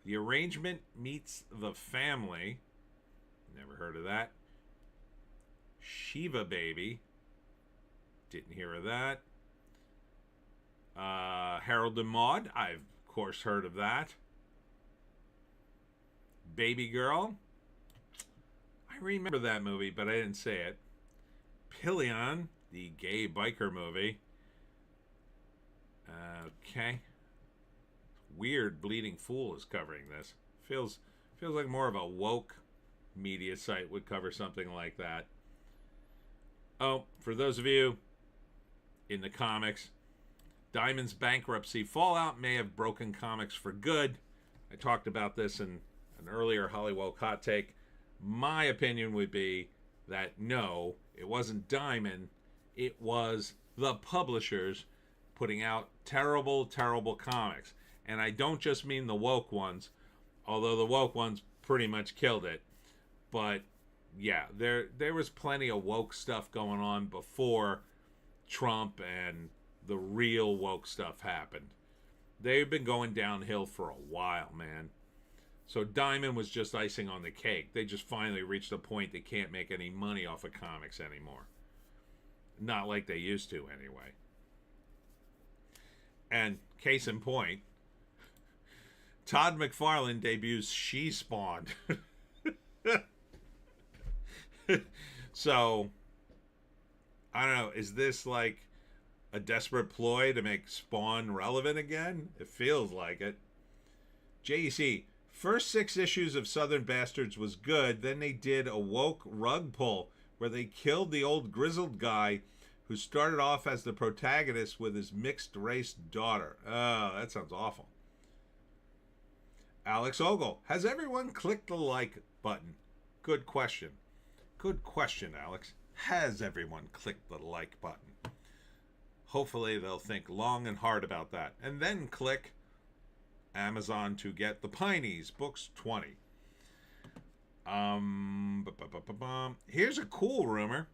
Speaker 1: The Arrangement Meets the Family. Never heard of that. Shiva Baby. Didn't hear of that. Harold and Maude. I've, of course, heard of that. Baby Girl. I remember that movie, but I didn't say it. Pillion, the gay biker movie. Okay. Weird Bleeding Fool is covering this. Feels like more of a woke media site would cover something like that. Oh, for those of you in the comics, Diamond's bankruptcy fallout may have broken comics for good. I talked about this in an earlier Hollywoke hot take. My opinion would be that no, it wasn't Diamond. It was the publishers putting out terrible, terrible comics. And I don't just mean the woke ones. Although the woke ones pretty much killed it. But yeah, there was plenty of woke stuff going on before Trump and the real woke stuff happened. They've been going downhill for a while, man. So Diamond was just icing on the cake. They just finally reached a point they can't make any money off of comics anymore. Not like they used to, anyway. And case in point, Todd McFarlane debuts She Spawned. So, I don't know. Is this like a desperate ploy to make Spawn relevant again? It feels like it. JEC, first 6 issues of Southern Bastards was good. Then they did a woke rug pull where they killed the old grizzled guy who started off as the protagonist with his mixed race daughter. Oh, that sounds awful. Alex Ogle, has everyone clicked the like button? Good question. Good question, Alex. Has everyone clicked the like button? Hopefully they'll think long and hard about that. And then click Amazon to get the Pineys, books 20. Here's a cool rumor,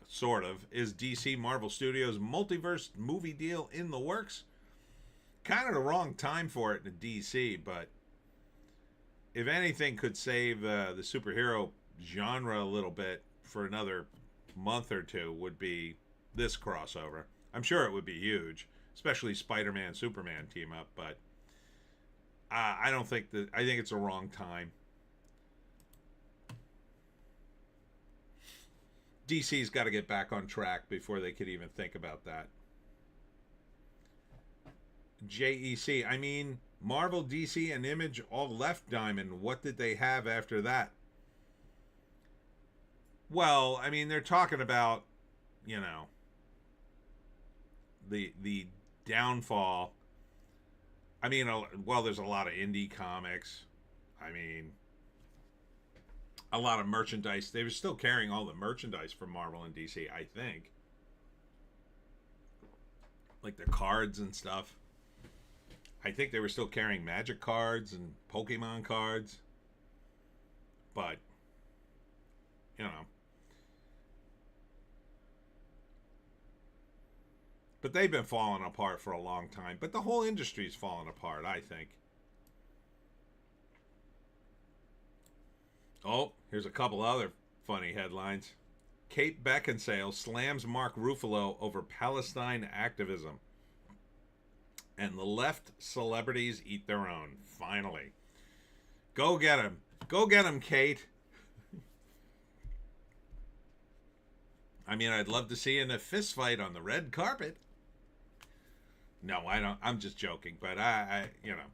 Speaker 1: sort of. Is DC Marvel Studios multiverse movie deal in the works? Kind of the wrong time for it in DC, but if anything could save the superhero genre a little bit for another month or two, would be this crossover. I'm sure it would be huge, especially Spider-Man Superman team up, but I don't think that. I think it's a wrong time. DC's got to get back on track before they could even think about that. JEC, I mean, Marvel, DC, and Image all left Diamond. What did they have after that? Well, I mean, they're talking about, you know, the downfall. I mean, well, there's a lot of indie comics. I mean, a lot of merchandise. They were still carrying all the merchandise from Marvel and DC, I think. Like the cards and stuff. I think they were still carrying Magic cards and Pokemon cards. But, you know. But they've been falling apart for a long time. But the whole industry's fallen apart, I think. Oh, here's a couple other funny headlines. Kate Beckinsale slams Mark Ruffalo over Palestine activism. And the left celebrities eat their own, finally. Go get him. Go get him, Kate. I mean, I'd love to see you in a fist fight on the red carpet. No, I don't. I'm just joking. But I you know,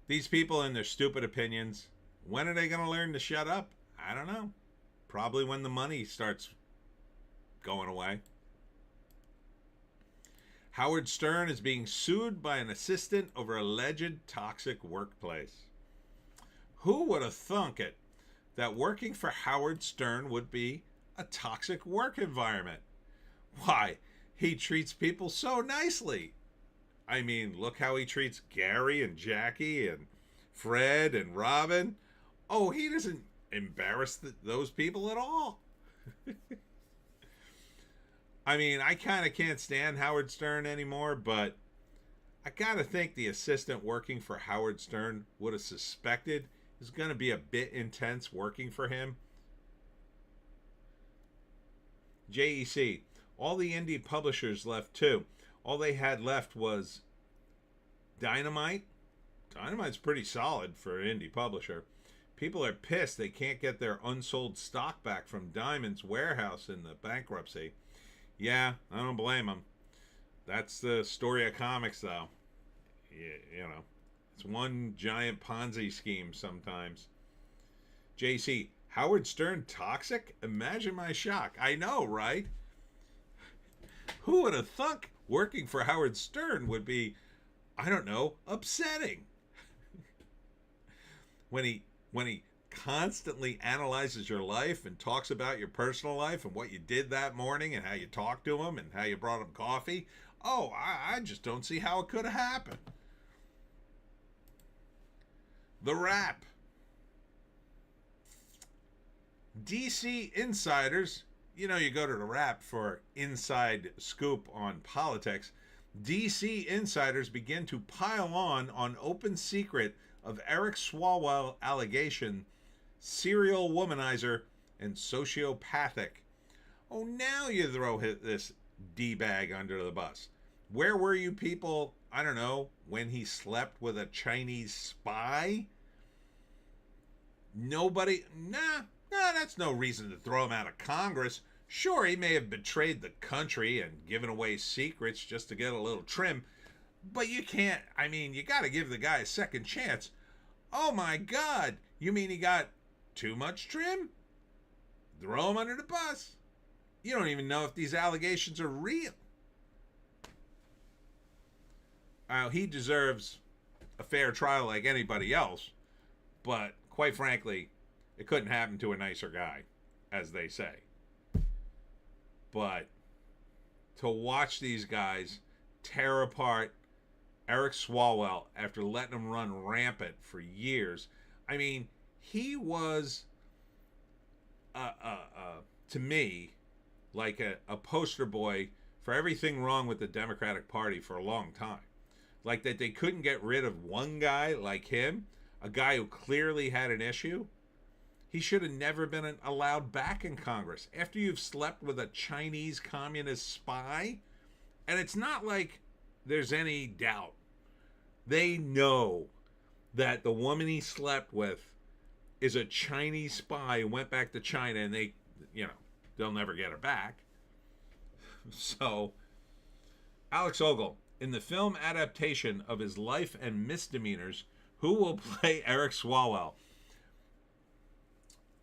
Speaker 1: these people and their stupid opinions, when are they going to learn to shut up? I don't know. Probably when the money starts going away. Howard Stern is being sued by an assistant over alleged toxic workplace. Who would have thunk it that working for Howard Stern would be a toxic work environment? Why, he treats people so nicely. I mean, look how he treats Gary and Jackie and Fred and Robin. Oh, he doesn't embarrass those people at all. I mean, I kind of can't stand Howard Stern anymore, but I got to think the assistant working for Howard Stern would have suspected it's going to be a bit intense working for him. JEC, all the indie publishers left too. All they had left was Dynamite. Dynamite's pretty solid for an indie publisher. People are pissed they can't get their unsold stock back from Diamond's warehouse in the bankruptcy. Yeah, I don't blame them. That's the story of comics, though. You know, it's one giant Ponzi scheme sometimes. JC, Howard Stern toxic? Imagine my shock. I know, right? Who would have thunk working for Howard Stern would be, I don't know, upsetting? When he constantly analyzes your life and talks about your personal life and what you did that morning and how you talked to him and how you brought him coffee. Oh, I just don't see how it could have happened. The Wrap. DC insiders, you know, you go to The Wrap for inside scoop on politics. DC insiders begin to pile on open secret of Eric Swalwell allegation, serial womanizer, and sociopathic. Oh, now you throw this D-bag under the bus. Where were you people, I don't know, when he slept with a Chinese spy? Nobody, nah, that's no reason to throw him out of Congress. Sure, he may have betrayed the country and given away secrets just to get a little trim, but you can't, I mean, you got to give the guy a second chance. Oh my God, you mean he got too much trim? Throw him under the bus. You don't even know if these allegations are real. He deserves a fair trial like anybody else, but quite frankly, it couldn't happen to a nicer guy, as they say. But to watch these guys tear apart Eric Swalwell after letting him run rampant for years, I mean, he was, to me, like a poster boy for everything wrong with the Democratic Party for a long time. Like that they couldn't get rid of one guy like him, a guy who clearly had an issue. He should have never been allowed back in Congress after you've slept with a Chinese communist spy. And it's not like there's any doubt. They know that the woman he slept with is a Chinese spy who went back to China, and they, you know, they'll never get her back. So, Alex Ogle, in the film adaptation of his life and misdemeanors, who will play Eric Swalwell?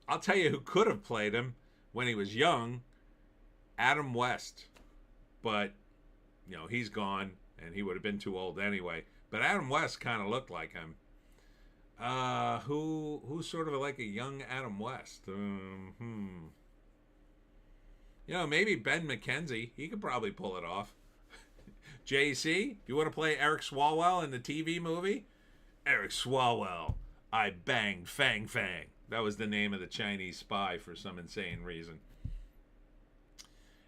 Speaker 1: I'll tell you who could have played him when he was young, Adam West. But, you know, he's gone, and he would have been too old anyway. But Adam West kind of looked like him. Who's sort of like a young Adam West? You know, maybe Ben McKenzie. He could probably pull it off. JC, you want to play Eric Swalwell in the TV movie? Eric Swalwell, I banged Fang Fang. That was the name of the Chinese spy for some insane reason.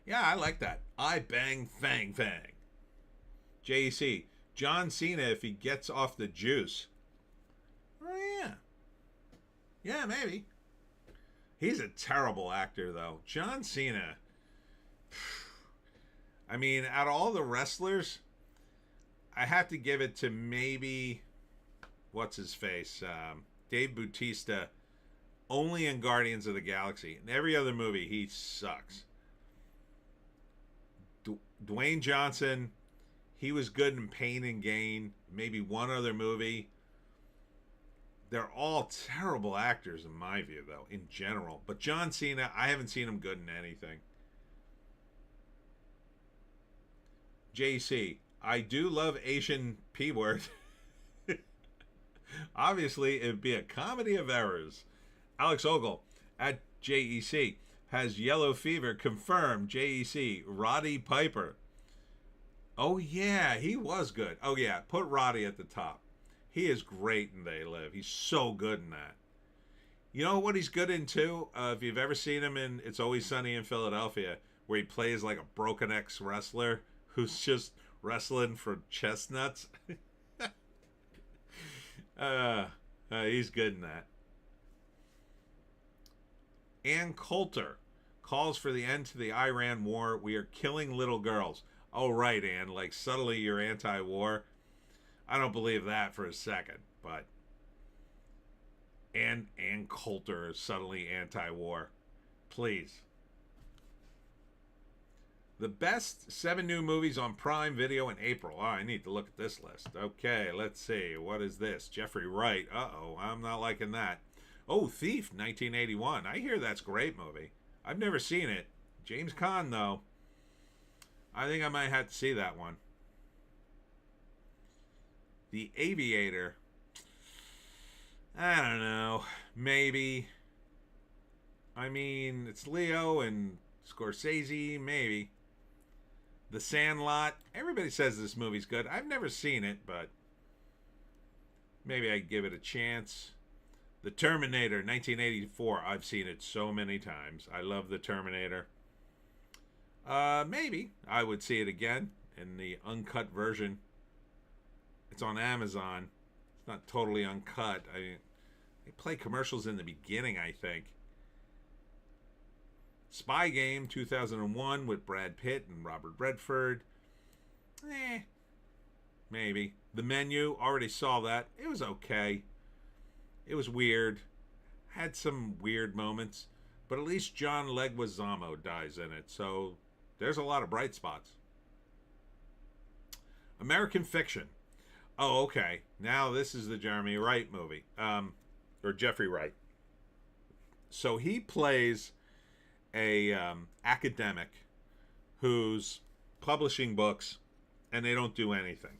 Speaker 1: Yeah, I like that. I banged Fang Fang. JC, John Cena if he gets off the juice. Oh, yeah. Yeah, maybe. He's a terrible actor, though. John Cena. I mean, out of all the wrestlers, I have to give it to maybe, what's his face? Dave Bautista, only in Guardians of the Galaxy. In every other movie, he sucks. Dwayne Johnson, he was good in Pain and Gain. Maybe one other movie. They're all terrible actors in my view, though, in general. But John Cena, I haven't seen him good in anything. JC, I do love Asian P-word. Obviously, it'd be a comedy of errors. Alex Ogle at JEC has yellow fever confirmed. JEC, Roddy Piper. Oh, yeah, he was good. Oh, yeah, put Roddy at the top. He is great in They Live. He's so good in that. You know what he's good in, too? If you've ever seen him in It's Always Sunny in Philadelphia, where he plays like a broken ex-wrestler who's just wrestling for chestnuts. He's good in that. Ann Coulter calls for the end to the Iran war. We are killing little girls. Oh, right, Ann. Like, subtly you're anti-war. I don't believe that for a second, but Ann Coulter is subtly anti-war. Please. The best 7 new movies on Prime Video in April. Oh, I need to look at this list. Okay, let's see. What is this? Jeffrey Wright. Uh-oh, I'm not liking that. Oh, Thief, 1981. I hear that's a great movie. I've never seen it. James Caan, though. I think I might have to see that one. The Aviator. I don't know. Maybe. I mean, it's Leo and Scorsese. Maybe. The Sandlot. Everybody says this movie's good. I've never seen it, but maybe I'd give it a chance. The Terminator, 1984. I've seen it so many times. I love The Terminator. Maybe I would see it again in the uncut version. It's on Amazon. It's not totally uncut. They play commercials in the beginning, I think. Spy Game, 2001, with Brad Pitt and Robert Redford. Maybe. The Menu, already saw that. It was okay. It was weird. Had some weird moments. But at least John Leguizamo dies in it. So there's a lot of bright spots. American Fiction. Oh, okay. Now this is the Jeremy Wright movie. Or Jeffrey Wright. So he plays a academic who's publishing books and they don't do anything.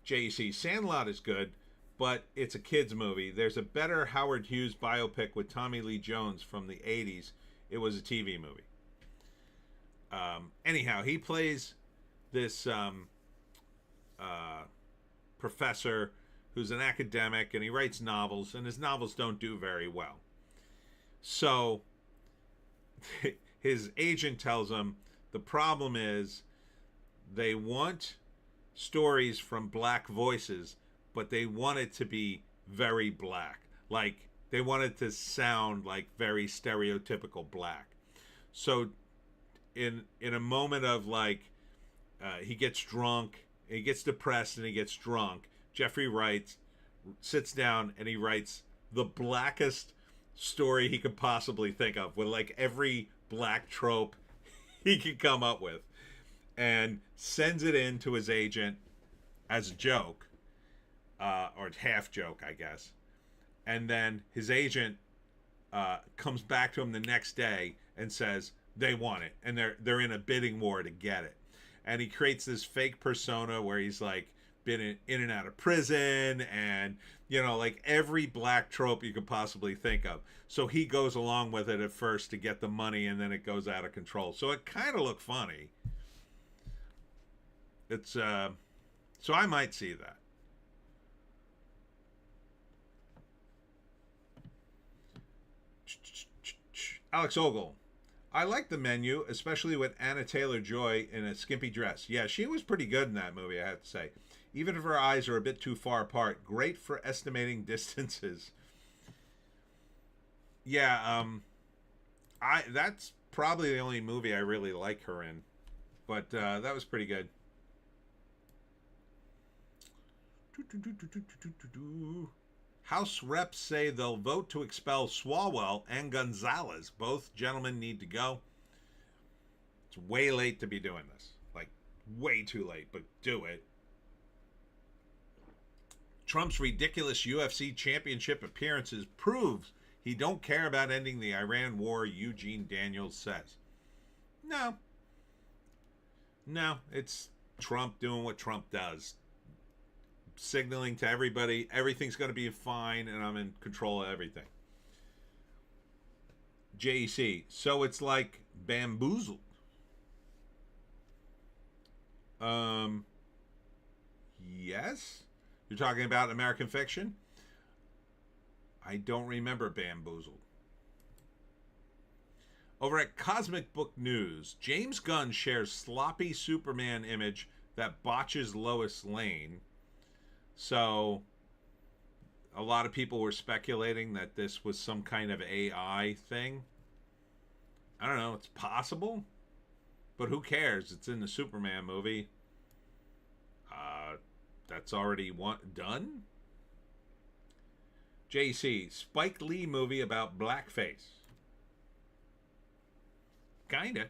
Speaker 1: JC, Sandlot is good, but it's a kid's movie. There's a better Howard Hughes biopic with Tommy Lee Jones from the 80s. It was a TV movie. Anyhow, he plays this professor who's an academic, and he writes novels, and his novels don't do very well. So his agent tells him the problem is they want stories from black voices, but they want it to be very black. Like, they want it to sound like very stereotypical black. So in a moment of like, he gets drunk, he gets depressed, and he gets drunk, Jeffrey Wright sits down and he writes the blackest story he could possibly think of, with like every black trope he could come up with, and sends it in to his agent as a joke, or half joke, I guess. And then his agent comes back to him the next day and says they want it, and they're in a bidding war to get it. And he creates this fake persona where he's like been in and out of prison, and like every black trope you could possibly think of. So he goes along with it at first to get the money, and then it goes out of control. So it kind of looked funny. It's so I might see that. Alex Ogle. I like The Menu, especially with Anna Taylor-Joy in a skimpy dress. Yeah, she was pretty good in that movie, I have to say. Even if her eyes are a bit too far apart. Great for estimating distances. Yeah, that's probably the only movie I really like her in. But that was pretty good. House reps say they'll vote to expel Swalwell and Gonzalez. Both gentlemen need to go. It's way late to be doing this. Like, way too late, but do it. Trump's ridiculous UFC championship appearances proves he don't care about ending the Iran war, Eugene Daniels says. No, it's Trump doing what Trump does. Signaling to everybody, everything's going to be fine and I'm in control of everything. JEC, so it's like bamboozled. Yes? You're talking about American Fiction? I don't remember Bamboozled. Over at Cosmic Book News, James Gunn shares sloppy Superman image that botches Lois Lane. So, a lot of people were speculating that this was some kind of AI thing. I don't know, it's possible. But who cares? It's in the Superman movie. That's already done. JC, Spike Lee movie about blackface. Kinda.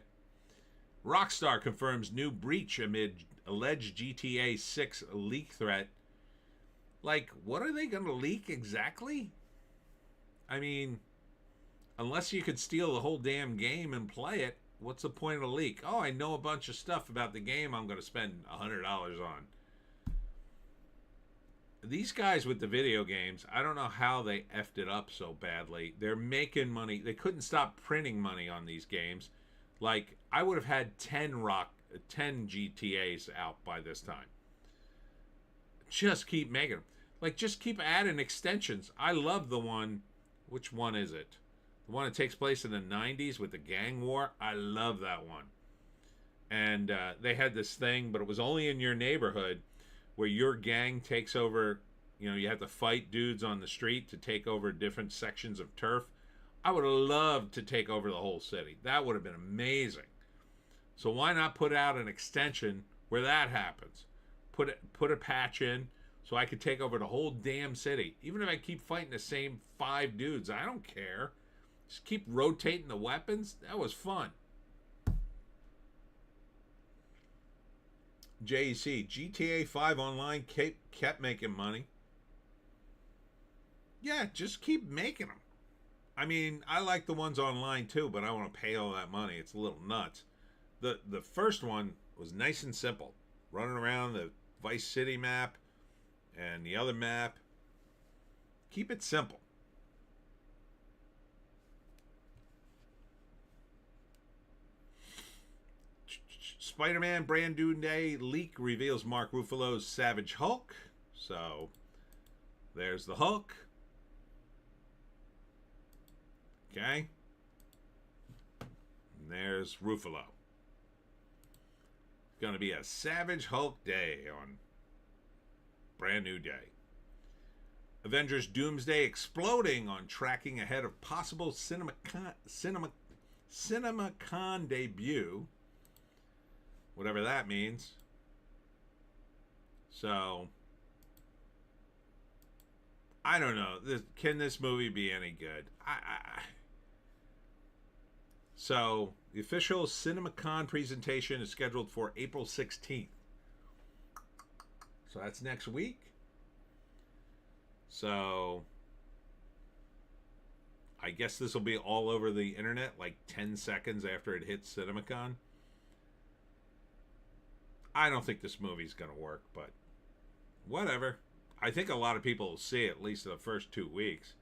Speaker 1: Rockstar confirms new breach amid alleged GTA 6 leak threat. Like, what are they going to leak exactly? I mean, unless you could steal the whole damn game and play it, what's the point of a leak? Oh, I know a bunch of stuff about the game I'm going to spend $100 on. These guys with the video games, I don't know how they effed it up so badly. They're making money. They couldn't stop printing money on these games. Like, I would have had 10 GTAs out by this time. just keep making them. Like, just keep adding extensions. I love the one. Which one is it? The one that takes place in the 90s with the gang war. I love that one. And they had this thing, but it was only in your neighborhood, where your gang takes over. You know, you have to fight dudes on the street to take over different sections of turf. I would have loved to take over the whole city. That would have been amazing. So why not put out an extension where that happens? Put a patch in so I could take over the whole damn city. Even if I keep fighting the same 5 dudes, I don't care. Just keep rotating the weapons. That was fun. JEC, GTA 5 Online kept making money. Yeah, just keep making them. I mean, I like the ones online too, but I want to pay all that money. It's a little nuts. The first one was nice and simple. Running around the Vice City map and the other map. Keep it simple. Spider-Man Brand New Day leak reveals Mark Ruffalo's Savage Hulk. So, there's the Hulk. Okay. And there's Ruffalo. It's going to be a Savage Hulk day on Brand New Day. Avengers Doomsday exploding on tracking ahead of possible CinemaCon debut. Whatever that means. So, I don't know. Can this movie be any good? So, the official CinemaCon presentation is scheduled for April 16th. So, that's next week. So, I guess this will be all over the internet like 10 seconds after it hits CinemaCon. I don't think this movie's going to work, but whatever. I think a lot of people will see it at least the first 2 weeks.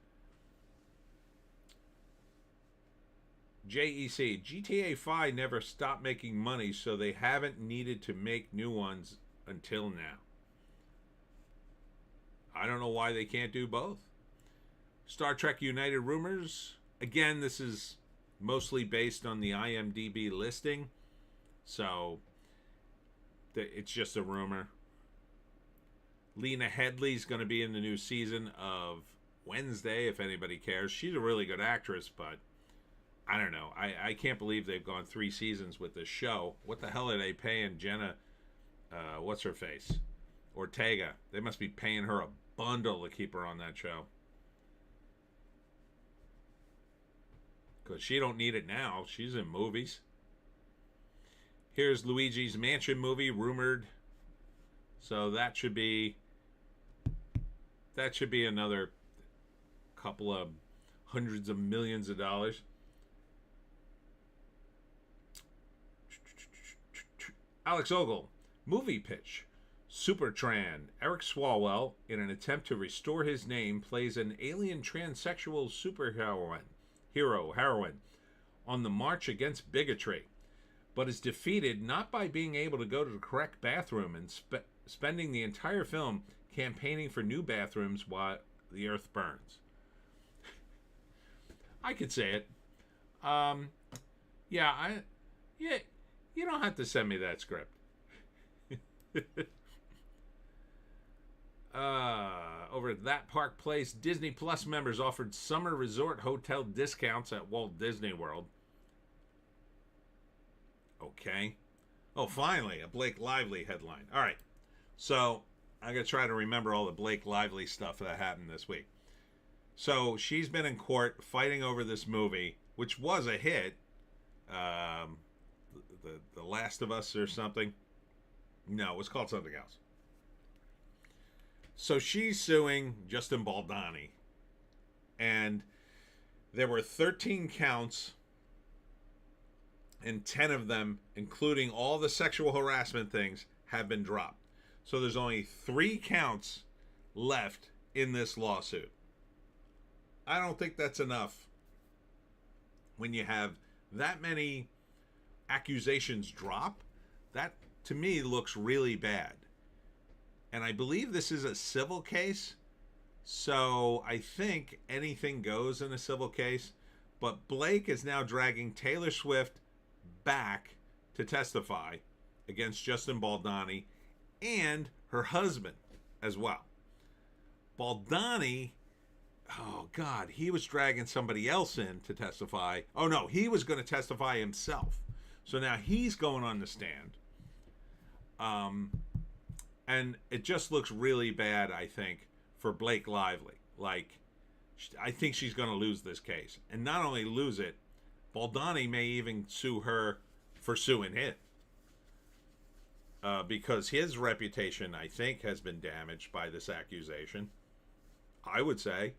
Speaker 1: JEC, GTA 5 never stopped making money, so they haven't needed to make new ones until now. I don't know why they can't do both. Star Trek United rumors. Again, this is mostly based on the IMDb listing, so it's just a rumor. Lena Headey's going to be in the new season of Wednesday, if anybody cares. She's a really good actress, but I don't know. I can't believe they've gone 3 seasons with this show. What the hell are they paying Jenna, what's her face? Ortega. They must be paying her a bundle to keep her on that show. Because she don't need it now. She's in movies. Here's Luigi's Mansion movie, rumored. So that should be another couple of hundreds of millions of dollars. Alex Ogle, movie pitch. Supertran. Eric Swalwell, in an attempt to restore his name, plays an alien transsexual heroine on the march against bigotry, but is defeated not by being able to go to the correct bathroom and spending the entire film campaigning for new bathrooms while the earth burns. I could say it. Yeah, you don't have to send me that script. Over at That Park Place, Disney Plus members offered summer resort hotel discounts at Walt Disney World. Okay. Oh, finally, a Blake Lively headline. All right. So, I'm going to try to remember all the Blake Lively stuff that happened this week. So, she's been in court fighting over this movie, which was a hit. The Last of Us or something. No, it was called something else. So, she's suing Justin Baldoni. And there were 13 counts, and 10 of them, including all the sexual harassment things, have been dropped. So there's only 3 counts left in this lawsuit. I don't think that's enough when you have that many accusations drop. That, to me, looks really bad. And I believe this is a civil case. So I think anything goes in a civil case. But Blake is now dragging Taylor Swift back to testify against Justin Baldoni and her husband as well. Baldoni, oh God, he was dragging somebody else in to testify. Oh no, he was going to testify himself. So now he's going on the stand. And it just looks really bad, I think, for Blake Lively. Like, I think she's going to lose this case. And not only lose it, Baldoni may even sue her for suing him. Because his reputation, I think, has been damaged by this accusation. I would say.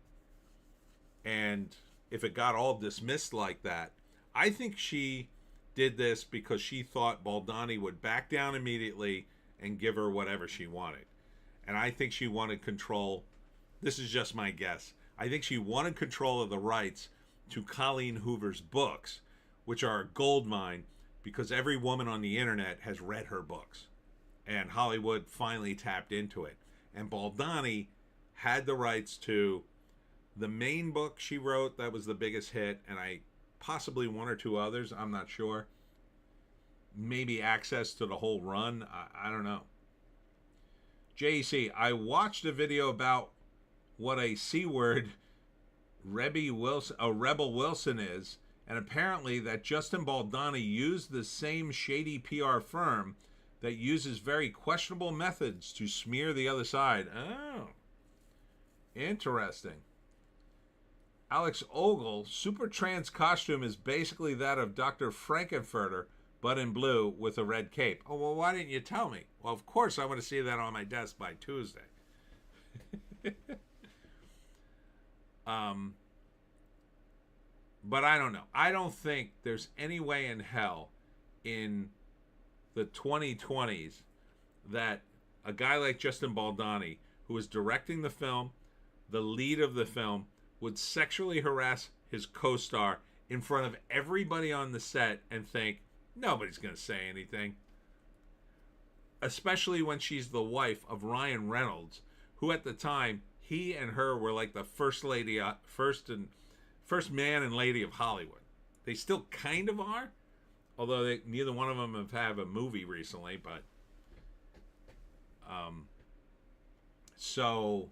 Speaker 1: And if it got all dismissed like that, I think she did this because she thought Baldoni would back down immediately and give her whatever she wanted. And I think she wanted control. This is just my guess. I think she wanted control of the rights to Colleen Hoover's books, which are a gold mine because every woman on the internet has read her books. And Hollywood finally tapped into it. And Baldoni had the rights to the main book she wrote that was the biggest hit, and possibly one or two others, I'm not sure. Maybe access to the whole run, I don't know. JEC, I watched a video about what a C-word Rebel Wilson is, and apparently that Justin Baldoni used the same shady PR firm that uses very questionable methods to smear the other side. Oh, interesting. Alex Ogle, Super Trans costume is basically that of Dr. Frankenfurter, but in blue with a red cape. Oh, well, why didn't you tell me? Well, of course I want to see that on my desk by Tuesday. But I don't know. I don't think there's any way in hell in the 2020s that a guy like Justin Baldoni, who is directing the film, the lead of the film, would sexually harass his co-star in front of everybody on the set and think nobody's going to say anything. Especially when she's the wife of Ryan Reynolds, who at the time, he and her were like the first man and lady of Hollywood. They still kind of are, although neither one of them have had a movie recently. But so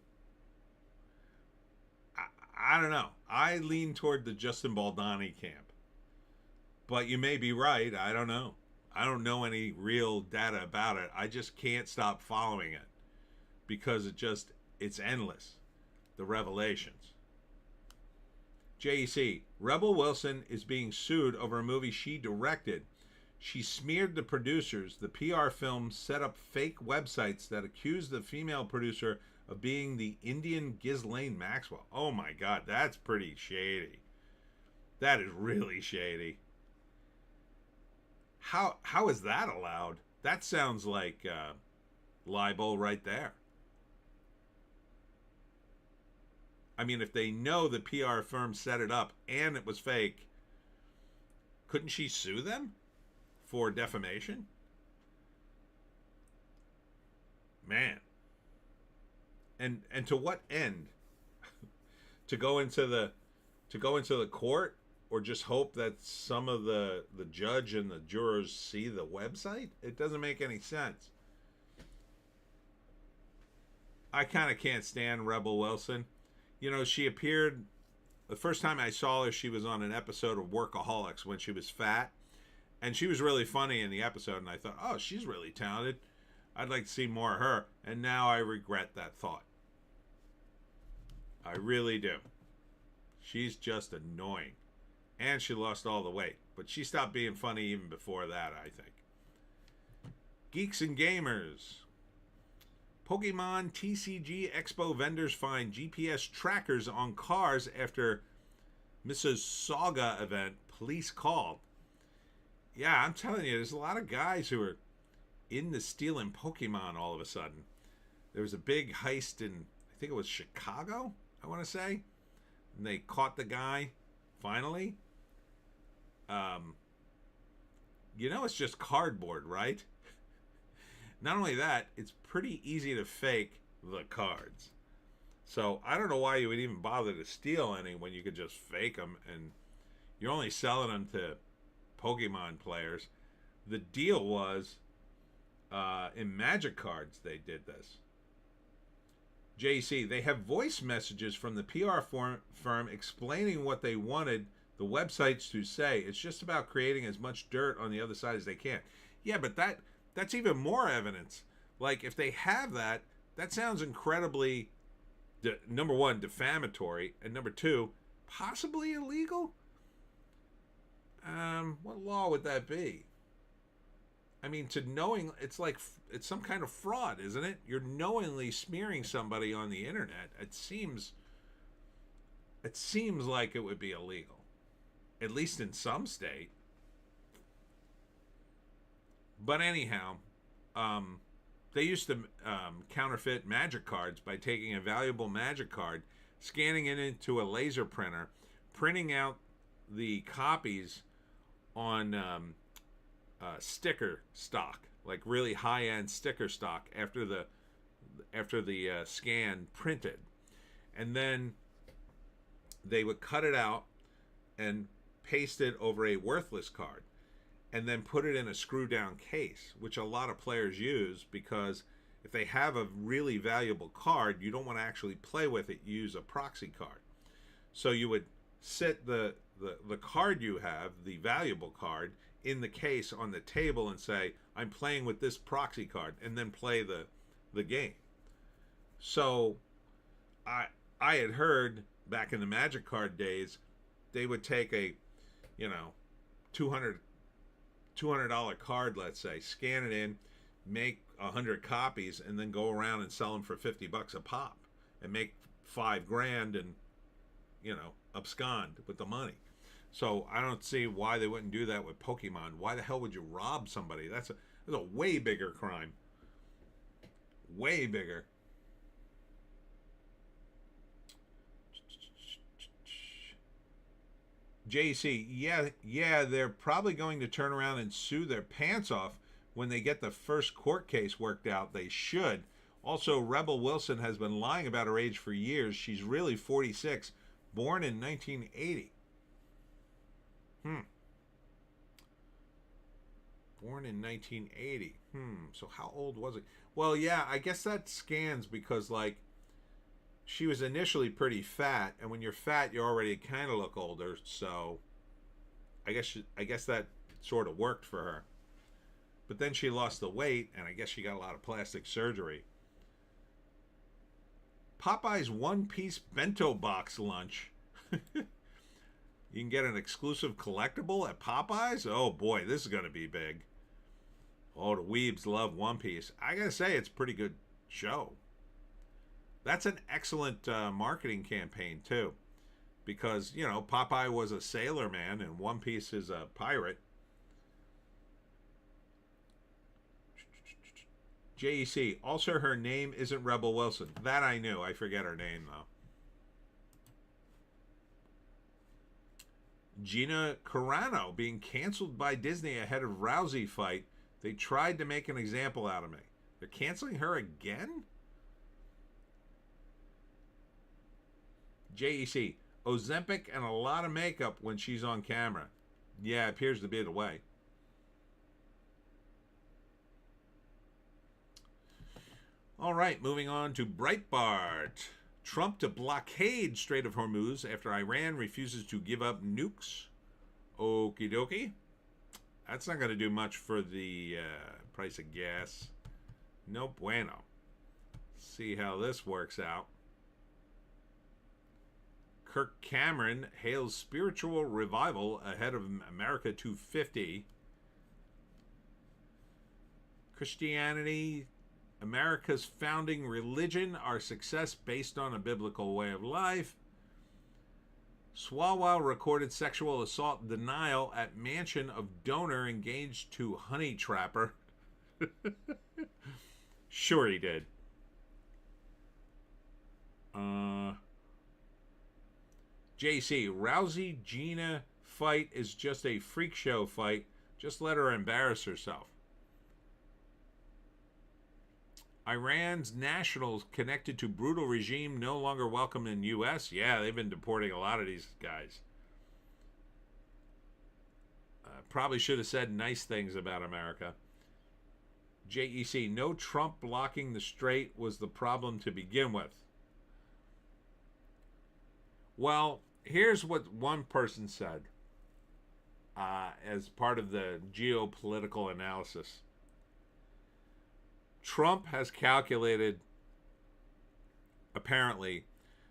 Speaker 1: I don't know. I lean toward the Justin Baldoni camp, but you may be right. I don't know. I don't know any real data about it. I just can't stop following it because it's endless. The revelations. JEC, Rebel Wilson is being sued over a movie she directed. She smeared the producers. The PR film set up fake websites that accused the female producer of being the Indian Ghislaine Maxwell. Oh my God, that's pretty shady. That is really shady. How is that allowed? That sounds like libel right there. I mean, if they know the PR firm set it up and it was fake, couldn't she sue them for defamation? Man. And to what end? to go into the court, or just hope that some of the judge and the jurors see the website? It doesn't make any sense. I kind of can't stand Rebel Wilson. You know, she appeared, the first time I saw her, she was on an episode of Workaholics when she was fat. And she was really funny in the episode. And I thought, oh, she's really talented. I'd like to see more of her. And now I regret that thought. I really do. She's just annoying. And she lost all the weight. But she stopped being funny even before that, I think. Geeks and Gamers. Pokemon TCG Expo vendors find GPS trackers on cars after Mississauga event. Police called. Yeah, I'm telling you, there's a lot of guys who are into stealing Pokemon all of a sudden. There was a big heist in, I think it was Chicago, I want to say. And they caught the guy, finally. You know, it's just cardboard, right? Not only that, it's pretty easy to fake the cards. So I don't know why you would even bother to steal any when you could just fake them, and you're only selling them to Pokemon players. The deal was in Magic cards they did this. JC, they have voice messages from the PR firm explaining what they wanted the websites to say. It's just about creating as much dirt on the other side as they can. Yeah, but that's even more evidence. Like, if they have that, that sounds incredibly, number one, defamatory, and number two, possibly illegal? What law would that be? I mean, it's like, it's some kind of fraud, isn't it? You're knowingly smearing somebody on the internet. It seems like it would be illegal, at least in some state. But anyhow, they used to counterfeit Magic cards by taking a valuable Magic card, scanning it into a laser printer, printing out the copies on sticker stock, like really high-end sticker stock after the scan printed, and then they would cut it out and paste it over a worthless card, and then put it in a screw-down case, which a lot of players use because if they have a really valuable card, you don't want to actually play with it. You use a proxy card. So you would sit the card you have, the valuable card, in the case on the table and say, I'm playing with this proxy card, and then play the game. So I had heard back in the Magic card days, they would take a, $200 card, let's say, scan it in, make 100 copies, and then go around and sell them for $50 a pop and make $5,000 and, abscond with the money. So I don't see why they wouldn't do that with Pokemon. Why the hell would you rob somebody? That's a way bigger crime. Way bigger. JC, yeah, they're probably going to turn around and sue their pants off when they get the first court case worked out. They should. Also, Rebel Wilson has been lying about her age for years. She's really 46, born in 1980. Born in 1980. So how old was it? Well, yeah, I guess that scans because, like, she was initially pretty fat, and when you're fat, you already kind of look older, so I guess that sort of worked for her. But then she lost the weight, and I guess she got a lot of plastic surgery. Popeye's one-piece bento box lunch. You can get an exclusive collectible at Popeyes? Oh boy, this is going to be big. Oh, the weebs love One Piece. I gotta say, it's a pretty good show. That's an excellent marketing campaign, too. Because, Popeye was a sailor man and One Piece is a pirate. JEC. Also, her name isn't Rebel Wilson. That I knew. I forget her name, though. Gina Carano being canceled by Disney ahead of Rousey fight. They tried to make an example out of me. They're canceling her again? JEC. Ozempic and a lot of makeup when she's on camera. Yeah, appears to be the way. All right, moving on to Breitbart. Trump to blockade Strait of Hormuz after Iran refuses to give up nukes. Okie dokie. That's not going to do much for the price of gas. No bueno. See how this works out. Kirk Cameron hails spiritual revival ahead of America 250. Christianity, America's founding religion, our success based on a biblical way of life. Swalwell recorded sexual assault denial at mansion of donor engaged to honey trapper. Sure he did. JC, Rousey Gina fight is just a freak show fight. Just let her embarrass herself. Iran's nationals connected to brutal regime no longer welcome in U.S. Yeah, they've been deporting a lot of these guys. Probably should have said nice things about America. JEC, no Trump blocking the strait was the problem to begin with. Well, here's what one person said as part of the geopolitical analysis. Trump has calculated, apparently,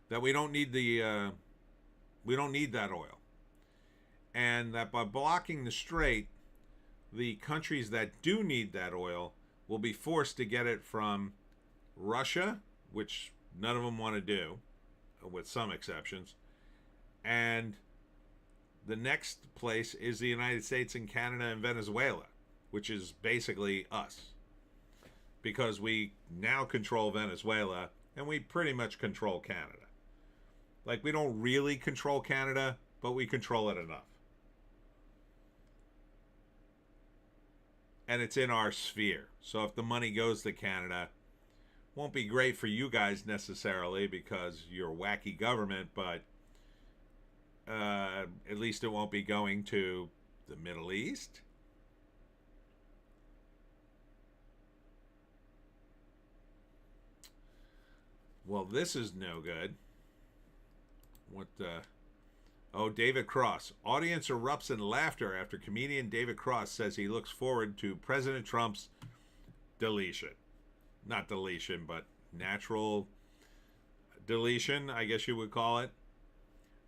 Speaker 1: that we don't need that oil, and that by blocking the strait, the countries that do need that oil will be forced to get it from Russia, which none of them want to do, with some exceptions, and the next place is the United States and Canada and Venezuela, which is basically us, because we now control Venezuela and we pretty much control Canada. Like, we don't really control Canada, but we control it enough. And it's in our sphere. So if the money goes to Canada, won't be great for you guys necessarily because you're wacky government, but at least it won't be going to the Middle East. Well, this is no good. What the... Oh, David Cross. Audience erupts in laughter after comedian David Cross says he looks forward to President Trump's deletion. Not deletion, but natural deletion, I guess you would call it.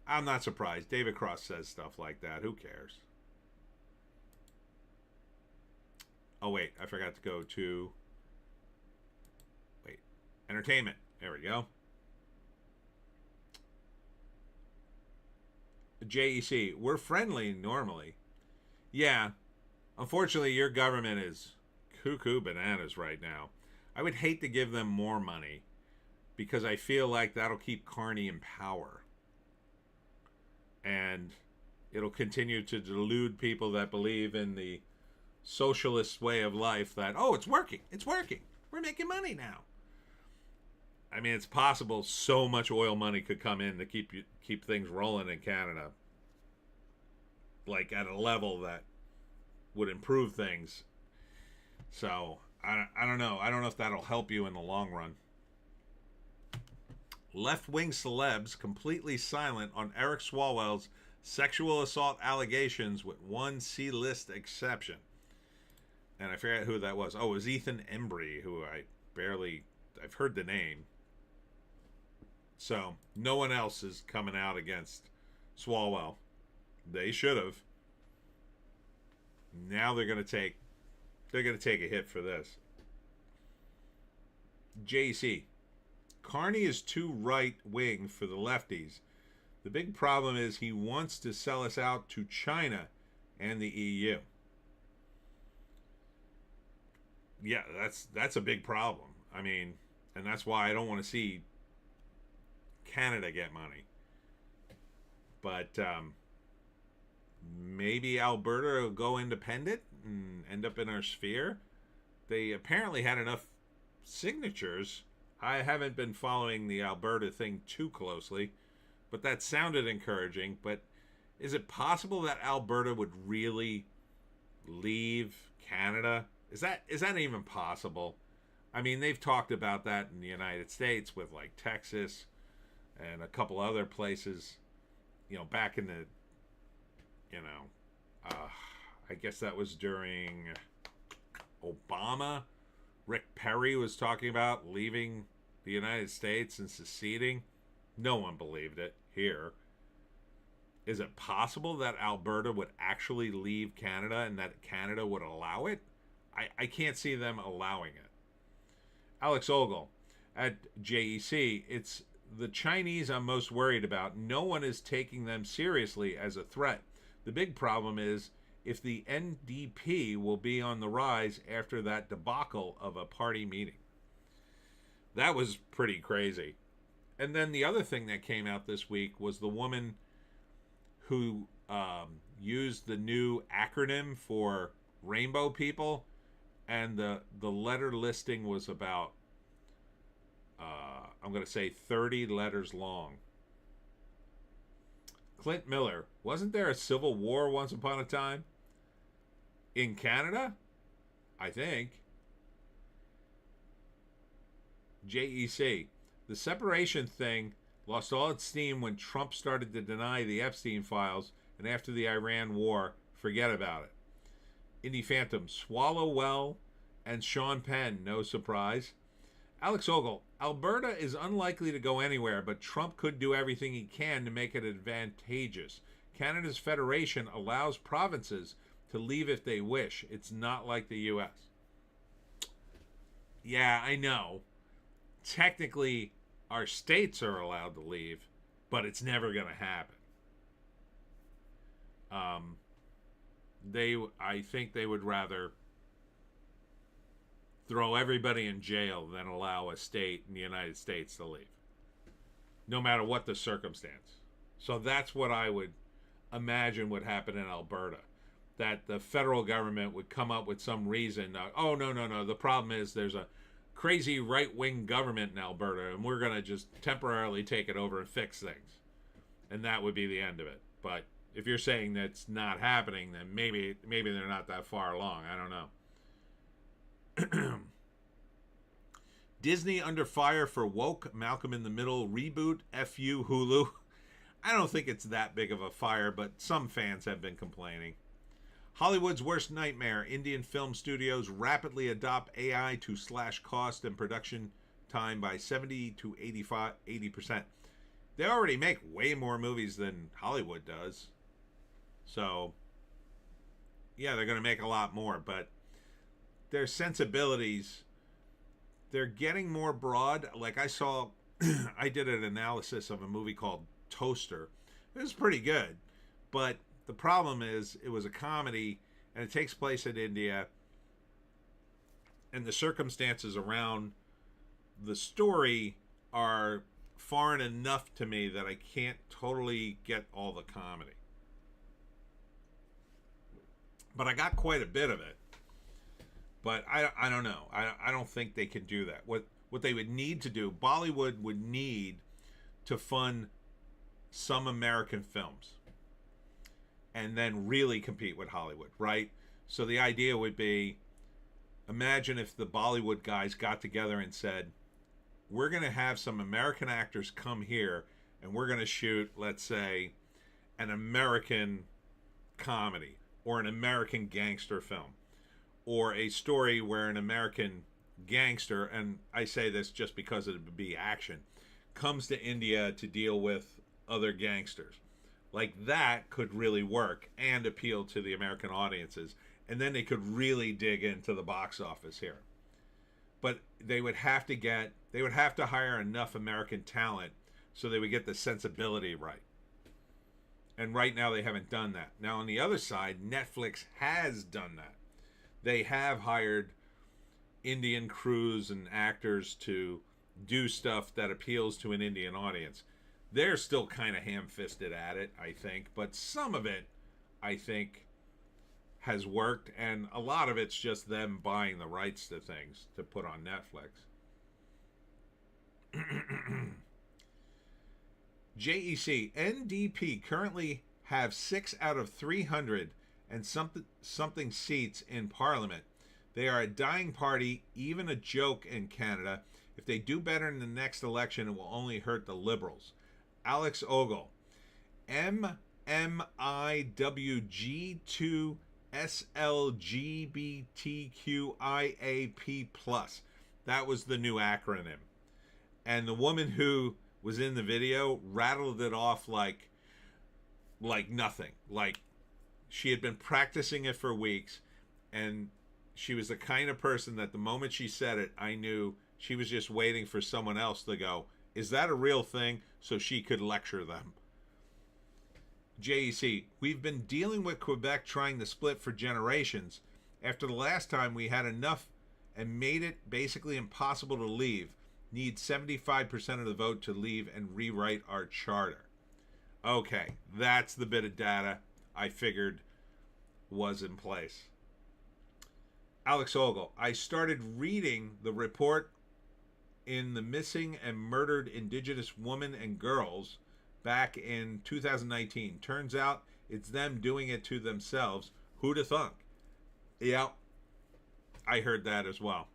Speaker 1: I'm not surprised. David Cross says stuff like that. Who cares? Oh, wait. I forgot to go to... Wait. Entertainment. There we go. JEC. We're friendly normally. Yeah. Unfortunately, your government is cuckoo bananas right now. I would hate to give them more money because I feel like that'll keep Carney in power. And it'll continue to delude people that believe in the socialist way of life that, oh, it's working. It's working. We're making money now. I mean, it's possible so much oil money could come in to keep things rolling in Canada. Like at a level that would improve things. So, I don't know. I don't know if that'll help you in the long run. Left-wing celebs completely silent on Eric Swalwell's sexual assault allegations with one C-list exception. And I forget who that was. Oh, it was Ethan Embry, who I've heard the name. So, no one else is coming out against Swalwell. They should have. Now they're going to take a hit for this. JC. Carney is too right-wing for the lefties. The big problem is he wants to sell us out to China and the EU. Yeah, that's a big problem. I mean, and that's why I don't want to see Canada get money. But maybe Alberta will go independent and end up in our sphere. They apparently had enough signatures. I haven't been following the Alberta thing too closely, but that sounded encouraging. But is it possible that Alberta would really leave Canada? Is that even possible? I mean, they've talked about that in the United States with like Texas and a couple other places, back in the, I guess that was during Obama. Rick Perry was talking about leaving the United States and seceding. No one believed it here. Is it possible that Alberta would actually leave Canada and that Canada would allow it? I can't see them allowing it. Alex Ogle at JEC, it's the Chinese I'm most worried about. No one is taking them seriously as a threat. The big problem is if the NDP will be on the rise after that debacle of a party meeting. That was pretty crazy. And then the other thing that came out this week was the woman who used the new acronym for rainbow people, and the letter listing was about I'm going to say 30 letters long. Clint Miller, wasn't there a civil war once upon a time? In Canada? I think. JEC, the separation thing lost all its steam when Trump started to deny the Epstein files, and after the Iran war, forget about it. Indie Phantom, swallow well, and Sean Penn, no surprise. Alex Ogle, Alberta is unlikely to go anywhere, but Trump could do everything he can to make it advantageous. Canada's federation allows provinces to leave if they wish. It's not like the U.S. Yeah, I know. Technically, our states are allowed to leave, but it's never going to happen. I think they would rather throw everybody in jail than allow a state in the United States to leave, no matter what the circumstance. So that's what I would imagine would happen in Alberta, that the federal government would come up with some reason. Oh, no. The problem is there's a crazy right-wing government in Alberta, and we're going to just temporarily take it over and fix things. And that would be the end of it. But if you're saying that's not happening, then maybe they're not that far along. I don't know. Disney under fire for woke Malcolm in the Middle reboot. FU Hulu. I don't think it's that big of a fire, but some fans have been complaining. Hollywood's worst nightmare. Indian film studios rapidly adopt AI to slash cost and production time by 70 to 80%. They already make way more movies than Hollywood does. So, yeah, they're going to make a lot more, but their sensibilities, they're getting more broad. Like I saw, I did an analysis of a movie called Toaster. It was pretty good, but the problem is it was a comedy and it takes place in India, and the circumstances around the story are foreign enough to me that I can't totally get all the comedy. But I got quite a bit of it. But I don't know. I don't think they can do that. What they would need to do, Bollywood would need to fund some American films and then really compete with Hollywood, right? So the idea would be, imagine if the Bollywood guys got together and said, we're going to have some American actors come here and we're going to shoot, let's say, an American comedy or an American gangster film, or a story where an American gangster, and I say this just because it would be action, comes to India to deal with other gangsters. Like that could really work and appeal to the American audiences, and then they could really dig into the box office here. But they would have to hire enough American talent so they would get the sensibility right. And right now they haven't done that. Now on the other side, Netflix has done that. They have hired Indian crews and actors to do stuff that appeals to an Indian audience. They're still kind of ham-fisted at it, I think, but some of it, I think, has worked, and a lot of it's just them buying the rights to things to put on Netflix. JEC, NDP currently have 6 out of 300 and something seats in Parliament. They are a dying party, even a joke in Canada. If they do better in the next election, it will only hurt the Liberals. Alex Ogle, MMIWG2SLGBTQIAP+. That was the new acronym. And the woman who was in the video rattled it off like nothing. Like she had been practicing it for weeks, and she was the kind of person that the moment she said it, I knew she was just waiting for someone else to go, is that a real thing? So she could lecture them. JEC, we've been dealing with Quebec trying to split for generations. After the last time we had enough and made it basically impossible to leave. Need 75% of the vote to leave and rewrite our charter. Okay, that's the bit of data I figured was in place. Alex Ogle, I started reading the report in the missing and murdered indigenous women and girls back in 2019. Turns out it's them doing it to themselves. Who'd have thunk? Yeah, I heard that as well.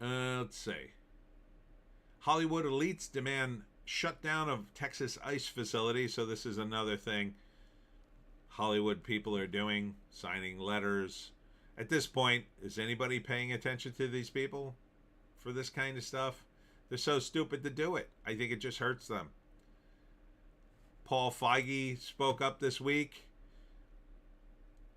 Speaker 1: Let's see. Hollywood elites demand shutdown of Texas ice facility. So this is another thing Hollywood people are doing, signing letters. At this point, is anybody paying attention to these people for this kind of stuff? They're so stupid to do it. I think it just hurts them. Paul Feige spoke up this week,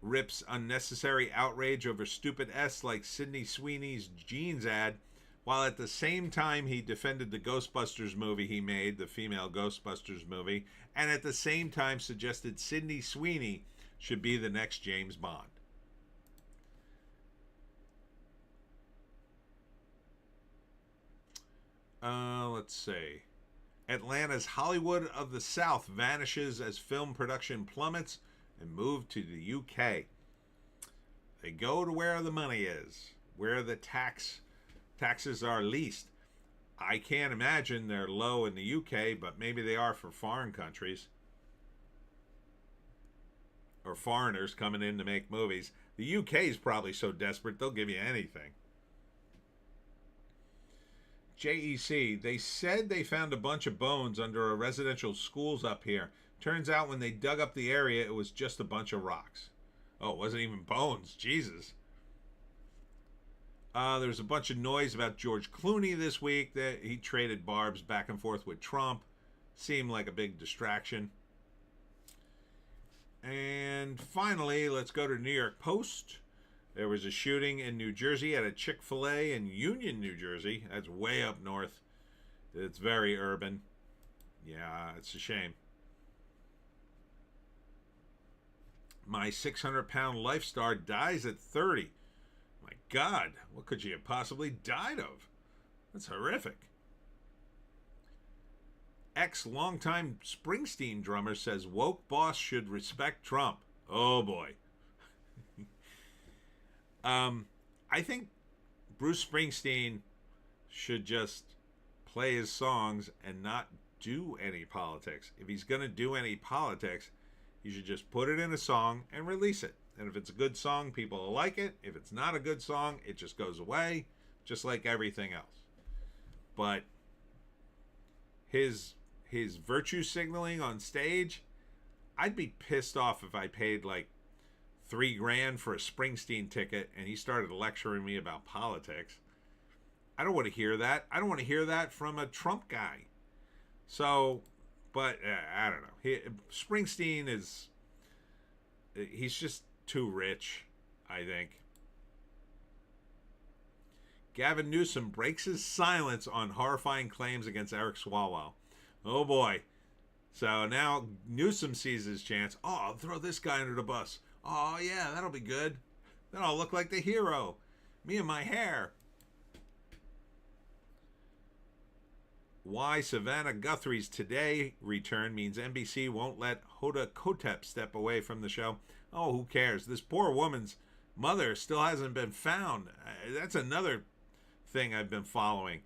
Speaker 1: rips unnecessary outrage over stupid S like Sydney Sweeney's jeans ad, while at the same time he defended the Ghostbusters movie he made, the female Ghostbusters movie, and at the same time suggested Sydney Sweeney should be the next James Bond. Let's see. Atlanta's Hollywood of the South vanishes as film production plummets and move to the UK. They go to where the money is, where the taxes are least. I can't imagine they're low in the UK, but maybe they are for foreign countries or foreigners coming in to make movies. The UK is probably so desperate they'll give you anything. JEC, they said they found a bunch of bones under a residential schools up here. Turns out when they dug up the area, it was just a bunch of rocks. Oh, it wasn't even bones. Jesus. There's a bunch of noise about George Clooney this week that he traded barbs back and forth with Trump. Seemed like a big distraction. And finally, let's go to New York Post. There was a shooting in New Jersey at a Chick-fil-A in Union, New Jersey. That's way up north. It's very urban. Yeah, it's a shame. My 600-pound life star dies at 30. My God, what could she have possibly died of? That's horrific. Ex-longtime Springsteen drummer says woke boss should respect Trump. Oh boy. I think Bruce Springsteen should just play his songs and not do any politics. If he's going to do any politics, he should just put it in a song and release it. And if it's a good song, people will like it. If it's not a good song, it just goes away, just like everything else. But his virtue signaling on stage, I'd be pissed off if I paid like $3,000 for a Springsteen ticket and he started lecturing me about politics. I don't want to hear that. I don't want to hear that from a Trump guy. So, but I don't know. Springsteen he's just too rich, I think. Gavin Newsom breaks his silence on horrifying claims against Eric Swalwell. Oh boy. So now Newsom sees his chance. Oh, I'll throw this guy under the bus. Oh, yeah, that'll be good. Then I'll look like the hero. Me and my hair. Why Savannah Guthrie's Today return means NBC won't let Hoda Kotep step away from the show. Oh, who cares? This poor woman's mother still hasn't been found. That's another thing I've been following.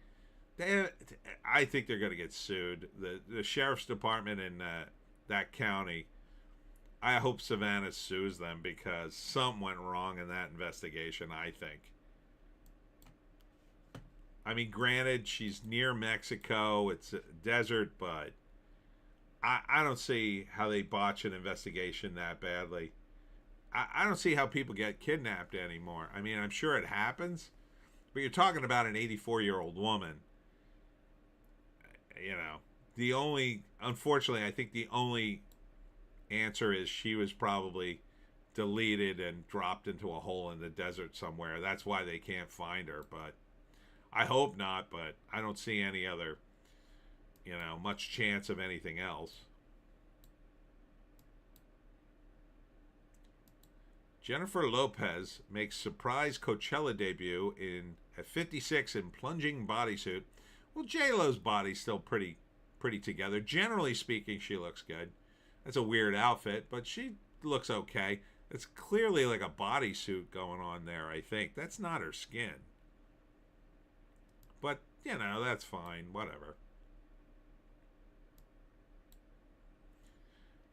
Speaker 1: I think they're going to get sued. The sheriff's department in that county, I hope Savannah sues them because something went wrong in that investigation, I think. I mean, granted, she's near Mexico. It's a desert, but I don't see how they botch an investigation that badly. I don't see how people get kidnapped anymore. I mean, I'm sure it happens, but you're talking about an 84-year-old woman. You know, unfortunately, I think the only answer is she was probably deleted and dropped into a hole in the desert somewhere. That's why they can't find her, but I hope not, but I don't see any other, much chance of anything else. Jennifer Lopez makes surprise Coachella debut at 56 in plunging bodysuit. Well, J-Lo's body's still pretty together. Generally speaking, she looks good. That's a weird outfit, but she looks okay. It's clearly like a bodysuit going on there, I think. That's not her skin. But, you know, that's fine. Whatever.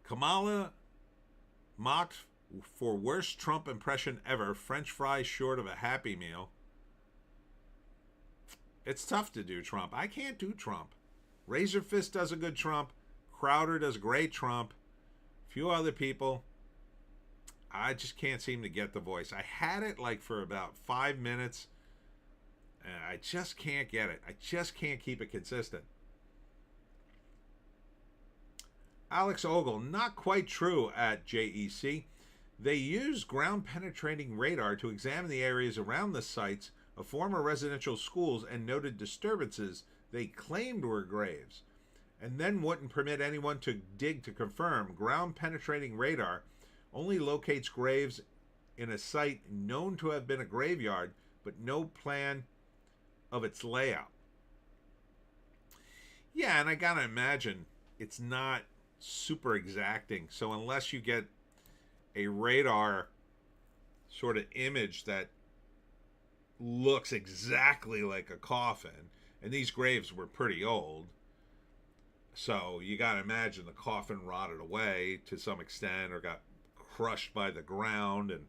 Speaker 1: Kamala mocked for worst Trump impression ever. French fries short of a Happy Meal. It's tough to do Trump. I can't do Trump. Razor Fist does a good Trump. Crowder does great Trump. A few other people. I just can't seem to get the voice. I had it like for about 5 minutes. And I just can't get it. I just can't keep it consistent. Alex Ogle, not quite true at JEC. They use ground-penetrating radar to examine the areas around the sites of former residential schools and noted disturbances they claimed were graves, and then wouldn't permit anyone to dig to confirm. Ground-penetrating radar only locates graves in a site known to have been a graveyard, but no plan of its layout. Yeah, and I gotta imagine it's not super exacting. So unless you get a radar sort of image that looks exactly like a coffin, and these graves were pretty old, so you got to imagine the coffin rotted away to some extent or got crushed by the ground, and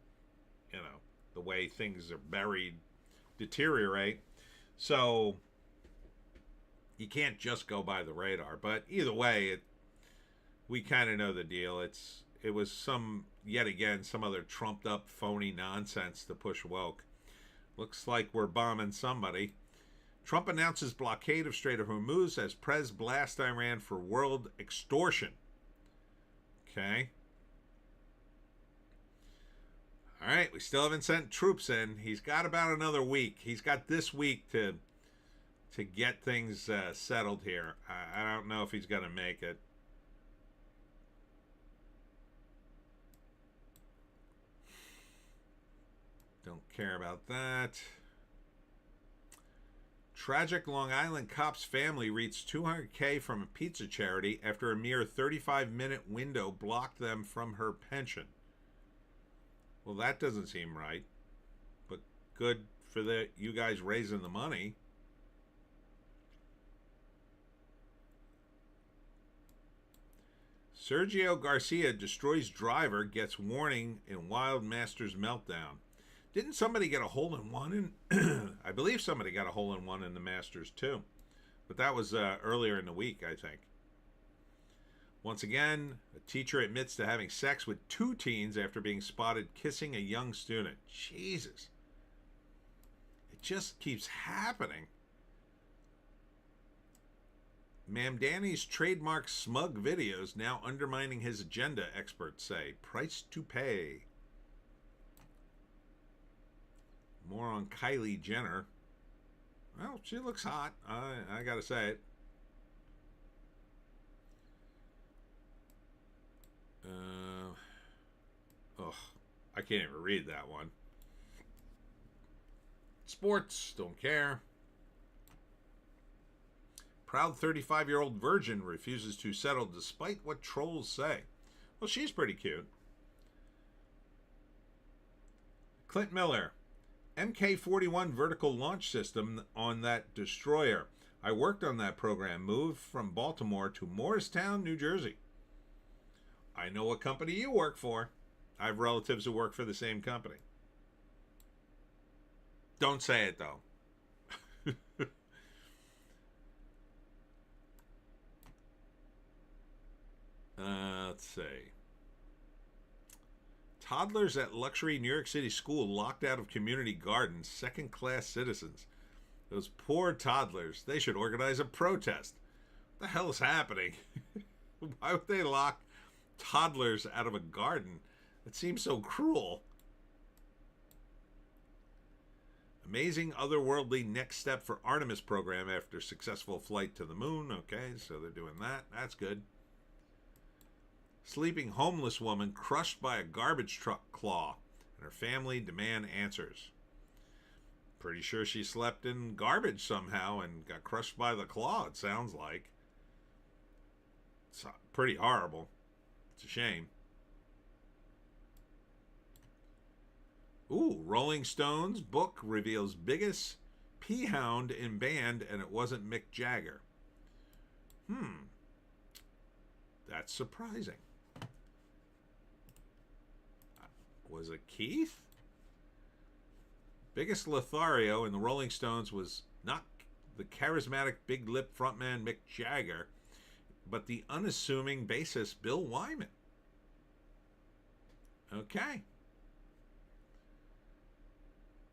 Speaker 1: you know the way things are buried deteriorate. So you can't just go by the radar. But either way, we kind of know the deal. It was some other trumped up phony nonsense to push woke. Looks like we're bombing somebody. Trump announces blockade of Strait of Hormuz as Prez blasts Iran for world extortion. Okay. All right, we still haven't sent troops in. He's got about another week. He's got this week to get things settled here. I don't know if he's going to make it. Don't care about that. Tragic Long Island cop's family reached $200K from a pizza charity after a mere 35-minute window blocked them from her pension. Well, that doesn't seem right. But good for you guys raising the money. Sergio Garcia destroys driver, gets warning in Wild Masters meltdown. Didn't somebody get a hole-in-one in... I believe somebody got a hole-in-one in the Masters, too. But that was earlier in the week, I think. Once again, a teacher admits to having sex with 2 teens after being spotted kissing a young student. Jesus. It just keeps happening. Mamdani's trademark smug videos now undermining his agenda, experts say. Price to pay. More on Kylie Jenner. Well, she looks hot. I gotta say it. I can't even read that one. Sports, don't care. Proud 35-year-old virgin refuses to settle despite what trolls say. Well, she's pretty cute. Clint Miller. MK-41 vertical launch system on that destroyer. I worked on that program, moved from Baltimore to Morristown, New Jersey. I know what company you work for. I have relatives who work for the same company. Don't say it, though. Let's see. Toddlers at luxury New York City school locked out of community gardens, second-class citizens. Those poor toddlers, they should organize a protest. What the hell is happening? Why would they lock toddlers out of a garden? It seems so cruel. Amazing otherworldly next step for Artemis program after successful flight to the moon. Okay, so they're doing that. That's good. Sleeping homeless woman crushed by a garbage truck claw, and her family demand answers. Pretty sure she slept in garbage somehow and got crushed by the claw, it sounds like. It's pretty horrible. It's a shame. Ooh, Rolling Stone's book reveals biggest P-Hound in band and it wasn't Mick Jagger? That's surprising. Was it Keith? Biggest Lothario in the Rolling Stones was not the charismatic big lip frontman Mick Jagger, but the unassuming bassist Bill Wyman. Okay.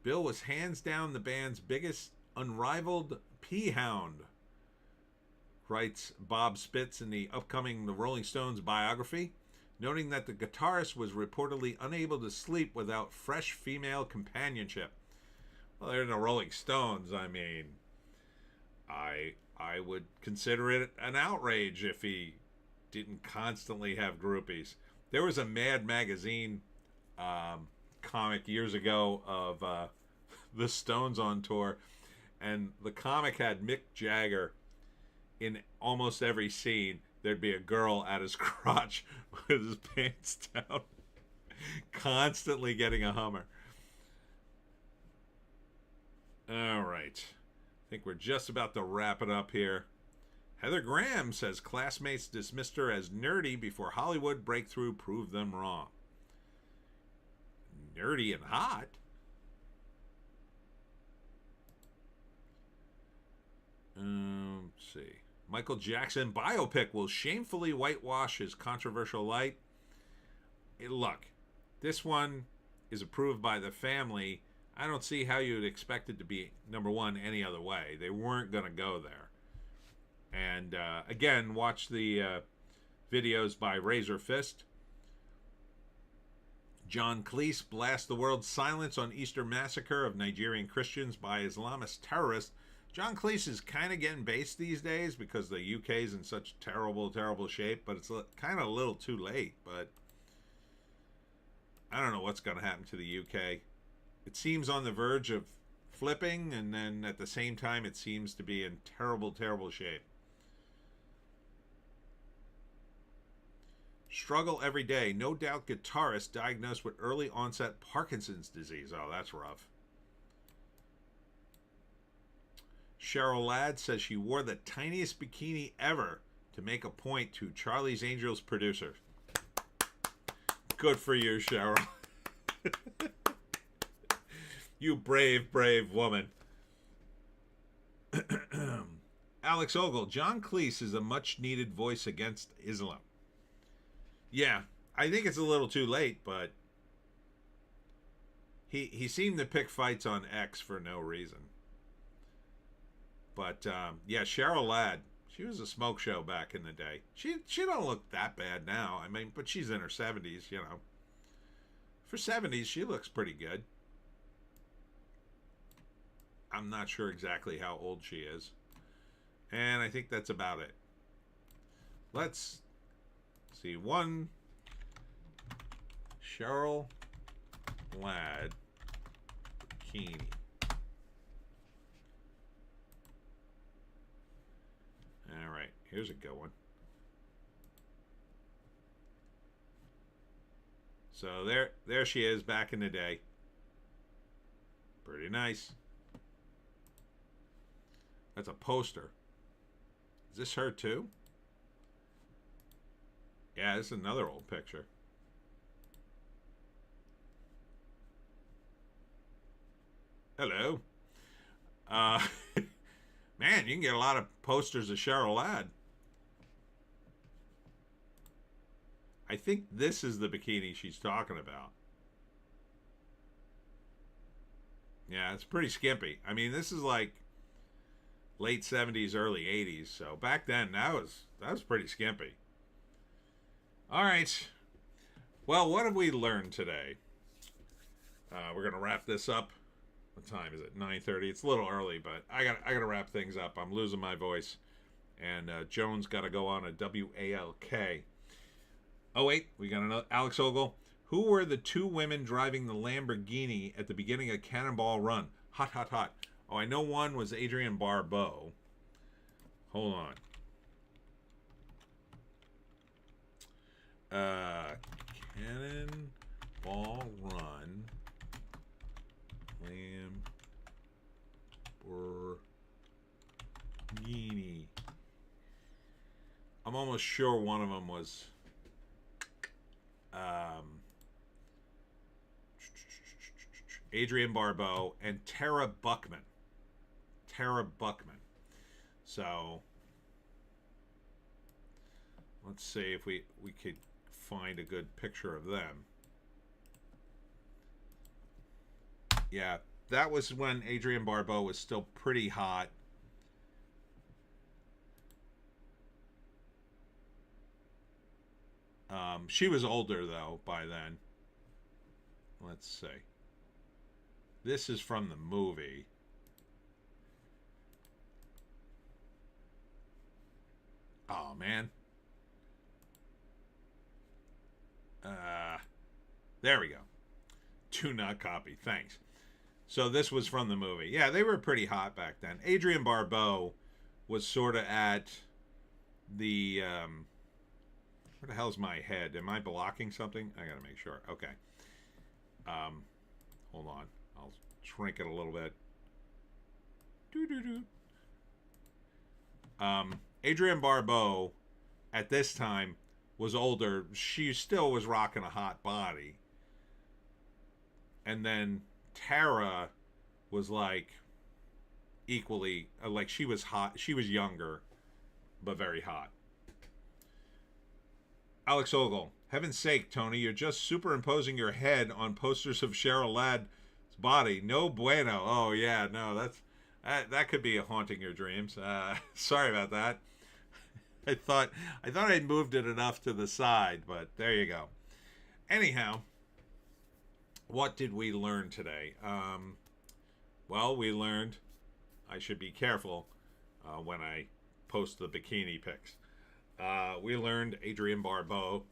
Speaker 1: Bill was hands down the band's biggest unrivaled P-Hound, writes Bob Spitz in the upcoming The Rolling Stones biography, noting that the guitarist was reportedly unable to sleep without fresh female companionship. Well, they're the Rolling Stones. I mean, I would consider it an outrage if he didn't constantly have groupies. There was a Mad Magazine comic years ago of the Stones on tour, and the comic had Mick Jagger in almost every scene. There'd be a girl at his crotch with his pants down, constantly getting a Hummer. All right. I think we're just about to wrap it up here. Heather Graham says classmates dismissed her as nerdy before Hollywood breakthrough proved them wrong. Nerdy and hot? Let's see. Michael Jackson biopic will shamefully whitewash his controversial light. Look, this one is approved by the family. I don't see how you'd expect it to be, number one, any other way. They weren't going to go there. And again, watch the videos by Razor Fist. John Cleese blasts the world's silence on Easter massacre of Nigerian Christians by Islamist terrorists. John Cleese is kind of getting based these days because the UK is in such terrible, terrible shape, but it's kind of a little too late. But I don't know what's going to happen to the UK. It seems on the verge of flipping, and then at the same time, it seems to be in terrible, terrible shape. Struggle every day. No doubt guitarist diagnosed with early onset Parkinson's disease. Oh, that's rough. Cheryl Ladd says she wore the tiniest bikini ever to make a point to Charlie's Angels producer. Good for you, Cheryl. You brave, brave woman. Alex Ogle, John Cleese is a much-needed voice against Islam. Yeah, I think it's a little too late, but he seemed to pick fights on X for no reason. But, yeah, Cheryl Ladd, she was a smoke show back in the day. She don't look that bad now. I mean, but she's in her 70s, you know. For 70s, she looks pretty good. I'm not sure exactly how old she is. And I think that's about it. Let's see. One, Cheryl Ladd bikini. All right, here's a good one. So there she is back in the day. Pretty nice. That's a poster. Is this her too? Yeah, this is another old picture. Hello. Man, you can get a lot of posters of Cheryl Ladd. I think this is the bikini she's talking about. Yeah, it's pretty skimpy. I mean, this is like late 70s, early 80s. So back then, that was pretty skimpy. All right. Well, what have we learned today? We're gonna wrap this up. What time is it? 9:30. It's a little early, but I gotta wrap things up. I'm losing my voice, and Jones got to go on a WALK. Oh wait, we got another Alex Ogle. Who were the two women driving the Lamborghini at the beginning of Cannonball Run? Hot, hot, hot. Oh, I know one was Adrienne Barbeau. Hold on. Cannonball Run. Lamborghini. almost sure one of them was um, Adrienne Barbeau and Tara Buckman. Tara Buckman. So let's see if we could find a good picture of them. Yeah, that was when Adrienne Barbeau was still pretty hot. She was older, though, by then. Let's see. This is from the movie. Oh, man. There we go. Do not copy. Thanks. So this was from the movie. Yeah, they were pretty hot back then. Adrienne Barbeau was sort of at the... where the hell's my head? Am I blocking something? I gotta make sure. Okay. Hold on. I'll shrink it a little bit. Adrienne Barbeau, at this time, was older. She still was rocking a hot body. And then Tara was like equally, like she was hot. She was younger, but very hot. Alex Ogle, heaven's sake, Tony, you're just superimposing your head on posters of Cheryl Ladd's body. No bueno. Oh yeah, no, that could be haunting your dreams. Sorry about that. I thought I'd moved it enough to the side, but there you go. Anyhow, what did we learn today? Well, we learned I should be careful when I post the bikini pics. We learned Adrienne Barbeau.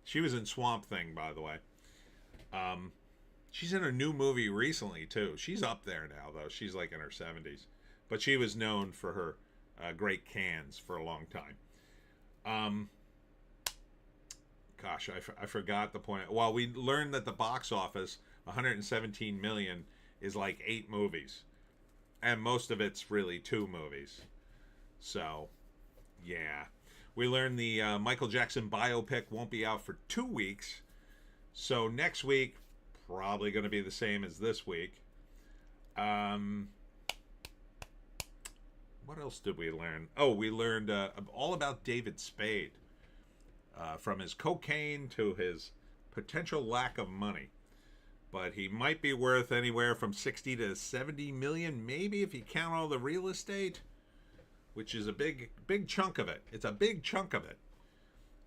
Speaker 1: She was in Swamp Thing, by the way. She's in a new movie recently, too. She's up there now, though. She's like in her 70s. But she was known for her great cans for a long time. Gosh, I forgot the point. Well, we learned that the box office, 117 million, is like 8 movies. And most of it's really 2 movies. So, yeah. We learned the Michael Jackson biopic won't be out for 2 weeks. So next week, probably going to be the same as this week. What else did we learn? Oh, we learned all about David Spade. From his cocaine to his potential lack of money. But he might be worth anywhere from 60 to 70 million, maybe, if you count all the real estate, which is a big chunk of it. It's a big chunk of it.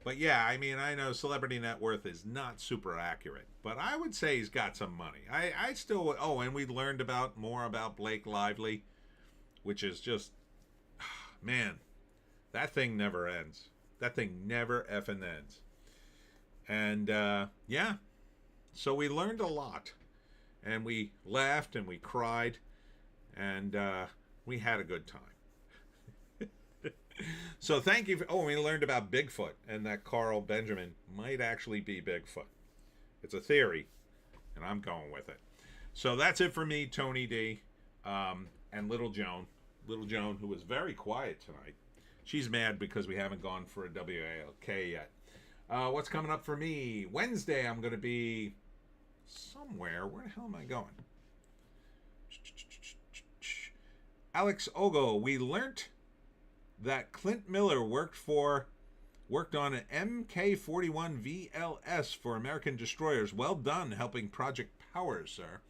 Speaker 1: But yeah, I mean, I know celebrity net worth is not super accurate, but I would say he's got some money. I still, and we learned more about Blake Lively, which is just, man, that thing never ends. That thing never effing ends. And, yeah. So we learned a lot. And we laughed and we cried. And we had a good time. So thank you. We learned about Bigfoot. And that Carl Benjamin might actually be Bigfoot. It's a theory. And I'm going with it. So that's it for me, Tony D. And Little Joan. Little Joan, who was very quiet tonight. She's mad because we haven't gone for a WALK yet. What's coming up for me? Wednesday, I'm going to be somewhere. Where the hell am I going? Alex Ogo, we learnt that Clint Miller worked on an MK-41 VLS for American destroyers. Well done helping Project Powers, sir.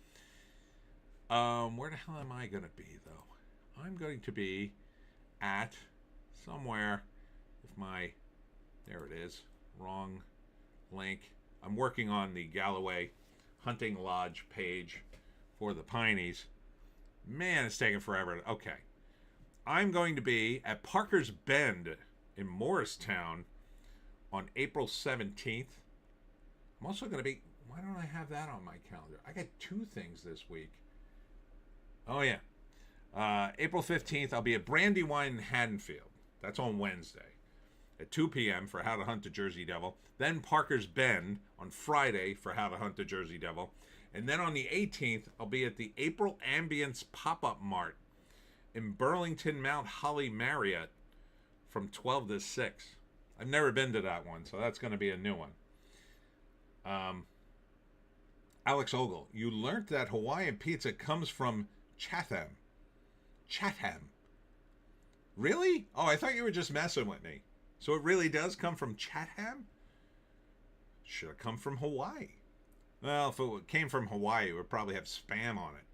Speaker 1: Where the hell am I going to be, though? I'm going to be at... somewhere, there it is, wrong link. I'm working on the Galloway Hunting Lodge page for the Pineys. Man, it's taking forever. Okay. I'm going to be at Parker's Bend in Morristown on April 17th. I'm also going to be, why don't I have that on my calendar? I got 2 things this week. Oh, yeah. April 15th, I'll be at Brandywine in Haddonfield. That's on Wednesday at 2 p.m. for How to Hunt a Jersey Devil. Then Parker's Bend on Friday for How to Hunt a Jersey Devil. And then on the 18th, I'll be at the April Ambience Pop-Up Mart in Burlington Mount Holly Marriott from 12 to 6. I've never been to that one, so that's going to be a new one. Alex Ogle, you learned that Hawaiian pizza comes from Chatham. Chatham. Really? Oh, I thought you were just messing with me. So it really does come from Chatham? Should have come from Hawaii. Well, if it came from Hawaii, it would probably have spam on it.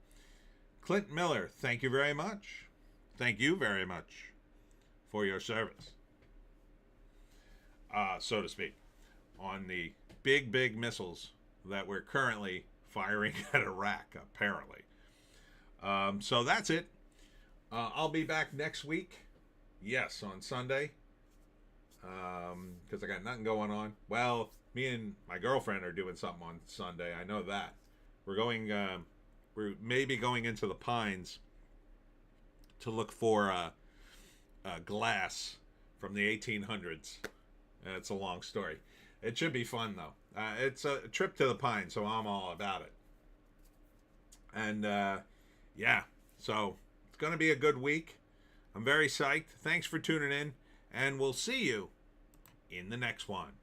Speaker 1: Clint Miller, thank you very much. Thank you very much for your service. So to speak, on the big, big missiles that we're currently firing at Iraq, apparently. So that's it. I'll be back next week. Yes, on Sunday. Because I got nothing going on. Well, me and my girlfriend are doing something on Sunday. I know that. We're maybe going into the Pines to look for glass from the 1800s. It's a long story. It should be fun, though. It's a trip to the Pines, so I'm all about it. And, yeah, so it's going to be a good week. I'm very psyched. Thanks for tuning in, and we'll see you in the next one.